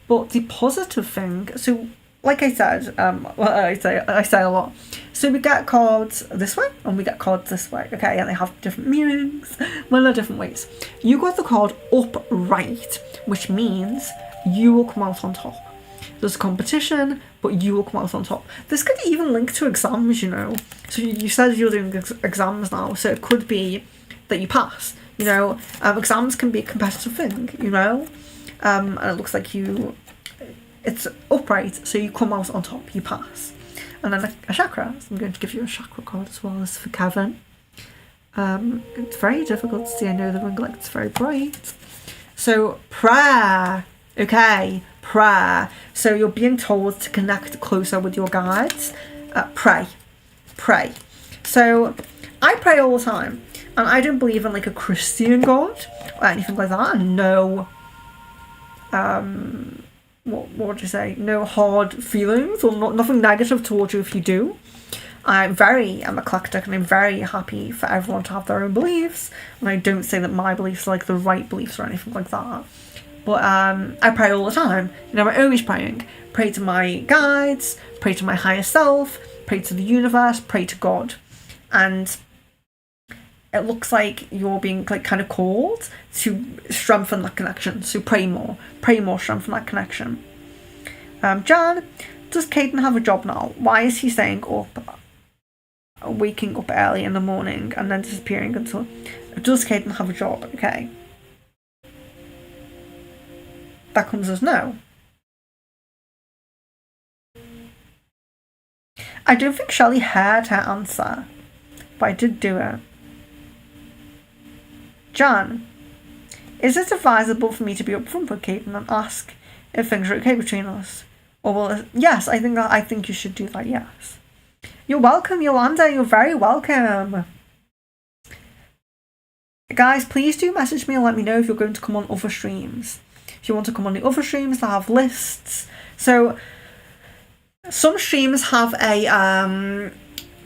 But the positive thing, so like I said, I say a lot. So we get cards this way and we get cards this way, okay? And they have different meanings, well, they're different ways. You got the card upright, which means you will come out on top. There's competition, but you will come out on top. This could even link to exams, you know. So you said you're doing exams now, so it could be that you pass, you know. Exams can be a competitive thing, you know. And it looks like it's upright, so you come out on top, you pass. And then a chakra, so I'm going to give you a chakra card as well as for Kevin. It's very difficult to see, I know the ring light, it's very bright. So prayer, okay. Prayer. So you're being told to connect closer with your guides. Pray. So I pray all the time, and I don't believe in like a Christian God or anything like that. No. What would you say? No hard feelings or nothing negative towards you if you do. I'm eclectic, and I'm very happy for everyone to have their own beliefs. And I don't say that my beliefs are like the right beliefs or anything like that. But I pray all the time. You know, I'm always praying. Pray to my guides, pray to my higher self, pray to the universe, pray to God. And it looks like you're being like kind of called to strengthen that connection. So pray more, strengthen that connection. Jan, does Caden have a job now? Why is he staying up, waking up early in the morning and then disappearing until... Does Caden have a job? Okay. That comes as no. I don't think Shelley heard her answer. but I did do it. Jan, is it advisable for me to be upfront with Caden and ask if things are okay between us? Or will it... Yes, I think you should do that, yes. You're welcome, Yolanda. You're very welcome. Guys, please do message me and let me know if you're going to come on other streams. If you want to come on the other streams that have lists. So, some streams have a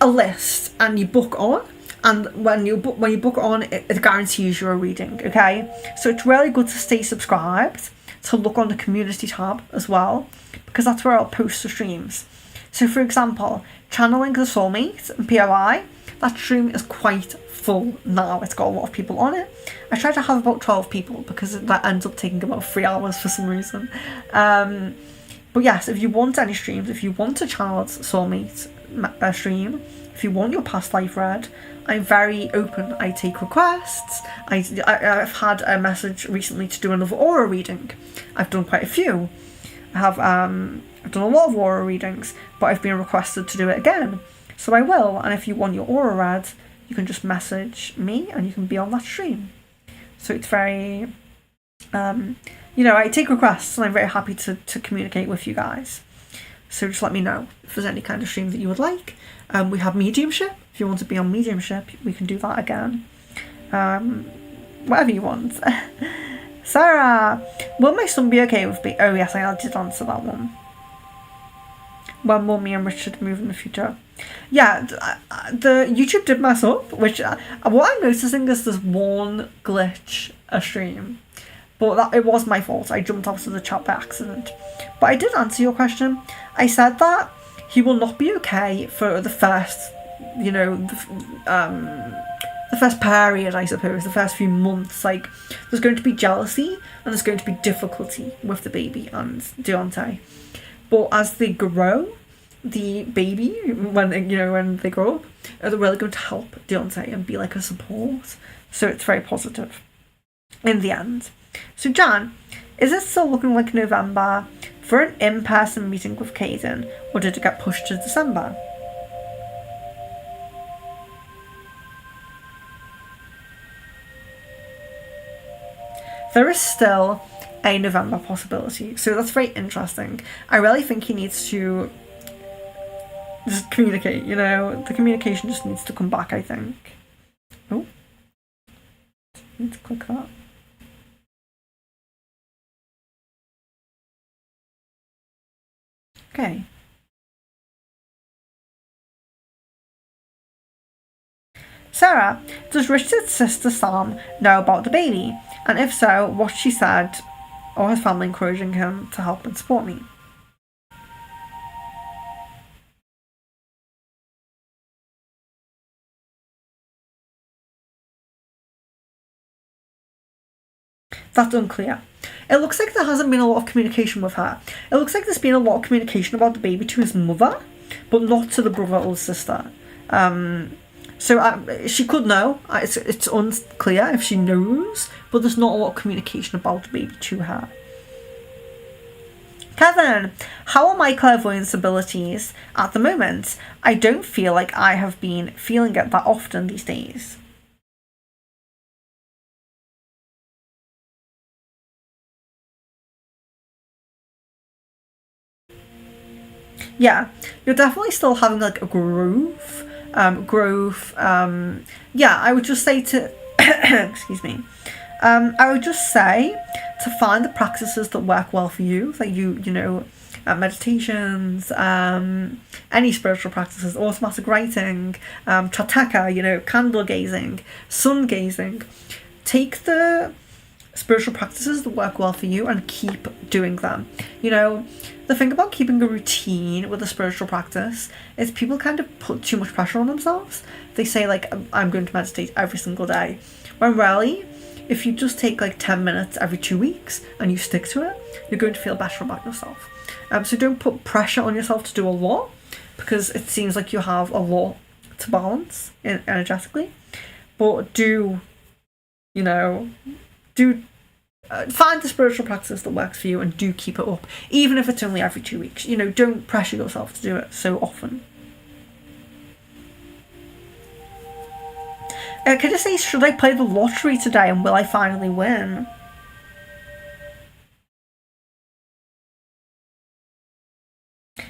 list and you book on. And when you book on, it guarantees you a reading, okay? So it's really good to stay subscribed, to look on the community tab as well, because that's where I'll post the streams. So for example, Channeling the Soulmate and POI, that stream is quite full now. It's got a lot of people on it. I try to have about 12 people because that ends up taking about 3 hours for some reason. But yes, if you want any streams, if you want a Channeled Soulmate stream, if you want your past life read, I'm very open. I take requests. I've had a message recently to do another aura reading. I've done quite a few. I've done a lot of aura readings, but I've been requested to do it again. So I will, and if you want your aura read, you can just message me and you can be on that stream. So it's very, I take requests and I'm very happy to communicate with you guys. So just let me know if there's any kind of stream that you would like. We have mediumship. If you want to be on mediumship, we can do that again. Whatever you want. Sarah, will my son be okay with Oh yes, I did answer that one. When Mummy and Richard move in the future? Yeah, the YouTube did mess up, which what I'm noticing is there's one glitch a stream. But it was my fault. I jumped out of the chat by accident. But I did answer your question. I said that he will not be okay for the first, the first period, I suppose, the first few months. Like, there's going to be jealousy and there's going to be difficulty with the baby and Deontay. But as they grow, the baby, when they grow up, they're really going to help Deontay and be like a support. So it's very positive in the end. So Jan, is it still looking like November for an in-person meeting with Caden, or did it get pushed to December? There is still a November possibility, so that's very interesting. I really think he needs to just communicate, the communication just needs to come back, I think. Oh, need to click that. Okay. Sarah, does Richard's sister Sam know about the baby? And if so, what she said, or his family encouraging him to help and support me? That's unclear. It looks like there hasn't been a lot of communication with her. It looks like there's been a lot of communication about the baby to his mother, but not to the brother or sister. So she could know. It's unclear if she knows, but there's not a lot of communication about the baby to her. Kevin, how are my clairvoyance abilities at the moment? I don't feel like I have been feeling it that often these days. Yeah, you're definitely still having like a growth. Yeah, I would just say to excuse me. I would just say to find the practices that work well for you, like meditations, any spiritual practices, automatic writing, chataka, candle gazing, sun gazing. Take the spiritual practices that work well for you and keep doing them. The thing about keeping a routine with a spiritual practice is people kind of put too much pressure on themselves. They say like, I'm going to meditate every single day, when really, if you just take like 10 minutes every 2 weeks and you stick to it, you're going to feel better about yourself. So don't put pressure on yourself to do a lot, because it seems like you have a lot to balance energetically. But find the spiritual practice that works for you and do keep it up, even if it's only every 2 weeks. Don't pressure yourself to do it so often. Can I say, should I play the lottery today and will I finally win?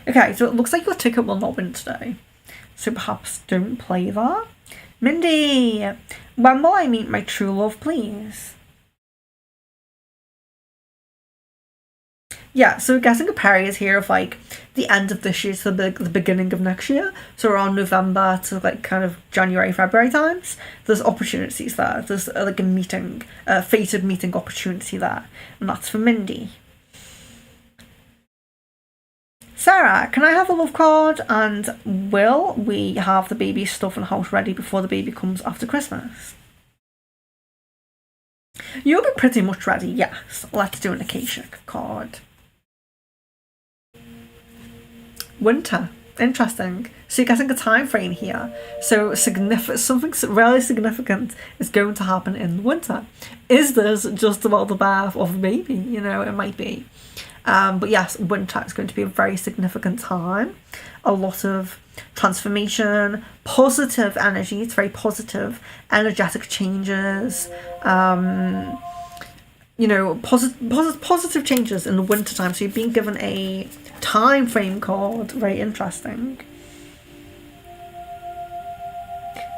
Okay, so it looks like your ticket will not win today. So perhaps don't play that. Mindy, when will I meet my true love, please? Yeah, so guessing a period here of like the end of this year to the beginning of next year. So around November to like kind of January, February times. There's opportunities there. There's like a meeting, a fated meeting opportunity there. And that's for Mindy. Sarah, can I have a love card? And will we have the baby's stuff in the house ready before the baby comes after Christmas? You'll be pretty much ready, yes. Let's do an Akashic card. Winter. Interesting. So you're getting a time frame here. So something really significant is going to happen in the winter. Is this just about the birth of the baby? You know, it might be. But yes, winter is going to be a very significant time. A lot of transformation, positive energy. It's very positive, energetic changes. You know, positive changes in the winter time. So you're being given a time frame card. Very interesting.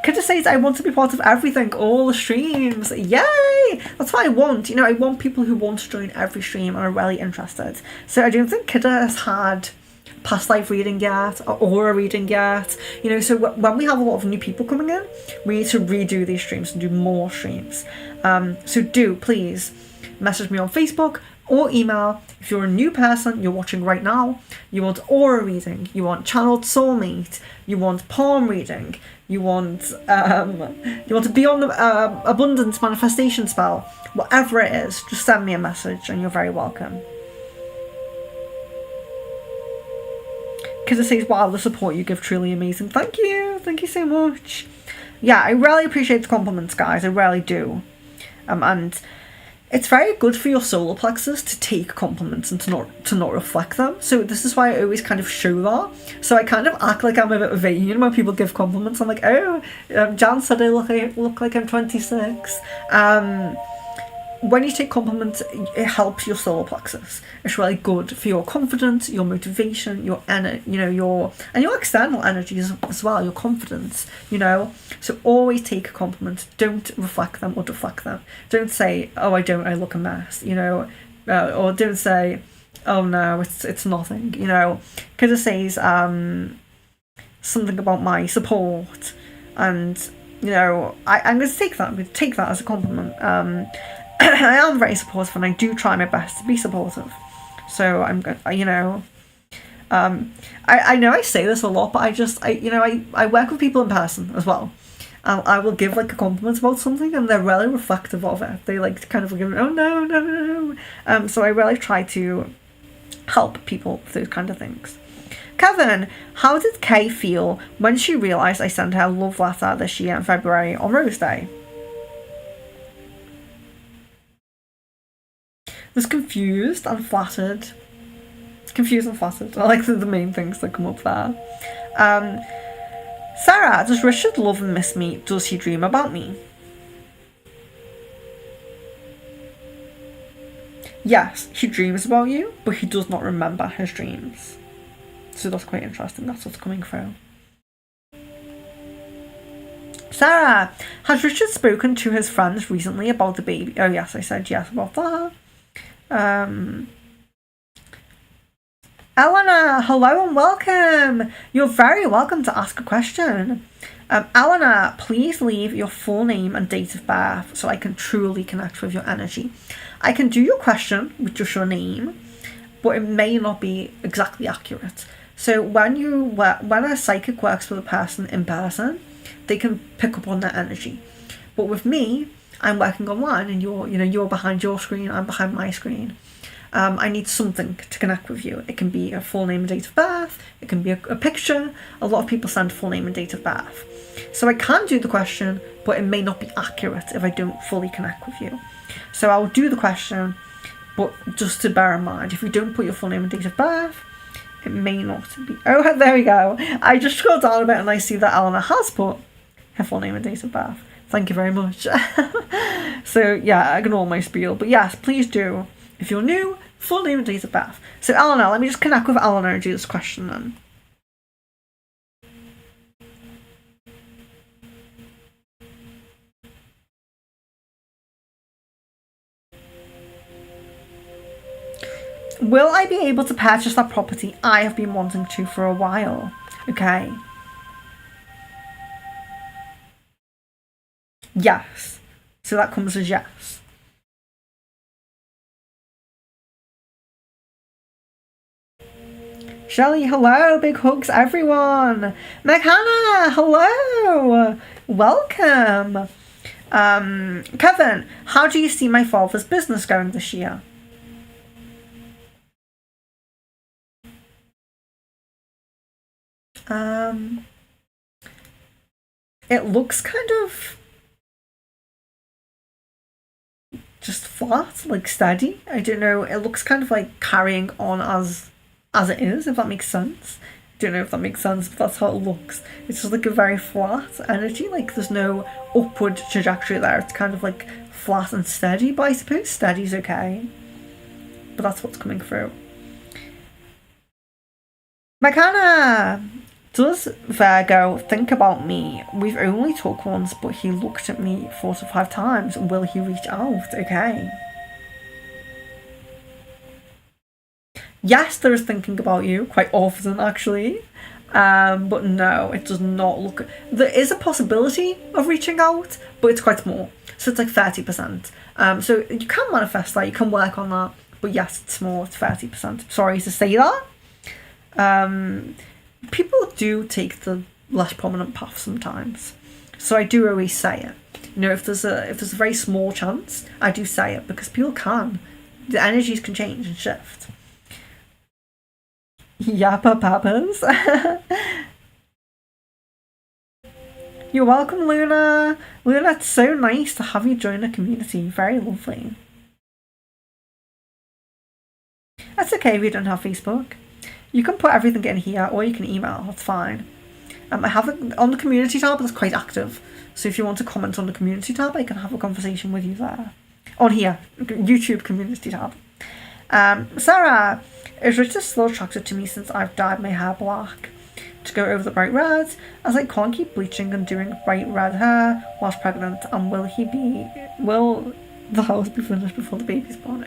Kidda says, I want to be part of everything, all the streams. Yay! That's what I want. You know, I want people who want to join every stream and are really interested. So I don't think Kidda has had past life reading yet, or aura reading yet. You know, so when we have a lot of new people coming in, we need to redo these streams and do more streams. So do, please, message me on Facebook or email. If you're a new person, you're watching right now, you want aura reading, you want channeled soulmate, you want palm reading, you want to be on the abundance manifestation spell, whatever it is, just send me a message and you're very welcome. Because it says, wow, the support you give truly amazing. Thank you so much. Yeah, I really appreciate the compliments, guys, I really do. And it's very good for your solar plexus to take compliments and to not reflect them. So this is why I always kind of show that. So I kind of act like I'm a bit vain when people give compliments. I'm like, oh, Jan said I look like I'm 26. When you take compliments, it helps your solar plexus. It's really good for your confidence, your motivation, your your external energies as well, your confidence, you know. So always take a compliment. Don't reflect them or deflect them. Don't say, oh, I look a mess, you know, or don't say, oh no, it's nothing, you know, because it says something about my support, and you know, I'm going to take that as a compliment. I am very supportive and I do try my best to be supportive. So I'm good, you know. I know I say this a lot, but I work with people in person as well. I will give like a compliment about something and they're really reflective of it. They like to kind of give, oh no. So I really try to help people with those kind of things. Kevin, how did Kay feel when she realised I sent her a love letter this year in February on Rose Day? Was confused and flattered. I like the main things that come up there. Sarah, does Richard love and miss me? Does he dream about me? Yes, he dreams about you, but he does not remember his dreams. So that's quite interesting. That's what's coming through. Sarah, has Richard spoken to his friends recently about the baby? Oh yes, I said yes about that. Eleanor, hello and welcome. You're very welcome to ask a question. Eleanor, please leave your full name and date of birth so I can truly connect with your energy. I can do your question with just your name, but it may not be exactly accurate. So when a psychic works with a person in person, they can pick up on their energy. But with me, I'm working online and you're behind your screen, I'm behind my screen. I need something to connect with you. It can be a full name and date of birth. It can be a picture. A lot of people send full name and date of birth. So I can do the question, but it may not be accurate if I don't fully connect with you. So I'll do the question, but just to bear in mind, if you don't put your full name and date of birth, it may not be. Oh, there we go. I just scrolled down a bit and I see that Eleanor has put her full name and date of birth. Thank you very much. So yeah, ignore my spiel. But yes, please do. If you're new, full name and date of birth. So Eleanor, let me just connect with Eleanor and do this question then. Will I be able to purchase that property I have been wanting to for a while? Okay. Yes. So that comes as yes. Shelley, hello. Big hugs, everyone. McHannah, hello. Welcome. Kevin, how do you see my father's business going this year? It looks kind of just flat, like steady. I don't know. It looks kind of like carrying on as it is, if that makes sense. I don't know if that makes sense, but that's how it looks. It's just like a very flat energy. Like there's no upward trajectory there. It's kind of like flat and steady. But I suppose steady's okay. But that's what's coming through. McKenna! Does Virgo think about me? We've only talked once, but he looked at me 4 to 5 times. Will he reach out? Okay. Yes, there is thinking about you, quite often actually. But no, it does not look... There is a possibility of reaching out, but it's quite small. So it's like 30%. So you can manifest that, you can work on that. But yes, it's small, it's 30%. Sorry to say that. People do take the less prominent path sometimes, so I do always say it. You know, if there's a very small chance, I do say it because people can. The energies can change and shift. Yappa papas. You're welcome, Luna. Luna, it's so nice to have you join the community. Very lovely. That's okay if you don't have Facebook. You can put everything in here, or you can email. That's fine. I have it on the community tab. That's quite active. So if you want to comment on the community tab, I can have a conversation with you there. On here, YouTube community tab. Sarah, is Richard still attracted to me since I've dyed my hair black to go over the bright red, as I can't keep bleaching and doing bright red hair whilst pregnant? And will the house be finished before the baby's born?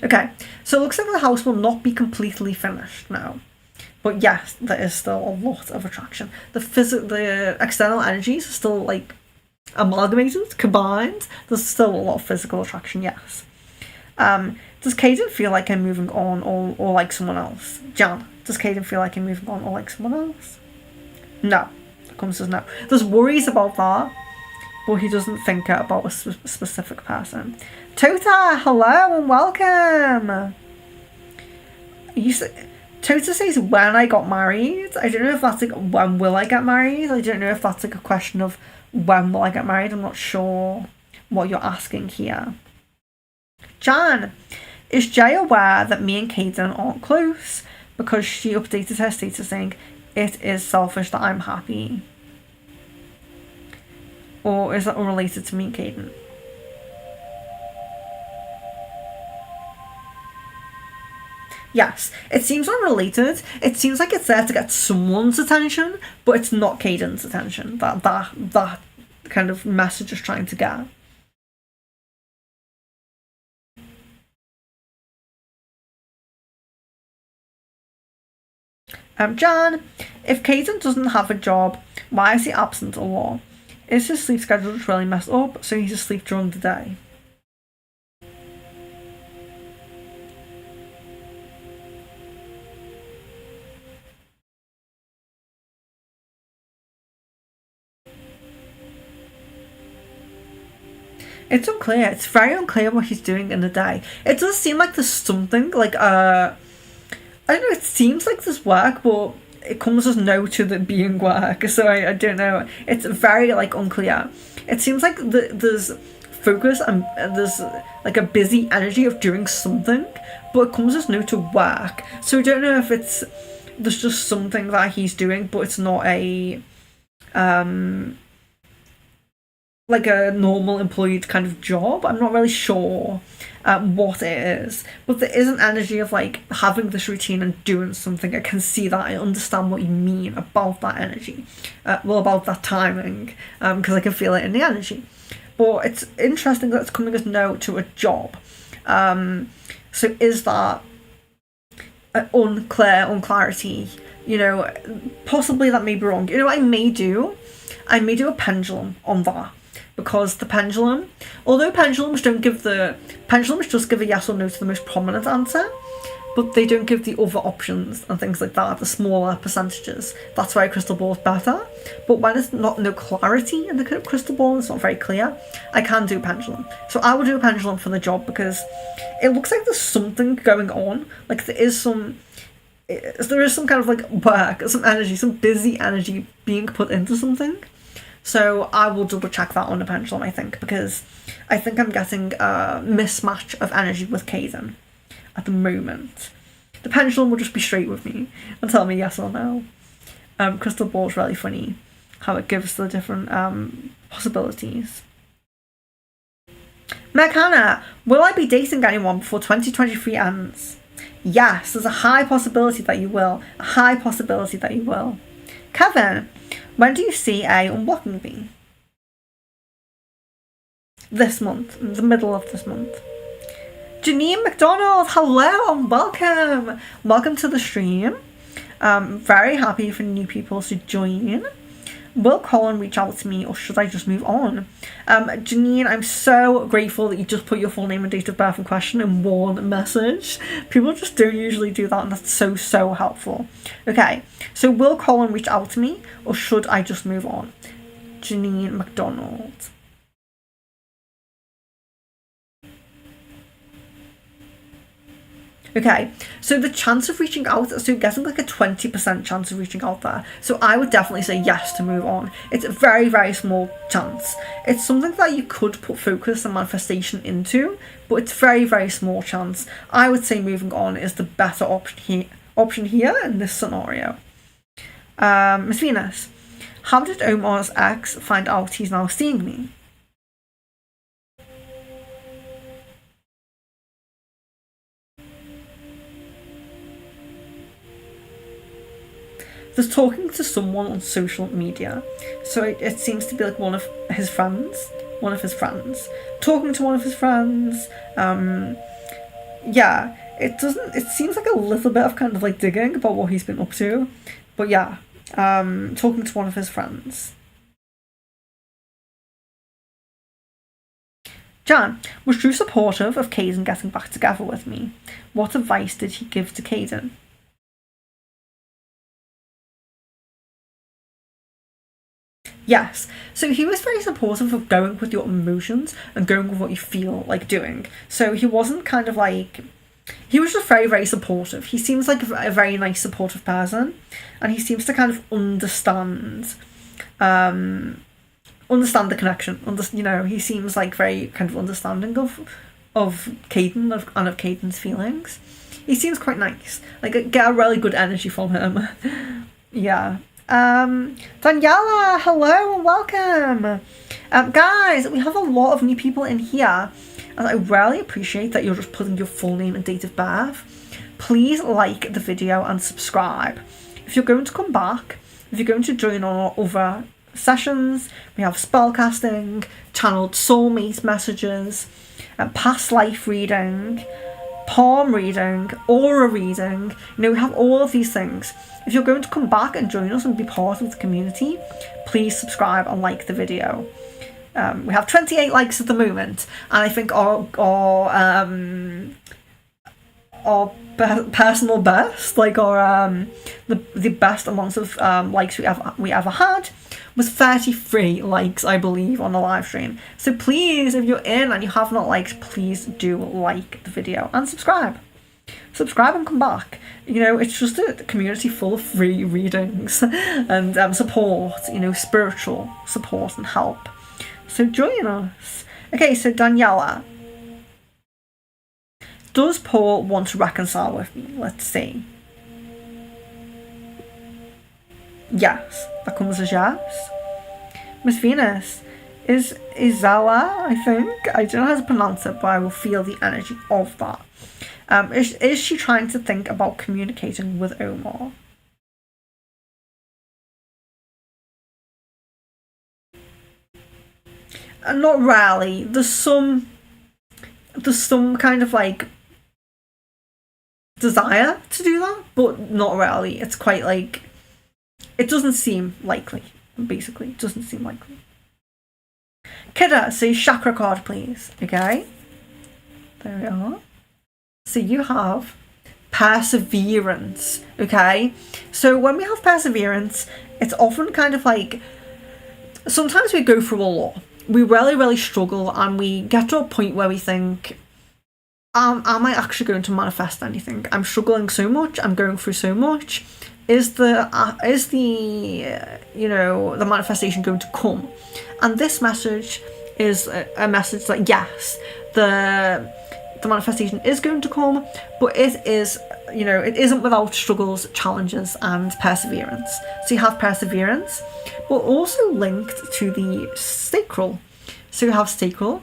Okay, so it looks like the house will not be completely finished now. But yes, there is still a lot of attraction. The external energies are still like amalgamated, combined. There's still a lot of physical attraction, yes. Does Caden feel like I'm moving on or like someone else? Jan, does Caden feel like I'm moving on or like someone else? No. It comes as no. There's worries about that, but he doesn't think about a specific person. Tota, hello and welcome. Tota says when I got married. I don't know if that's like when will I get married. I don't know if that's like a question of when will I get married. I'm not sure what you're asking here. Jan, is Jay aware that me and Caden aren't close because she updated her status saying it is selfish that I'm happy? Or is that unrelated to me and Caden? Yes, it seems unrelated. It seems like it's there to get someone's attention, but it's not Caden's attention. That kind of message is trying to get. Jan, if Caden doesn't have a job, why is he absent a lot? Is his sleep schedule just really messed up, so he's asleep during the day? It's unclear. It's very unclear what he's doing in the day. It does seem like there's something, like, I don't know, it seems like there's work, but it comes as no to the being work, so I don't know. It's very, like, unclear. It seems like there's focus and there's, like, a busy energy of doing something, but it comes as no to work. So I don't know if there's just something that he's doing, but it's not a, like a normal employed kind of job. I'm not really sure what it is, but there is an energy of like having this routine and doing something. I can see that. I understand what you mean about that energy, about that timing, because I can feel it in the energy. But it's interesting that it's coming as no to a job. So is that unclarity? You know, possibly that may be wrong. You know what I may do? I may do a pendulum on that. Because the pendulum, although pendulums just give a yes or no to the most prominent answer, but they don't give the other options and things like that, the smaller percentages. That's why a crystal ball is better. But when there's no clarity in the crystal ball, it's not very clear, I can do pendulum. So I will do a pendulum for the job because it looks like there's something going on. Like there is some kind of like work, some energy, some busy energy being put into something. So I will double check that on the pendulum, I think, because I think I'm getting a mismatch of energy with Caden at the moment. The pendulum will just be straight with me and tell me yes or no. Crystal ball is really funny, how it gives the different possibilities. Meg will I be dating anyone before 2023 ends? Yes, there's a high possibility that you will. A high possibility that you will. Kevin, when do you see A unblocking me? This month, in the middle of this month. Janine McDonald, hello and welcome. Welcome to the stream. Very happy for new people to join. Will Colin reach out to me or should I just move on? Janine, I'm so grateful that you just put your full name and date of birth in question in one message. People just don't usually do that and that's so helpful. Okay, so will Colin reach out to me or should I just move on? Janine McDonald. Okay, so the chance of reaching out, so getting like a 20% chance of reaching out there. So I would definitely say yes to move on. It's a very small chance. It's something that you could put focus and manifestation into, but it's very small chance. I would say moving on is the better option here in this scenario. Miss Venus, how did Omar's ex find out he's now seeing me? There's talking to someone on social media. So it seems to be like one of his friends. Talking to one of his friends. Yeah, it seems like a little bit of kind of like digging about what he's been up to. But yeah, talking to one of his friends. Jan, was Drew supportive of Caden getting back together with me? What advice did he give to Caden? Yes, so he was very supportive of going with your emotions and going with what you feel like doing. So he wasn't kind of like, he was just very supportive. He seems like a very nice supportive person and he seems to kind of understand the connection. He seems like very kind of understanding of Caden and of Caden's feelings. He seems quite nice. Like, I get a really good energy from him. Yeah. Daniela, hello and welcome. Guys, we have a lot of new people in here and I really appreciate that you're just putting your full name and date of birth. Please like the video and subscribe. If you're going to come back, if you're going to join our other sessions, we have spellcasting, channeled soulmate messages, past life reading, palm reading, aura reading. We have all of these things. If you're going to come back and join us and be part of the community, please subscribe and like the video. We have 28 likes at the moment, and I think our personal best, like our the best amount of likes we ever had, was 33 likes, I believe, on the live stream. So please, if you're in and you have not liked, please do like the video and subscribe. Subscribe and come back. It's just a community full of free readings and support, spiritual support and help. So join us. Okay, so Daniela. Does Paul want to reconcile with me? Let's see. Yes, that comes as yes. Miss Venus, is Izala, I think. I don't know how to pronounce it, but I will feel the energy of that. Is she trying to think about communicating with Omar? Not really. There's some kind of like desire to do that, but not really. It's quite like, it doesn't seem likely. Basically, it doesn't seem likely. Kidda, say chakra card, please. Okay, there we are. So you have perseverance. Okay, so when we have perseverance, it's often kind of like, sometimes we go through a lot. We really struggle, and we get to a point where we think, am I actually going to manifest anything? I'm struggling so much. I'm going through so much. Is the the manifestation going to come? And this message is a message that yes, the manifestation is going to come, but it is, it isn't without struggles, challenges, and perseverance. So you have perseverance, but also linked to the sacral. So you have sacral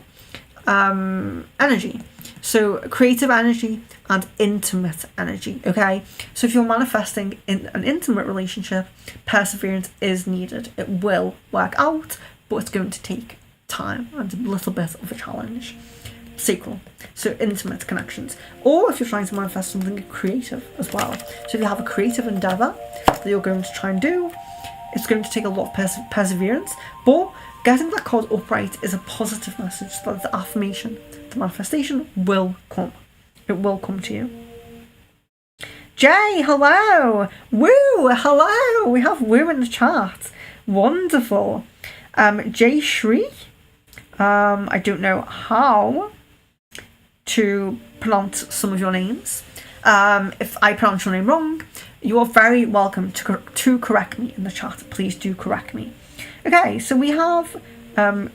energy. So creative energy and intimate energy, okay? So if you're manifesting in an intimate relationship, perseverance is needed. It will work out, but it's going to take time and a little bit of a challenge. Sacral, so intimate connections. Or if you're trying to manifest something creative as well. So if you have a creative endeavour that you're going to try and do, it's going to take a lot of perseverance, but getting that card upright is a positive message, that the affirmation, the manifestation will come. It will come to you. Jay, hello! Woo, hello! We have Woo in the chat. Wonderful. Jay Shri. I don't know how to pronounce some of your names. If I pronounce your name wrong, you are very welcome to correct me in the chat. Please do correct me. Okay, so we have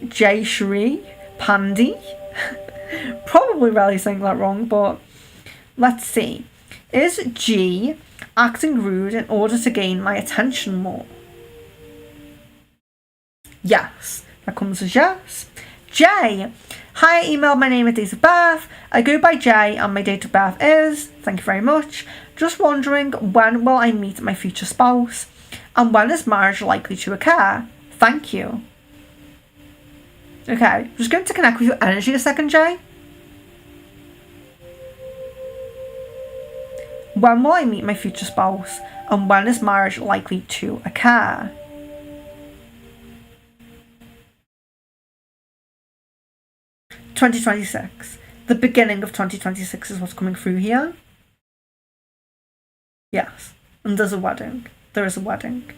Jay Shri Pandi. Probably really saying that wrong, but let's see. Is G acting rude in order to gain my attention more? Yes, that comes as yes. J. Hi, email, my name and date of birth. I go by J and my date of birth is, thank you very much. Just wondering, when will I meet my future spouse? And when is marriage likely to occur? Thank you. Okay, I'm just going to connect with your energy a second, Jay. When will I meet my future spouse? And when is marriage likely to occur? (2026). The beginning of 2026 is what's coming through here. Yes. And there's a wedding. There is a wedding.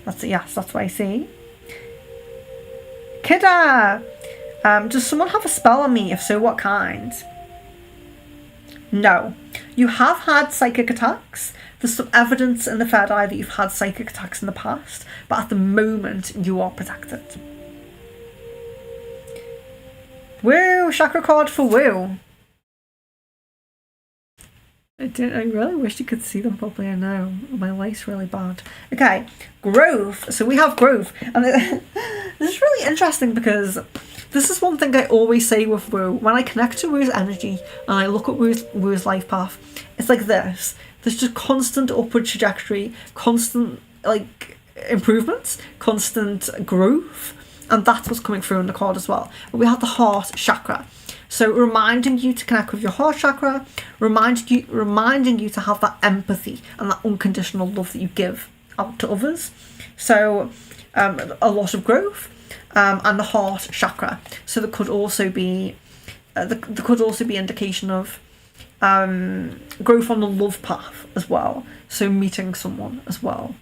That's it. Yes, that's what I see. Kidda! Does someone have a spell on me? If so, what kind? No. You have had psychic attacks. There's some evidence in the third eye that you've had psychic attacks in the past, but at the moment you are protected. Woo! Chakra card for Woo. I really wish you could see them properly. I know. My light's really bad. Okay. Growth. So we have growth. And this is really interesting because this is one thing I always say with Woo. When I connect to Woo's energy and I look at Woo's life path, it's like this. There's just constant upward trajectory, constant improvements, constant growth. And that's what's coming through in the card as well. But we have the heart chakra. So reminding you to connect with your heart chakra, reminding you to have that empathy and that unconditional love that you give out to others. So a lot of growth and the heart chakra. So there could also be indication of growth on the love path as well. So meeting someone as well.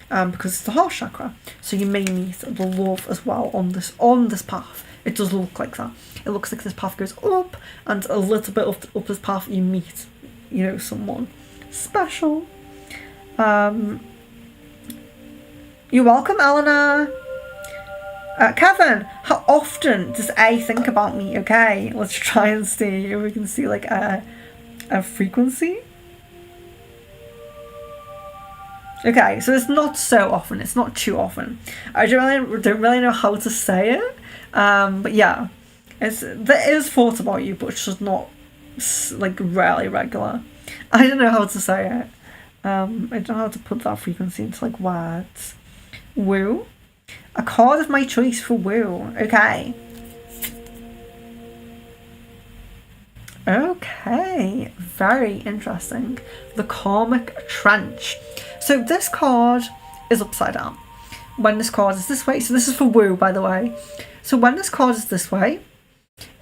Because it's the heart chakra, so you may meet the love as well on this path. It does look like that. It looks like this path goes up, and a little bit up this path you meet, someone special. You're welcome, Eleanor. Kevin, how often does A think about me? Okay, let's try and see if we can see a frequency. Okay, so it's not so often. It's not too often. I don't really know how to say it. But yeah, there is thoughts about you, but it's just not like rarely regular. I don't know how to say it. I don't know how to put that frequency into like words. Woo. A card of my choice for woo. Okay. Okay, very interesting. The Karmic Trench. So this card is upside down. When this card is this way, so this is for woo, by the way. So when this card is this way,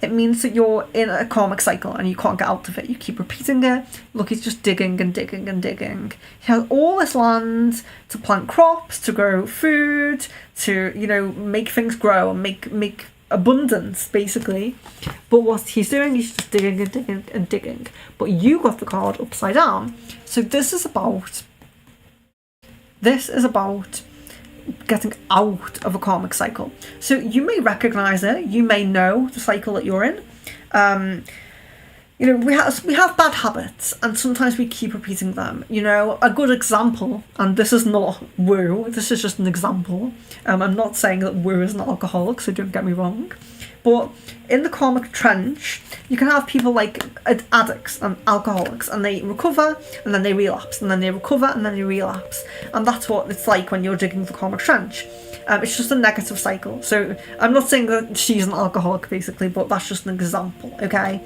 it means that you're in a karmic cycle and you can't get out of it. You keep repeating it. Look, he's just digging and digging and digging. He has all this land to plant crops, to grow food, to, you know, make things grow and make abundance, basically. But what he's doing, he's just digging and digging and digging. But you got the card upside down. So this is about getting out of a karmic cycle. So you may recognize it, you may know the cycle that you're in. You know, we have bad habits, and sometimes we keep repeating them. You know, a good example, and this is not woo, this is just an example. I'm not saying that woo is an alcoholic, so don't get me wrong. But in the karmic trench, you can have people like addicts and alcoholics, and they recover, and then they relapse, and then they recover, and then they relapse. And that's what it's like when you're digging the karmic trench. It's just a negative cycle. So I'm not saying that she's an alcoholic, basically, but that's just an example, okay?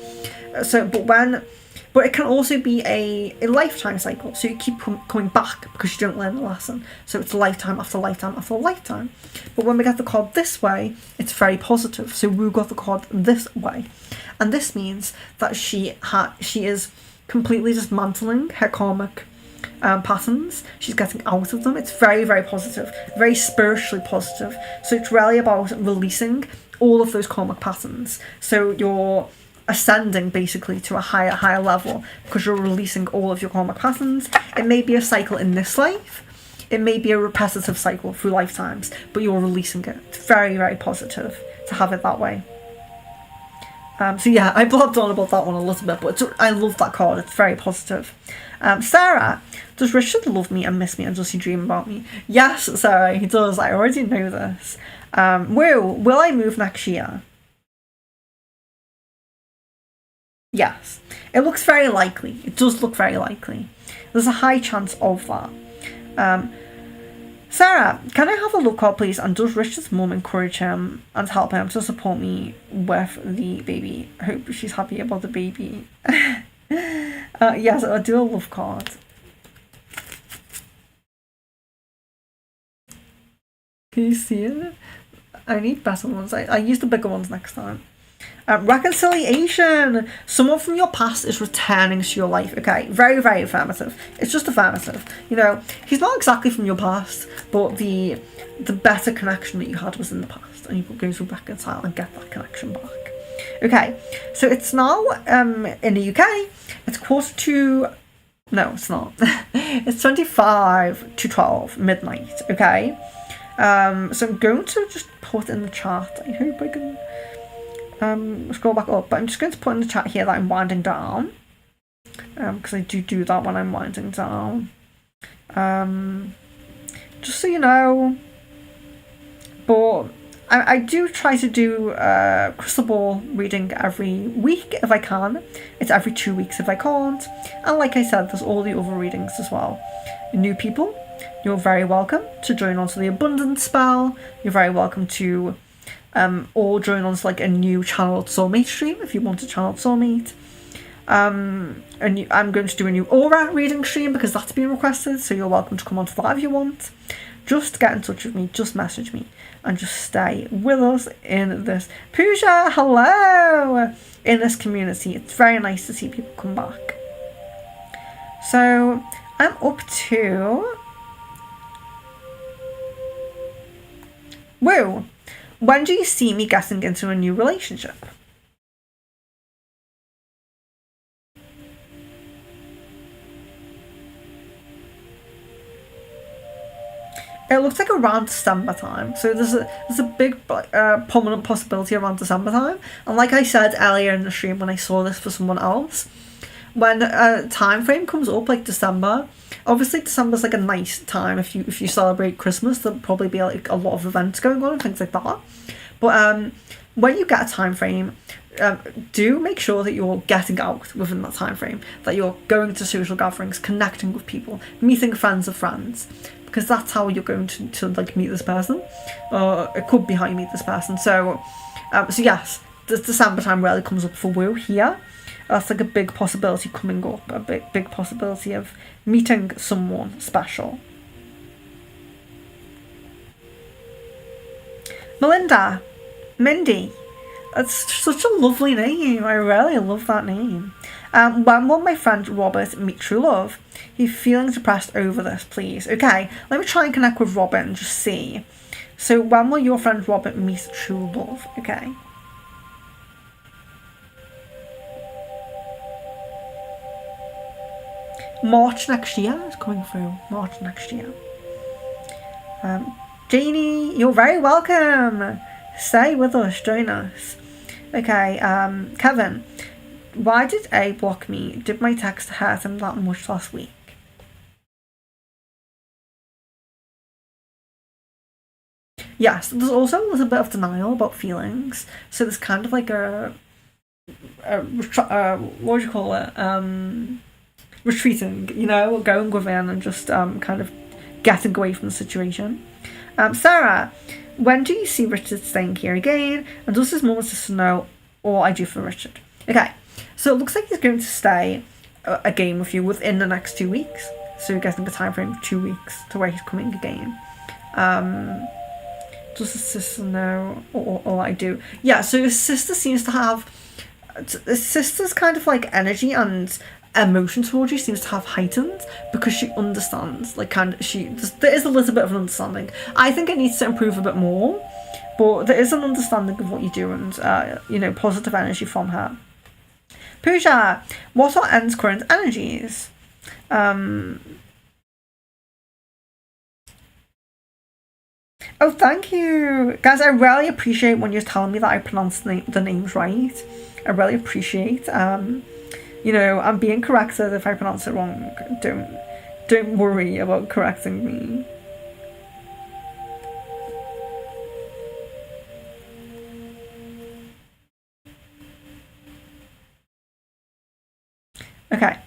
But it can also be a lifetime cycle. So you keep coming back because you don't learn the lesson. So it's lifetime after lifetime after lifetime. But when we get the card this way, it's very positive. So we got the card this way. And this means that she is completely dismantling her karmic patterns. She's getting out of them. It's very, very positive. Very spiritually positive. So it's really about releasing all of those karmic patterns. So you're ascending basically to a higher level because you're releasing all of your karmic patterns. It may be a cycle in this life, it may be a repetitive cycle through lifetimes, but you're releasing it. It's very, very positive to have it that way. So yeah, I blabbed on about that one a little bit, but I love that card. It's very positive. Sarah, does Richard love me and miss me, and does he dream about me? Yes, Sarah, he does. I already know this. Will I move next year? Yes, it looks very likely. It does look very likely. There's a high chance of that. Sarah, can I have a look out, please? And does Richard's mum encourage him and help him to support me with the baby? I hope she's happy about the baby. Yes, I do a love card. Can you see it? I need better ones. I use the bigger ones next time. Reconciliation. Someone from your past is returning to your life. Okay, very, very affirmative. It's just affirmative. You know, he's not exactly from your past, but the better connection that you had was in the past, and you're going to reconcile and get that connection back. Okay, so it's now in the UK. It's no, it's not. It's 25 to 12 midnight. Okay, so I'm going to just put in the chat. I hope I can. Scroll back up, but I'm just going to put in the chat here that I'm winding down, because I do that when I'm winding down, just so you know. But I do try to do crystal ball reading every week if I can. It's every 2 weeks if I can't, and like I said, there's all the other readings as well. New people, you're very welcome to join onto the abundance spell. You're very welcome to or join on to like a new channeled soulmate stream if you want a channeled soulmate. I'm going to do a new aura reading stream because that's been requested, so you're welcome to come on to that if you want. Just get in touch with me, just message me, and just stay with us in this. Pooja, hello! In this community. It's very nice to see people come back. So I'm up to woo! When do you see me getting into a new relationship? It looks like around December time. So there's a big prominent possibility around December time. And like I said earlier in the stream when I saw this for someone else, when a time frame comes up like December, Obviously, December's like a nice time if you celebrate Christmas. There'll probably be like a lot of events going on and things like that. But when you get a time frame, do make sure that you're getting out within that time frame, that you're going to social gatherings, connecting with people, meeting friends of friends, because that's how you're going to like meet this person, or it could be how you meet this person. So yes, the December time really comes up for woo here. That's like a big possibility coming up, a big possibility of meeting someone special. Melinda, Mindy, that's such a lovely name. I really love that name. When will my friend Robert meet true love? He's feeling depressed over this, please. Okay, let me try and connect with Robert and just see. So when will your friend Robert meet true love? Okay. March next year is coming through. March next year. Janie, you're very welcome. Stay with us, join us. Okay, Kevin, why did A block me? Did my text hurt him that much last week? Yes, there's also a little bit of denial about feelings. So there's kind of like what do you call it? Retreating, going within and just kind of getting away from the situation. Sarah, when do you see Richard staying here again? And does his mum and sister know all I do for Richard? Okay, so it looks like he's going to stay again with you within the next 2 weeks. So you're getting a time frame of 2 weeks to where he's coming again. Does his sister know all I do? Yeah, so his sister seems to have... His sister's kind of like energy and emotion towards you seems to have heightened because she understands, there is a little bit of an understanding. I think it needs to improve a bit more, but there is an understanding of what you do and positive energy from her. Pooja, what are N's current energies? Oh, thank you guys. I really appreciate when you're telling me that I pronounce the names right. I really appreciate I'm being corrected if I pronounce it wrong. Don't worry about correcting me. Okay,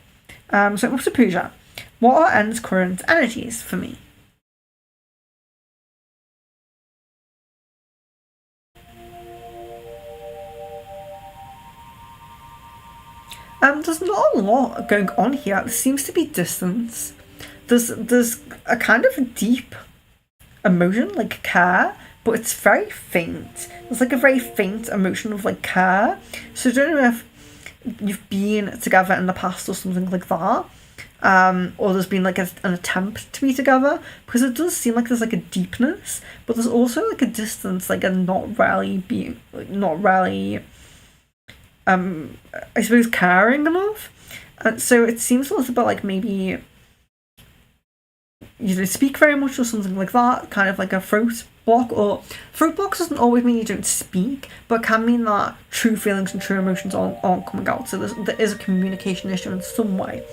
so up to Pooja. What are N's current energies for me? There's not a lot going on here. There seems to be distance. There's a kind of a deep emotion, like care, but it's very faint. There's like a very faint emotion of like care. So I don't know if you've been together in the past or something like that, or there's been like an attempt to be together, because it does seem like there's like a deepness, but there's also like a distance, like a not really I suppose caring enough. And so it seems a little bit like maybe you don't speak very much or something like that, kind of like a throat block. Or throat blocks doesn't always mean you don't speak, but can mean that true feelings and true emotions aren't coming out. So there is a communication issue in some way.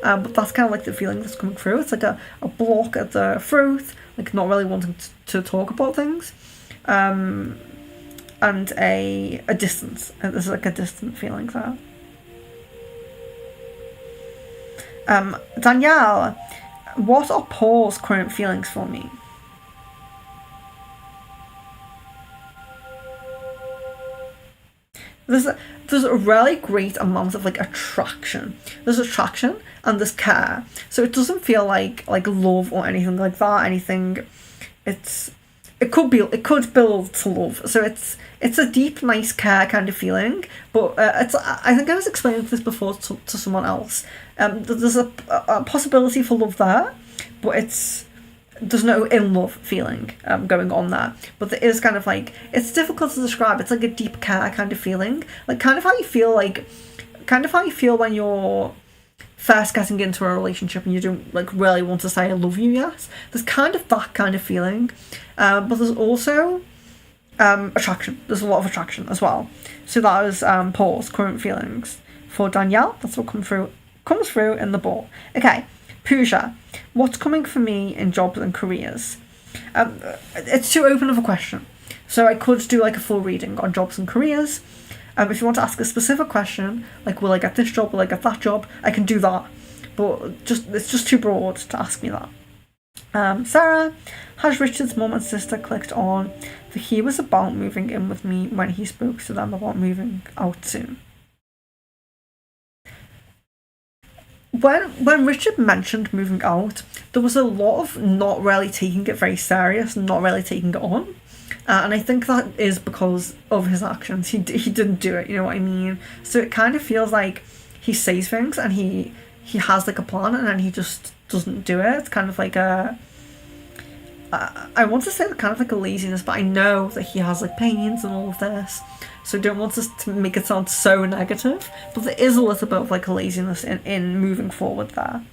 But that's kind of like the feeling that's coming through. It's like a block at the throat, like not really wanting to talk about things. And a distance. There's like a distant feeling there. Danielle, what are Paul's current feelings for me? There's a really great amount of like attraction. There's attraction and there's care. So it doesn't feel like love or anything like that. It could build to love. So it's a deep, nice care kind of feeling. But I think I was explaining this before to someone else. There's a possibility for love there, but there's no in love feeling going on there. But there is kind of like, it's difficult to describe. It's like a deep care kind of feeling, like kind of how you feel when you're first getting into a relationship and you don't like really want to say I love you yet. There's kind of that kind of feeling, but there's also attraction. There's a lot of attraction as well. So that is Paul's current feelings for Danielle. That's what comes through in the ball. Okay, Pooja, what's coming for me in jobs and careers? It's too open of a question. So I could do like a full reading on jobs and careers. If you want to ask a specific question, like will I get this job, will I get that job, I can do that. But it's just too broad to ask me that. Sarah, has Richard's mum and sister clicked on that he was about moving in with me when he spoke to them about moving out soon? When Richard mentioned moving out, there was a lot of not really taking it very serious, not really taking it on. And I think that is because of his actions. He didn't do it, you know what I mean? So it kind of feels like he says things and he has like a plan and then he just doesn't do it. It's kind of like I want to say kind of like a laziness, but I know that he has like pains and all of this. So I don't want to make it sound so negative, but there is a little bit of like a laziness in moving forward there.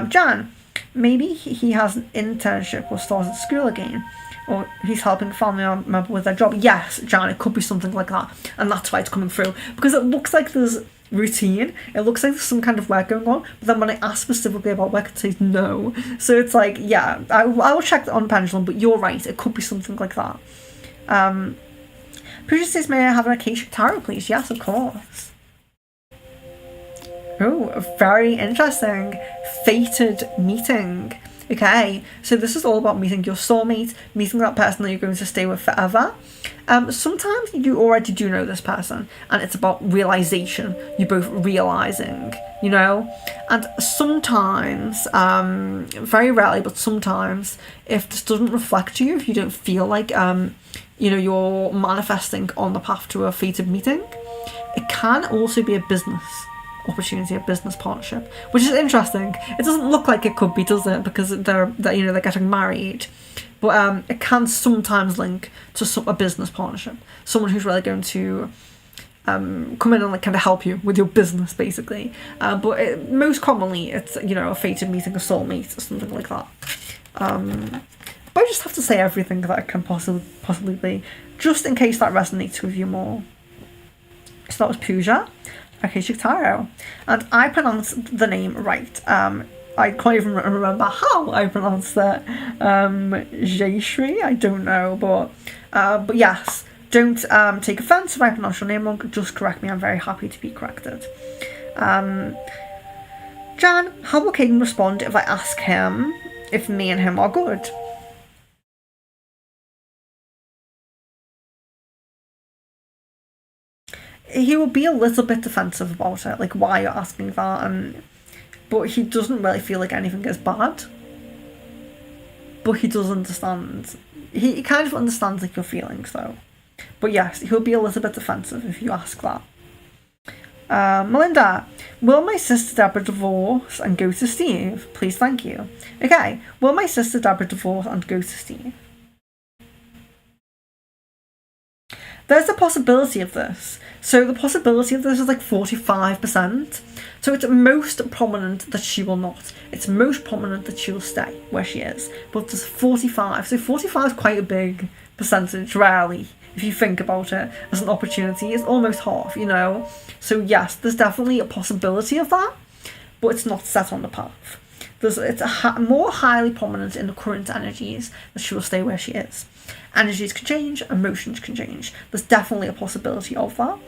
Jan, maybe he has an internship or started school again, or he's helping a family member with their job. Yes, Jan, it could be something like that, and that's why it's coming through, because it looks like there's routine, it looks like there's some kind of work going on, but then when I ask specifically about work, it says no. So it's like, yeah, I will check on pendulum, but you're right, it could be something like that. Pooja says, may I have an Akashic Tarot, please? Yes, of course. Oh, very interesting. Fated meeting. Okay, so this is all about meeting your soulmate, meeting that person that you're going to stay with forever. Sometimes you already do know this person, and it's about realization. You're both realizing, you know? And sometimes, very rarely, but sometimes, if this doesn't reflect you, if you don't feel like, you know, you're manifesting on the path to a fated meeting, it can also be a business opportunity, a business partnership, which is interesting. It doesn't look like it could be, does it? Because they're getting married, but it can sometimes link to a business partnership. Someone who's really going to come in and like kind of help you with your business, basically. But most commonly, it's, you know, a fated meeting, a soulmate, or something like that. But I just have to say everything that it can possibly be, just in case that resonates with you more. So that was Pooja, Akashic Tarot, and I pronounced the name right. I can't even remember how I pronounced that. Jayshree, I don't know, but yes, don't take offence if I pronounce your name wrong. Just correct me. I'm very happy to be corrected. Jan, how will Caden respond if I ask him if me and him are good? He will be a little bit defensive about it, like, why you're asking that, but he doesn't really feel like anything is bad. But he does understand. He kind of understands like your feelings though. But yes, he'll be a little bit defensive if you ask that. Melinda, will my sister Deborah divorce and go to Steve? Please, thank you. Okay, will my sister Deborah divorce and go to Steve? There's a possibility of this. So the possibility of this is like 45%. So it's most prominent that she will not. It's most prominent that she will stay where she is. But there's 45. So 45 is quite a big percentage, rarely. If you think about it as an opportunity, it's almost half, you know. So yes, there's definitely a possibility of that, but it's not set on the path. It's more highly prominent in the current energies that she will stay where she is. Energies can change, emotions can change. There's definitely a possibility of that,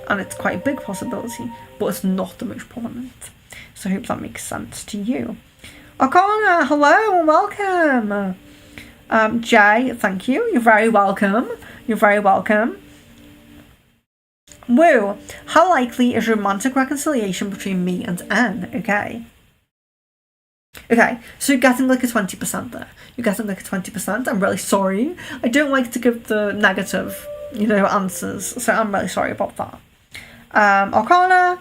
and it's quite a big possibility, but it's not the most prominent. So I hope that makes sense to you. Arcana, hello and welcome. Jay, thank you. You're very welcome. You're very welcome. Woo, how likely is romantic reconciliation between me and N? Okay, so you're getting like a 20% there. You're getting like a 20%. I'm really sorry. I don't like to give the negative, answers. So I'm really sorry about that. Arcana,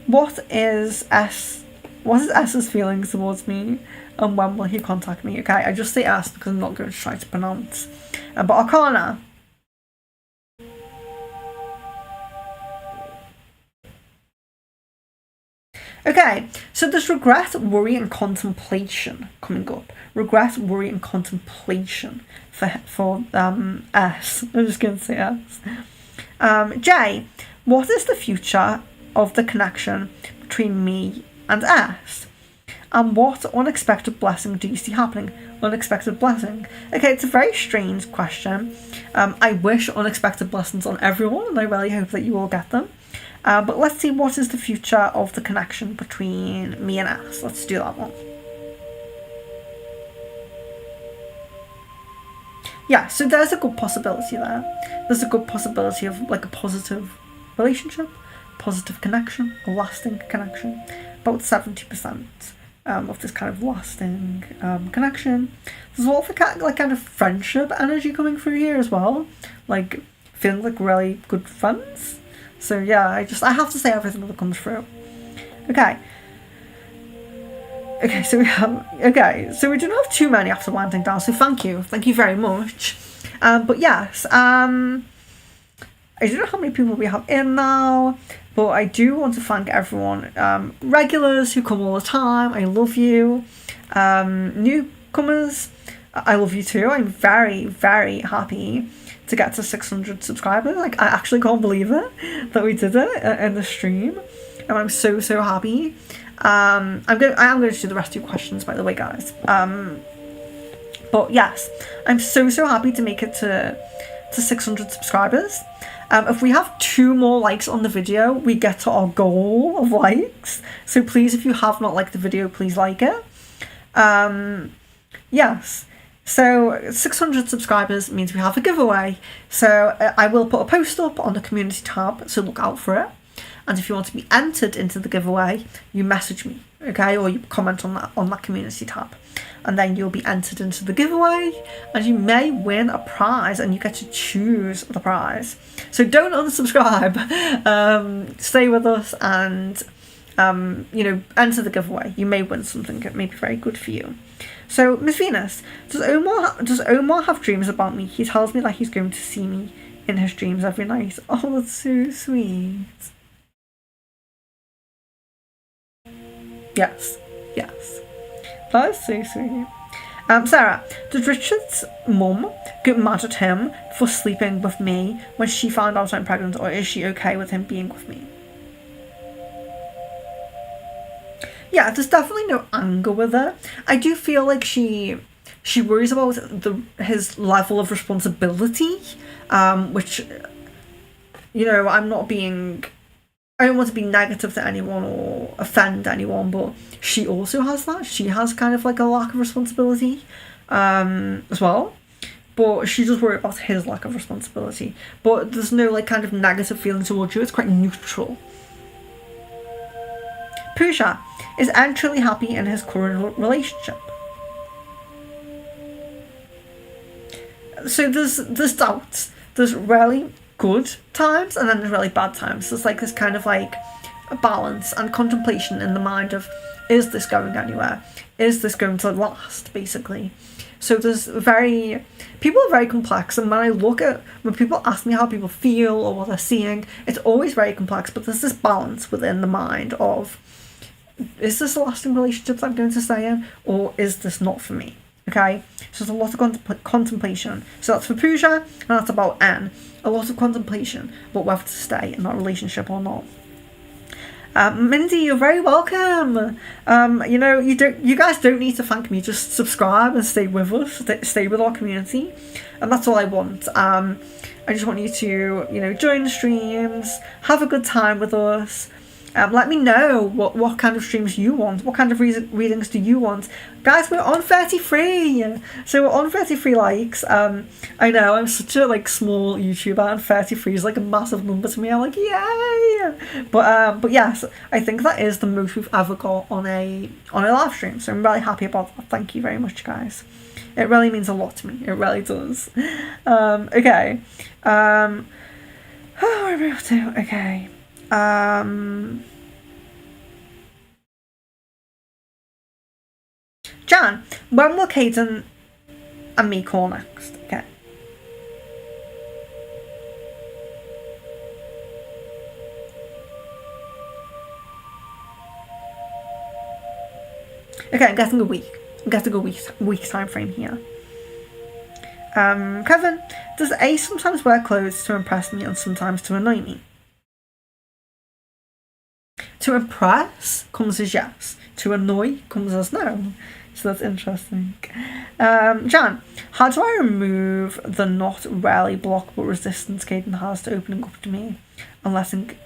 what is S's feelings towards me? And when will he contact me? Okay, I just say S because I'm not going to try to pronounce. But Arcana. Okay, so there's regret, worry and contemplation coming up. Regret, worry and contemplation for S. I'm just going to say S. J, what is the future of the connection between me and S? And what unexpected blessing do you see happening? Unexpected blessing. Okay, it's a very strange question. I wish unexpected blessings on everyone, and I really hope that you all get them. But let's see, what is the future of the connection between me and S? Let's do that one. Yeah, so there's a good possibility there. There's a good possibility of like a positive relationship, positive connection, a lasting connection. About 70% of this kind of lasting connection. There's a lot of kind of friendship energy coming through here as well. Like feeling like really good friends. So yeah, I have to say everything that comes through. Okay, so we don't have too many after winding down, so thank you very much. But yes, I don't know how many people we have in now, but I do want to thank everyone, regulars who come all the time. I love you. Newcomers, I love you too. I'm very, very happy to get to 600 subscribers. Like, I actually can't believe it that we did it in the stream, and I'm so happy. I am going to do the rest of your questions, by the way, guys. But yes, I'm so happy to make it to 600 subscribers. If we have 2 more likes on the video, we get to our goal of likes. So please, if you have not liked the video, please like it. Yes. So 600 subscribers means we have a giveaway. So I will put a post up on the community tab, so look out for it. And if you want to be entered into the giveaway, you message me, okay? Or you comment on that community tab. And then you'll be entered into the giveaway, and you may win a prize, and you get to choose the prize. So don't unsubscribe. Stay with us and, enter the giveaway. You may win something that may be very good for you. So, Miss Venus, does Omar have dreams about me? He tells me that he's going to see me in his dreams every night. Oh, that's so sweet. Yes. That is so sweet. Sarah, did Richard's mum get mad at him for sleeping with me when she found out I'm pregnant, or is she okay with him being with me? Yeah, there's definitely no anger with her. I do feel like she worries about his level of responsibility, which, I don't want to be negative to anyone or offend anyone, but she also has that. She has kind of like a lack of responsibility as well. But she does worry about his lack of responsibility. But there's no like kind of negative feeling towards you. It's quite neutral. Pooja, is Ed truly happy in his current relationship? So there's doubts. There's really good times and then there's really bad times. There's like this kind of like a balance and contemplation in the mind of, is this going anywhere? Is this going to last, basically? So people are very complex, and when people ask me how people feel or what they're seeing, it's always very complex, but there's this balance within the mind of, is this a lasting relationship that I'm going to stay in, or is this not for me? Okay, so there's a lot of contemplation. So that's for Pooja, and that's about N. A lot of contemplation about whether to stay in that relationship or not. Mindy, you're very welcome. You guys don't need to thank me. Just subscribe and stay with us. Stay with our community, and that's all I want. I just want you to, join the streams, have a good time with us. Let me know what kind of streams you want. What kind of readings do you want? Guys, we're on 33. So we're on 33 likes. I know, I'm such a small YouTuber, and 33 is like a massive number to me. I'm like, yay! But yes, I think that is the most we've ever got on a live stream. So I'm really happy about that. Thank you very much, guys. It really means a lot to me. It really does. Okay. Where are we up to? Okay. Jan, when will Caden and me call next? Okay. Okay, I'm getting a week. I'm getting a week's time frame here. Kevin, does A sometimes wear clothes to impress me and sometimes to annoy me? To impress comes as yes. to annoy comes as no. So that's interesting. Jan, how do I remove the not rarely block but resistance Caden has to opening up to me and letting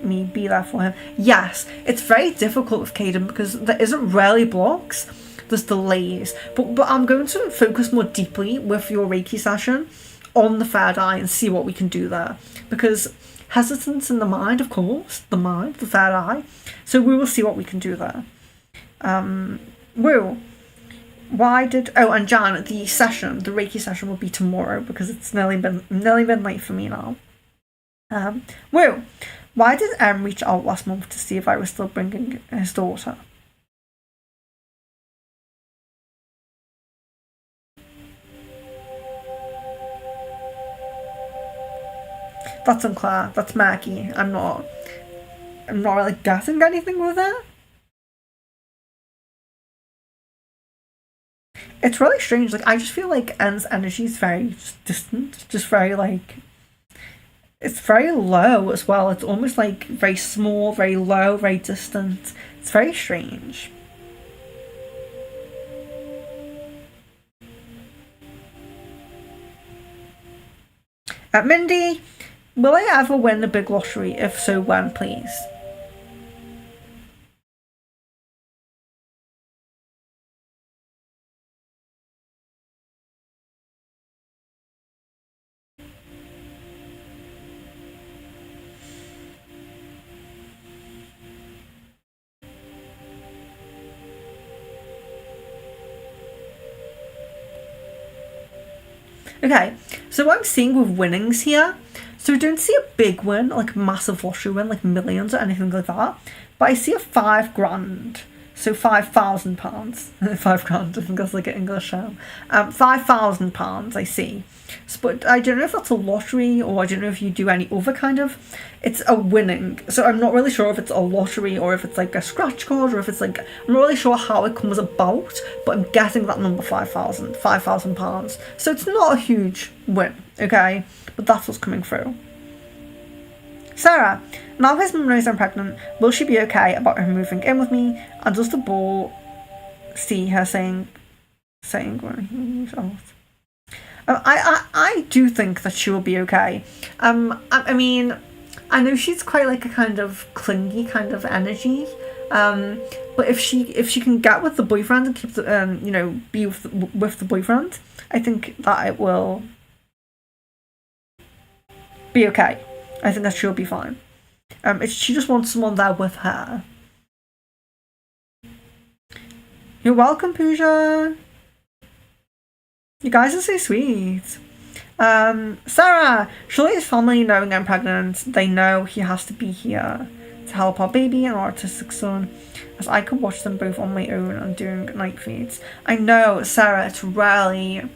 me be there for him? Yes, it's very difficult with Caden because there isn't rarely blocks, there's delays. But I'm going to focus more deeply with your Reiki session on the third eye and see what we can do there. Because hesitance in the mind, of course, the third eye. So we will see what we can do there. Woo. And Jan, the Reiki session will be tomorrow because it's nearly been late for me now. Woo. Why did M reach out last month to see if I was still bringing his daughter? That's unclear. That's murky. I'm not really getting anything with it. It's really strange. Like, I just feel like N's energy is very just distant. Just very, like... It's very low as well. It's almost, like, very small, very low, very distant. It's very strange. Mindy, will I ever win the big lottery? If so, when, please? Okay, so what I'm seeing with winnings here, so I don't see a big win, like massive lottery win, like millions or anything like that, but I see a £5,000, so £5,000, £5,000, I think that's like an English term, £5,000 I see. So, but I don't know if that's a lottery or I don't know if you do any other kind of, it's a winning, so I'm not really sure if it's a lottery or if it's like a scratch card or if it's like, I'm not really sure how it comes about, but I'm guessing that number £5,000, so it's not a huge win, okay, but that's what's coming through. Sarah, now his mum knows I'm pregnant, will she be okay about her moving in with me, and does the ball see her saying when he's old? I do think that she will be okay. I mean, I know she's quite like a kind of clingy kind of energy. But if she can get with the boyfriend and keep the be with the boyfriend, I think that it will be okay. I think that she'll be fine. She just wants someone there with her. You're welcome, Pooja. You guys are so sweet. Sarah, surely his family knowing I'm pregnant, they know he has to be here to help our baby and our autistic son, as I could watch them both on my own and doing night feeds. I know, Sarah, it's really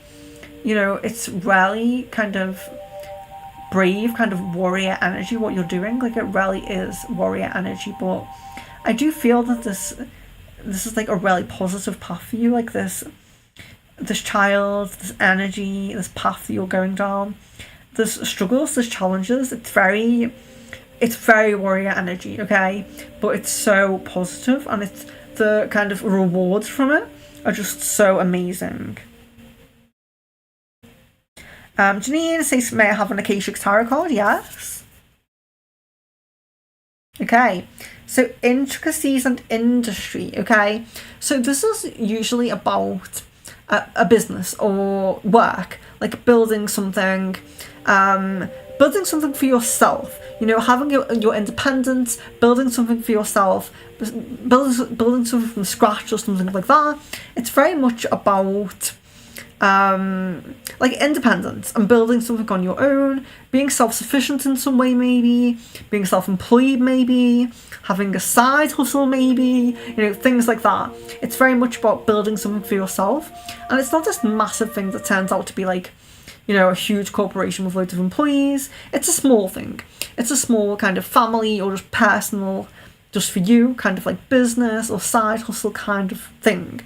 kind of brave, kind of warrior energy what you're doing. Like, it really is warrior energy, but I do feel that this is like a really positive path for you, like this child, this energy, this path that you're going down, there's struggles, there's challenges, it's very warrior energy, okay, but it's so positive, and it's the kind of rewards from it are just so amazing. Janine says, may I have an Akashic Tarot card? Yes. Okay, so intricacies and industry, okay, so this is usually about a business or work, like building something for yourself, having your independence, building something for yourself, building something from scratch or something like that. It's very much about like independence and building something on your own, being self-sufficient in some way, maybe being self-employed, maybe having a side hustle, maybe, things like that. It's very much about building something for yourself, and it's not this massive thing that turns out to be like, a huge corporation with loads of employees. It's a small thing. It's a small kind of family or just personal, just for you, kind of like business or side hustle kind of thing.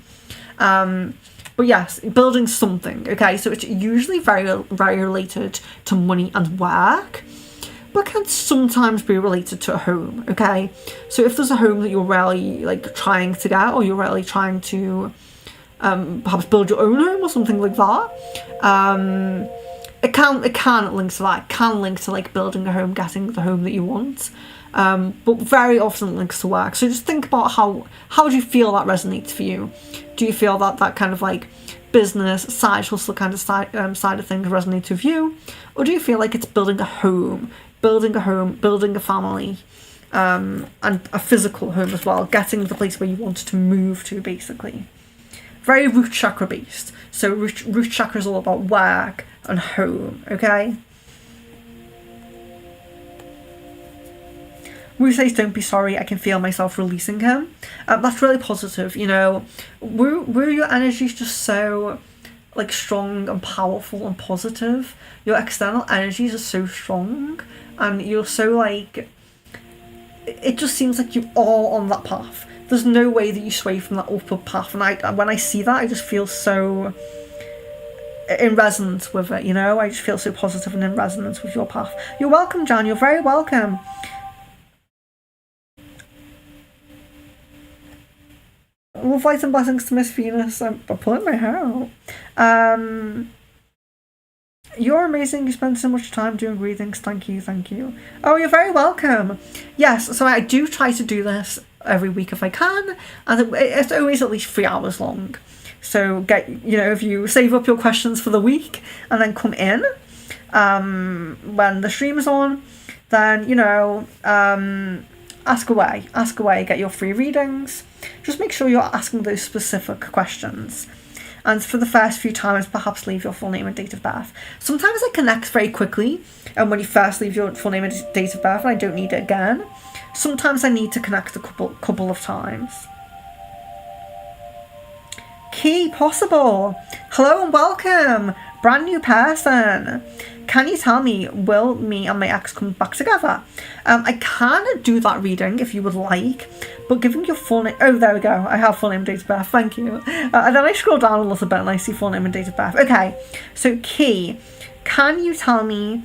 But yes, building something, okay? So it's usually very, very related to money and work. but can sometimes be related to a home, okay? So if there's a home that you're really like trying to get, or you're really trying to perhaps build your own home or something like that, it can link to that. It can link to like building a home, getting the home that you want. But very often links to work. So just think about how do you feel that resonates for you? Do you feel that kind of like business, side hustle kind of side of things resonates with you? Or do you feel like it's building a home, building a family, and a physical home as well, getting the place where you want to move to, basically? Very root chakra based. So root chakra is all about work and home, okay? Wu says, don't be sorry, I can feel myself releasing him. That's really positive, you know. Wu, your energy is just so like strong and powerful and positive. Your external energies are so strong, and you're so like, it just seems like you are on that path. There's no way that you sway from that upward path, and when I see that, I just feel so in resonance with it, you know. I just feel so positive and in resonance with your path. You're welcome, Jan, you're very welcome. Love, light and blessings to Miss Venus. I'm pulling my hair out. You're amazing. You spend so much time doing readings. Thank you. Oh, you're very welcome. Yes, so I do try to do this every week if I can, and it's always at least 3 hours long. So if you save up your questions for the week and then come in when the stream is on, then ask away, get your free readings. Just make sure you're asking those specific questions. And for the first few times, perhaps leave your full name and date of birth. Sometimes it connects very quickly, and when you first leave your full name and date of birth, and I don't need it again. Sometimes I need to connect a couple of times. Key Possible. Hello and welcome. Brand new person. Can you tell me, will me and my ex come back together? I can do that reading if you would like, but giving your full name... Oh, there we go. I have full name and date of birth. Thank you. And then I scroll down a little bit and I see full name and date of birth. Okay. So, Key, can you tell me,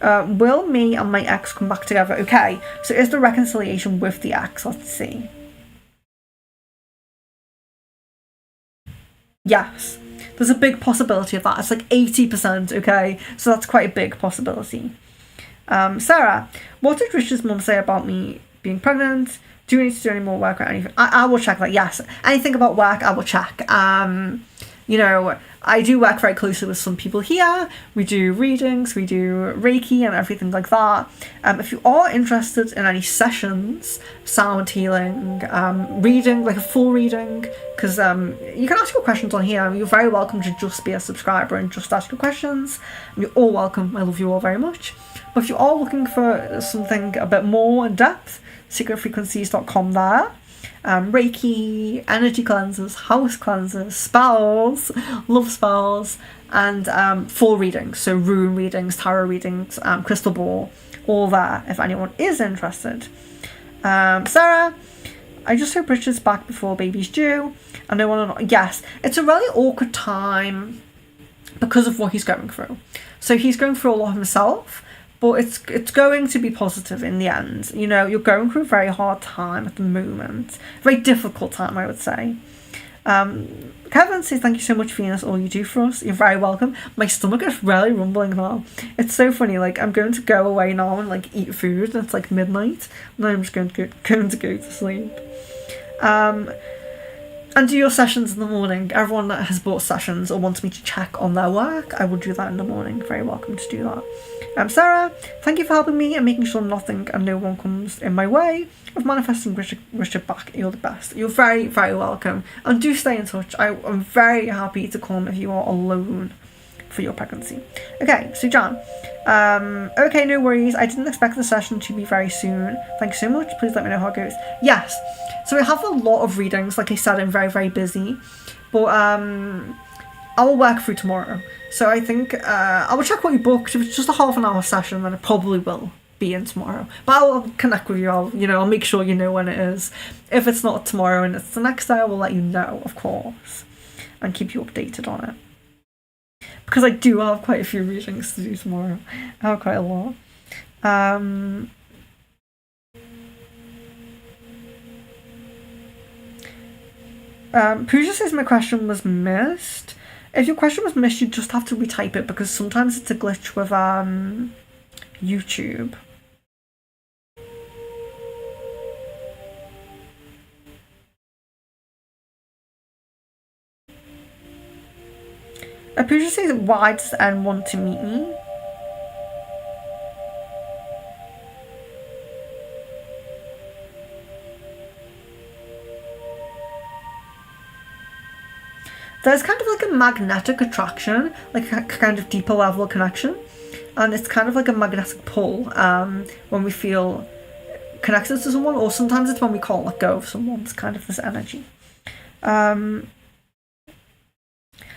will me and my ex come back together? Okay. So, is the reconciliation with the ex? Let's see. Yes. There's a big possibility of that. It's like 80%, okay? So that's quite a big possibility. Sarah, what did Richard's mum say about me being pregnant? Do we need to do any more work or anything? I will check that, yes. Anything about work, I will check. I do work very closely with some people here. We do readings, we do Reiki and everything like that. If you are interested in any sessions, sound healing, reading, like a full reading, because you can ask your questions on here. You're very welcome to just be a subscriber and just ask your questions. You're all welcome. I love you all very much. But if you are looking for something a bit more in depth, secretfrequencies.com there. Reiki, energy cleanses, house cleanses, spells, love spells, and full readings, so rune readings, tarot readings, crystal ball, all there if anyone is interested. Sarah, I just hope Richard's back before baby's due. I don't want to. Yes, it's a really awkward time because of what he's going through. So he's going through a lot himself. But it's going to be positive in the end. You know, you're going through a very hard time at the moment. Very difficult time, I would say. Kevin says, thank you so much, Venus, all you do for us. You're very welcome. My stomach is really rumbling now. It's so funny. Like, I'm going to go away now and, like, eat food. And it's, like, midnight. And I'm just going to go to sleep. And do your sessions in the morning. Everyone that has bought sessions or wants me to check on their work, I will do that in the morning. Very welcome to do that. Sarah, thank you for helping me and making sure nothing and no one comes in my way of manifesting Richard back. You're the best. You're very, very welcome. And do stay in touch. I'm very happy to come if you are alone for your pregnancy. Okay, so Jan. Okay, no worries. I didn't expect the session to be very soon. Thanks so much. Please let me know how it goes. Yes. So I have a lot of readings. Like I said, I'm very, very busy. But I will work through tomorrow. So I think I will check what you booked. If it's just a half an hour session, then it probably will be in tomorrow. But I will connect with you. I'll make sure you know when it is. If it's not tomorrow and it's the next day, I will let you know, of course, and keep you updated on it. Because I do have quite a few readings to do tomorrow. I have quite a lot. Um, Pooja says my question was missed. If your question was missed, you just have to retype it because sometimes it's a glitch with YouTube. Pooja says, why does N want to meet me? There's kind of like a magnetic attraction, like a kind of deeper level of connection. And it's kind of like a magnetic pull when we feel connected to someone, or sometimes it's when we can't let go of someone. It's kind of this energy.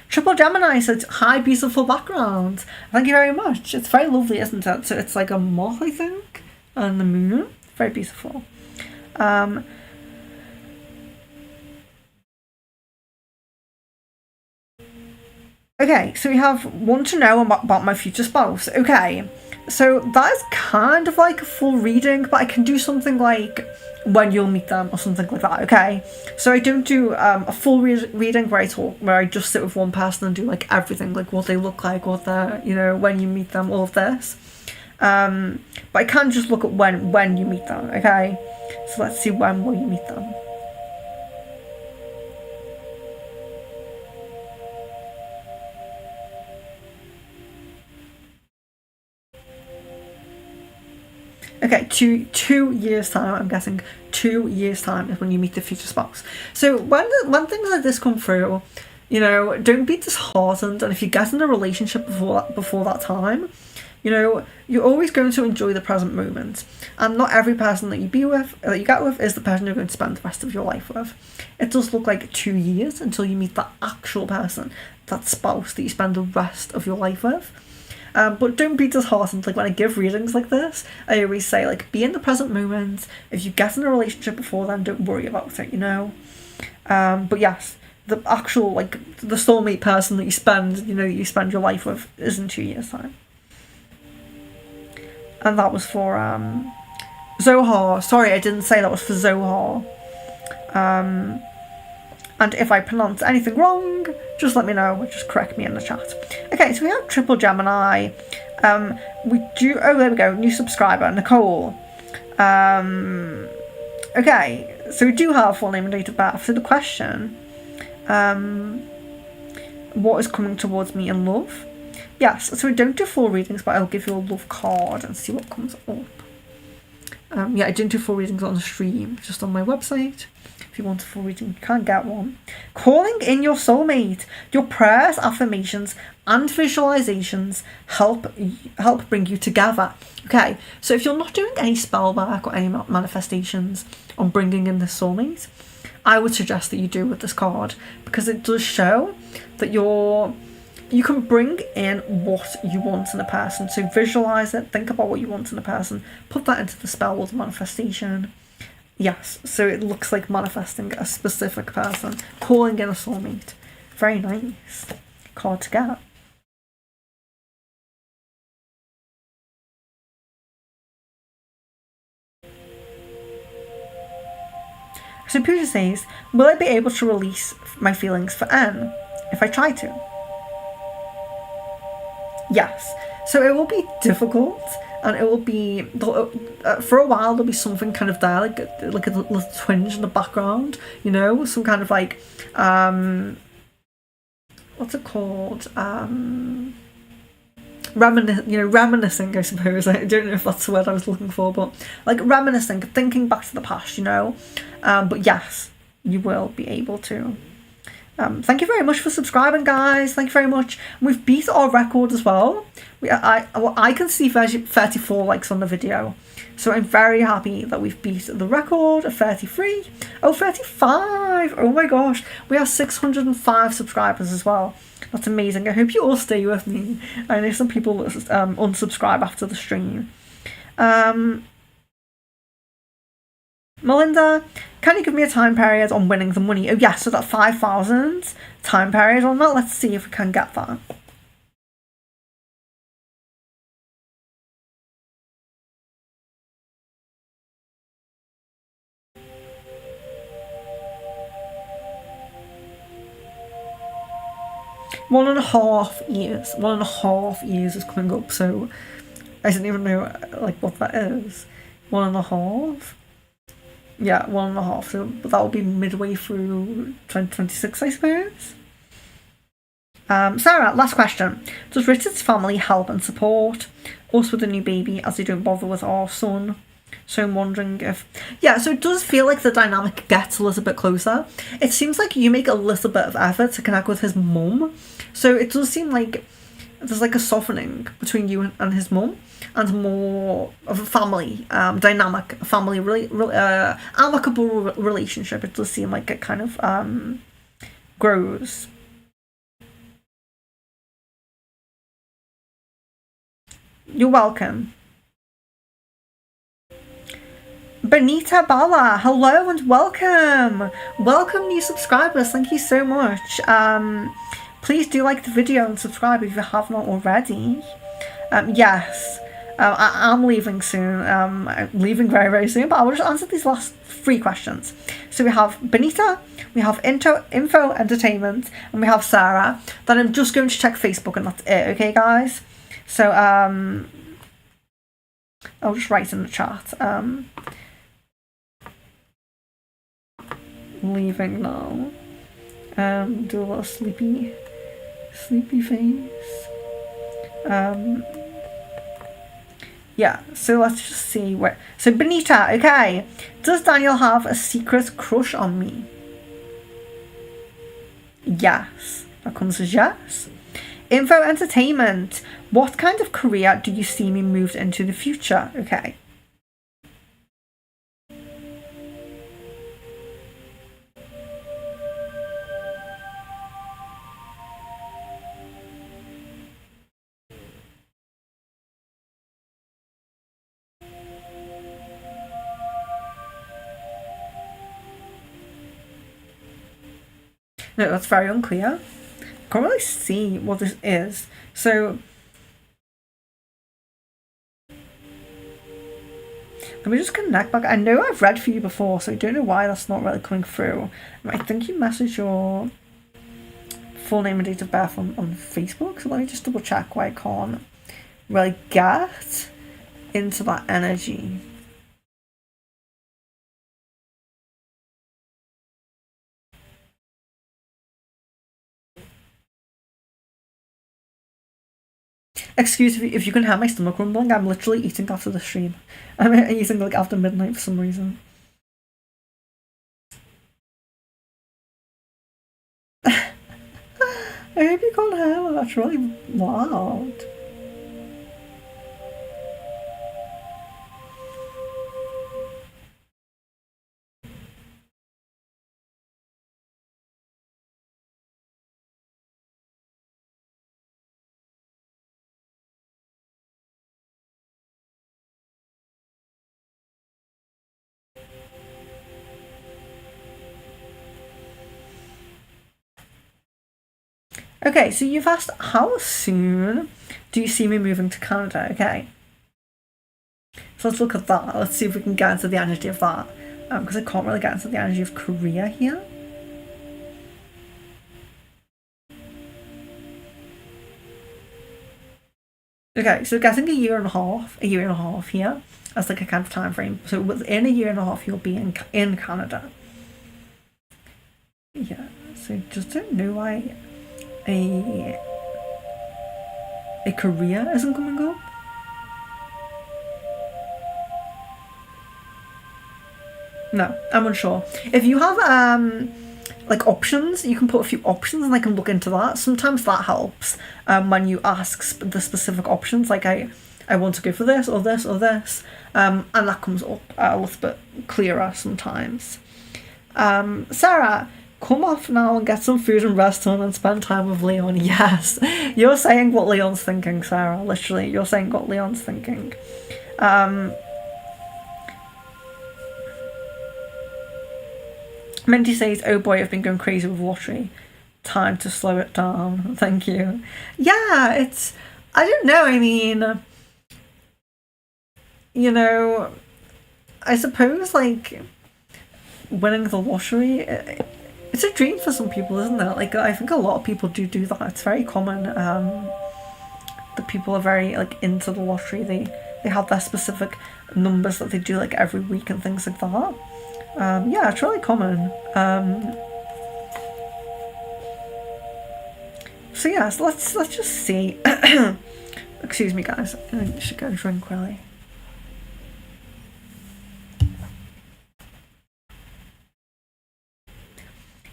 Triple Gemini said, hi, beautiful background. Thank you very much. It's very lovely, isn't it? So it's like a moth, I think, and the moon. Very beautiful. Okay, so we have want to know about my future spouse. Okay, so that is kind of like a full reading, but I can do something like when you'll meet them or something like that. Okay, so I don't do a full reading where I just sit with one person and do like everything, like what they look like, what they're, when you meet them, all of this. But I can just look at when you meet them. Okay, so let's see, when will you meet them? Okay, 2 years time. I'm guessing 2 years time is when you meet the future spouse. So when things like this come through, don't be disheartened. And if you get in a relationship before that time, you're always going to enjoy the present moment. And not every person that you get with is the person you're going to spend the rest of your life with. It does look like 2 years until you meet that actual person, that spouse that you spend the rest of your life with. But don't be disheartened. Like when I give readings like this, I always say, like, be in the present moment. If you get in a relationship before then, don't worry about it, But yes, the actual, like, the soulmate person that you spend your life with is in 2 years' time. And that was for Zohar. Sorry, I didn't say that was for Zohar. And if I pronounce anything wrong, just let me know. Just correct me in the chat. Okay, so we have Triple Gemini. We do. Oh, there we go. New subscriber, Nicole. Okay, so we do have full name and date of birth. So the question, what is coming towards me in love? Yes. So we don't do full readings, but I'll give you a love card and see what comes up. I didn't do full readings on the stream, just on my website. If you want a full reading, you can get one. Calling in your soulmate. Your prayers, affirmations, and visualizations help bring you together. Okay, so if you're not doing any spell work or any manifestations on bringing in the soulmate, I would suggest that you do with this card, because it does show that you can bring in what you want in a person. So visualize it, think about what you want in a person, put that into the spell or the manifestation. Yes, so it looks like manifesting a specific person, calling in a soulmate. Very nice card to get. So Pooja says, will I be able to release my feelings for N if I try to? Yes. So it will be difficult, and it will be for a while. There'll be something kind of there, like a little twinge in the background, some kind of like what's it called? Reminiscing, I suppose. I don't know if that's the word I was looking for, but like reminiscing, thinking back to the past, But yes, you will be able to. Thank you very much for subscribing, guys. Thank you very much. We've beat our record as well. I can see 34 likes on the video, so I'm very happy that we've beat the record of 33. Oh, 35! Oh my gosh, we have 605 subscribers as well. That's amazing. I hope you all stay with me. I know some people unsubscribe after the stream. Melinda, can you give me a time period on winning the money? Oh yes, so that 5,000 time period on that. Let's see if we can get that. 1.5 years. 1.5 years is coming up, so I didn't even know like what that is. 1.5. Yeah, 1.5. So that will be midway through 2026, I suppose. Sarah, last question. Does Richard's family help and support us with the new baby as they don't bother with our son? So I'm wondering if... Yeah, so it does feel like the dynamic gets a little bit closer. It seems like you make a little bit of effort to connect with his mum. So it does seem like there's like a softening between you and his mum, and more of a family dynamic, family amicable relationship. It does seem like it kind of grows. You're welcome. Benita Bala, hello and welcome. Welcome new subscribers, thank you so much. Please do like the video and subscribe if you have not already. Yes, I am leaving soon. I'm leaving very, very soon, but I will just answer these last 3 questions. So we have Benita, we have Info Entertainment, and we have Sarah. Then I'm just going to check Facebook and that's it, okay guys? So I'll just write in the chat. Leaving now. Do a little sleepy face. Yeah, so let's just see where. So Benita, okay. Does Daniel have a secret crush on me? Yes. That comes as yes. Info Entertainment. What kind of career do you see me moved into the future? Okay. No, that's very unclear. I can't really see what this is. So let me just connect back. I know I've read for you before, so I don't know why that's not really coming through. I think you messaged your full name and date of birth on Facebook, so let me just double check why I can't really get into that energy. Excuse me if you can hear my stomach rumbling. I'm literally eating after the stream. I'm eating like after midnight for some reason. I hope you can't hear that. That's really loud. Okay, so you've asked how soon do you see me moving to Canada? Okay. So let's look at that. Let's see if we can get into the energy of that. Because I can't really get into the energy of Korea here. Okay, so getting a year and a half here as like a kind of time frame. So within a year and a half, you'll be in Canada. Yeah, so just don't know why a career isn't coming up. No, I'm unsure. If you have like options, you can put a few options and I can look into that. Sometimes that helps when you ask the specific options, like I want to go for this or this or this, and that comes up a little bit clearer sometimes. Sarah, come off now and get some food and rest on and spend time with Leon. Yes, you're saying what Leon's thinking, Sarah. Literally, you're saying what Leon's thinking. Minty says, oh boy, I've been going crazy with lottery. Time to slow it down. Thank you. Yeah, it's... I don't know, I mean... You know... I suppose, like... Winning the lottery... it's a dream for some people, isn't it? Like, I think a lot of people do that. It's very common that people are very like into the lottery. They have their specific numbers that they do like every week and things like that. Yeah, it's really common. So yes, let's just see. Excuse me, guys. I should go drink really.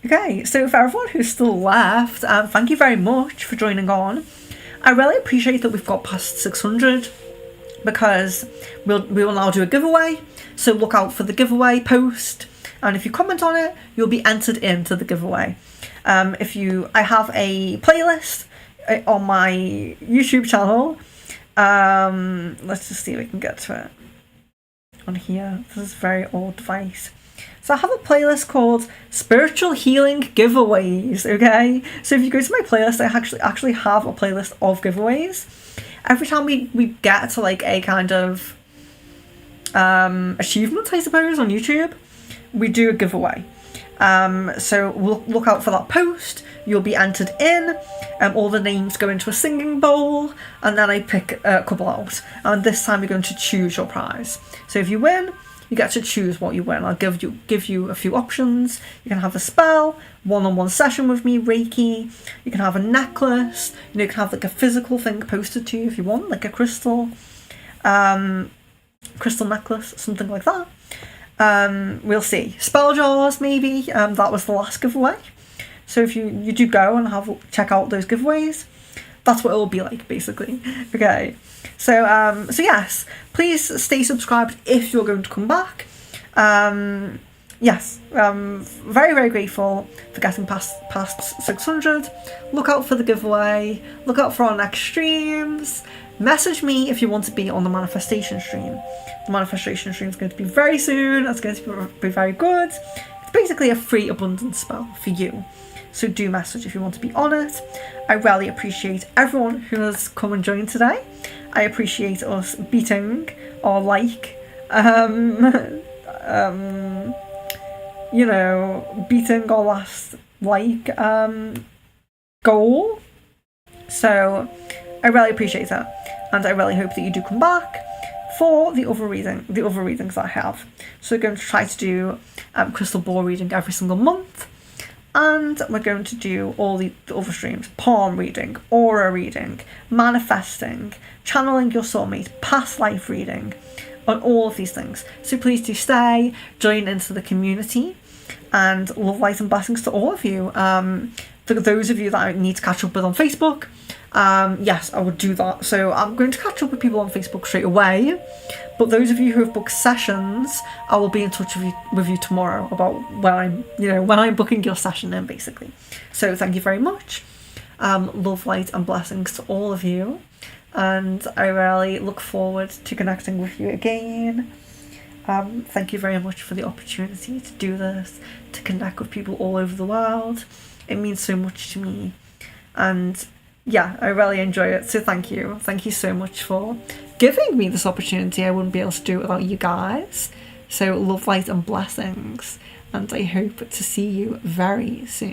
Okay, so for everyone who's still left, thank you very much for joining on. I really appreciate that we've got past 600 because we will now do a giveaway. So look out for the giveaway post, and if you comment on it, you'll be entered into the giveaway. I have a playlist on my YouTube channel. Let's just see if we can get to it on here. This is a very old device. So I have a playlist called Spiritual Healing Giveaways, okay? So if you go to my playlist, I actually have a playlist of giveaways. Every time we get to like a kind of achievement, I suppose, on YouTube, we do a giveaway. So we'll look out for that post. You'll be entered in. All the names go into a singing bowl, and then I pick a couple out. And this time you're going to choose your prize. So if you win, you get to choose what you win. I'll give you a few options. You can have a spell, one-on-one session with me, Reiki. You can have a necklace. You can have like a physical thing posted to you if you want, like a crystal necklace, something like that. We'll see. Spell jars, maybe. That was the last giveaway. So if you do go and check out those giveaways, that's what it will be like, basically. Okay. So yes, please stay subscribed if you're going to come back. Yes, very, very grateful for getting past 600. Look out for the giveaway. Look out for our next streams. Message me if you want to be on the manifestation stream. The manifestation stream is going to be very soon. It's going to be very good. It's basically a free abundance spell for you. So do message if you want to be on it. I really appreciate everyone who has come and joined today. I appreciate us beating our beating our last goal. So I really appreciate that, and I really hope that you do come back for the other readings that I have. So we're going to try to do crystal ball reading every single month. And we're going to do all the other streams: palm reading, aura reading, manifesting, channeling your soulmate, past life reading, on all of these things. So please do stay, join into the community, and love, light and blessings to all of you. For those of you that I need to catch up with on Facebook, yes, I would do that. So I'm going to catch up with people on Facebook straight away. But those of you who have booked sessions, I will be in touch with you tomorrow about when I'm booking your session in, basically. So thank you very much. Love, light and blessings to all of you. And I really look forward to connecting with you again. Thank you very much for the opportunity to do this, to connect with people all over the world. It means so much to me. And yeah, I really enjoy it. So thank you. Thank you so much for giving me this opportunity. I wouldn't be able to do it without you guys. So love, light and blessings. And I hope to see you very soon.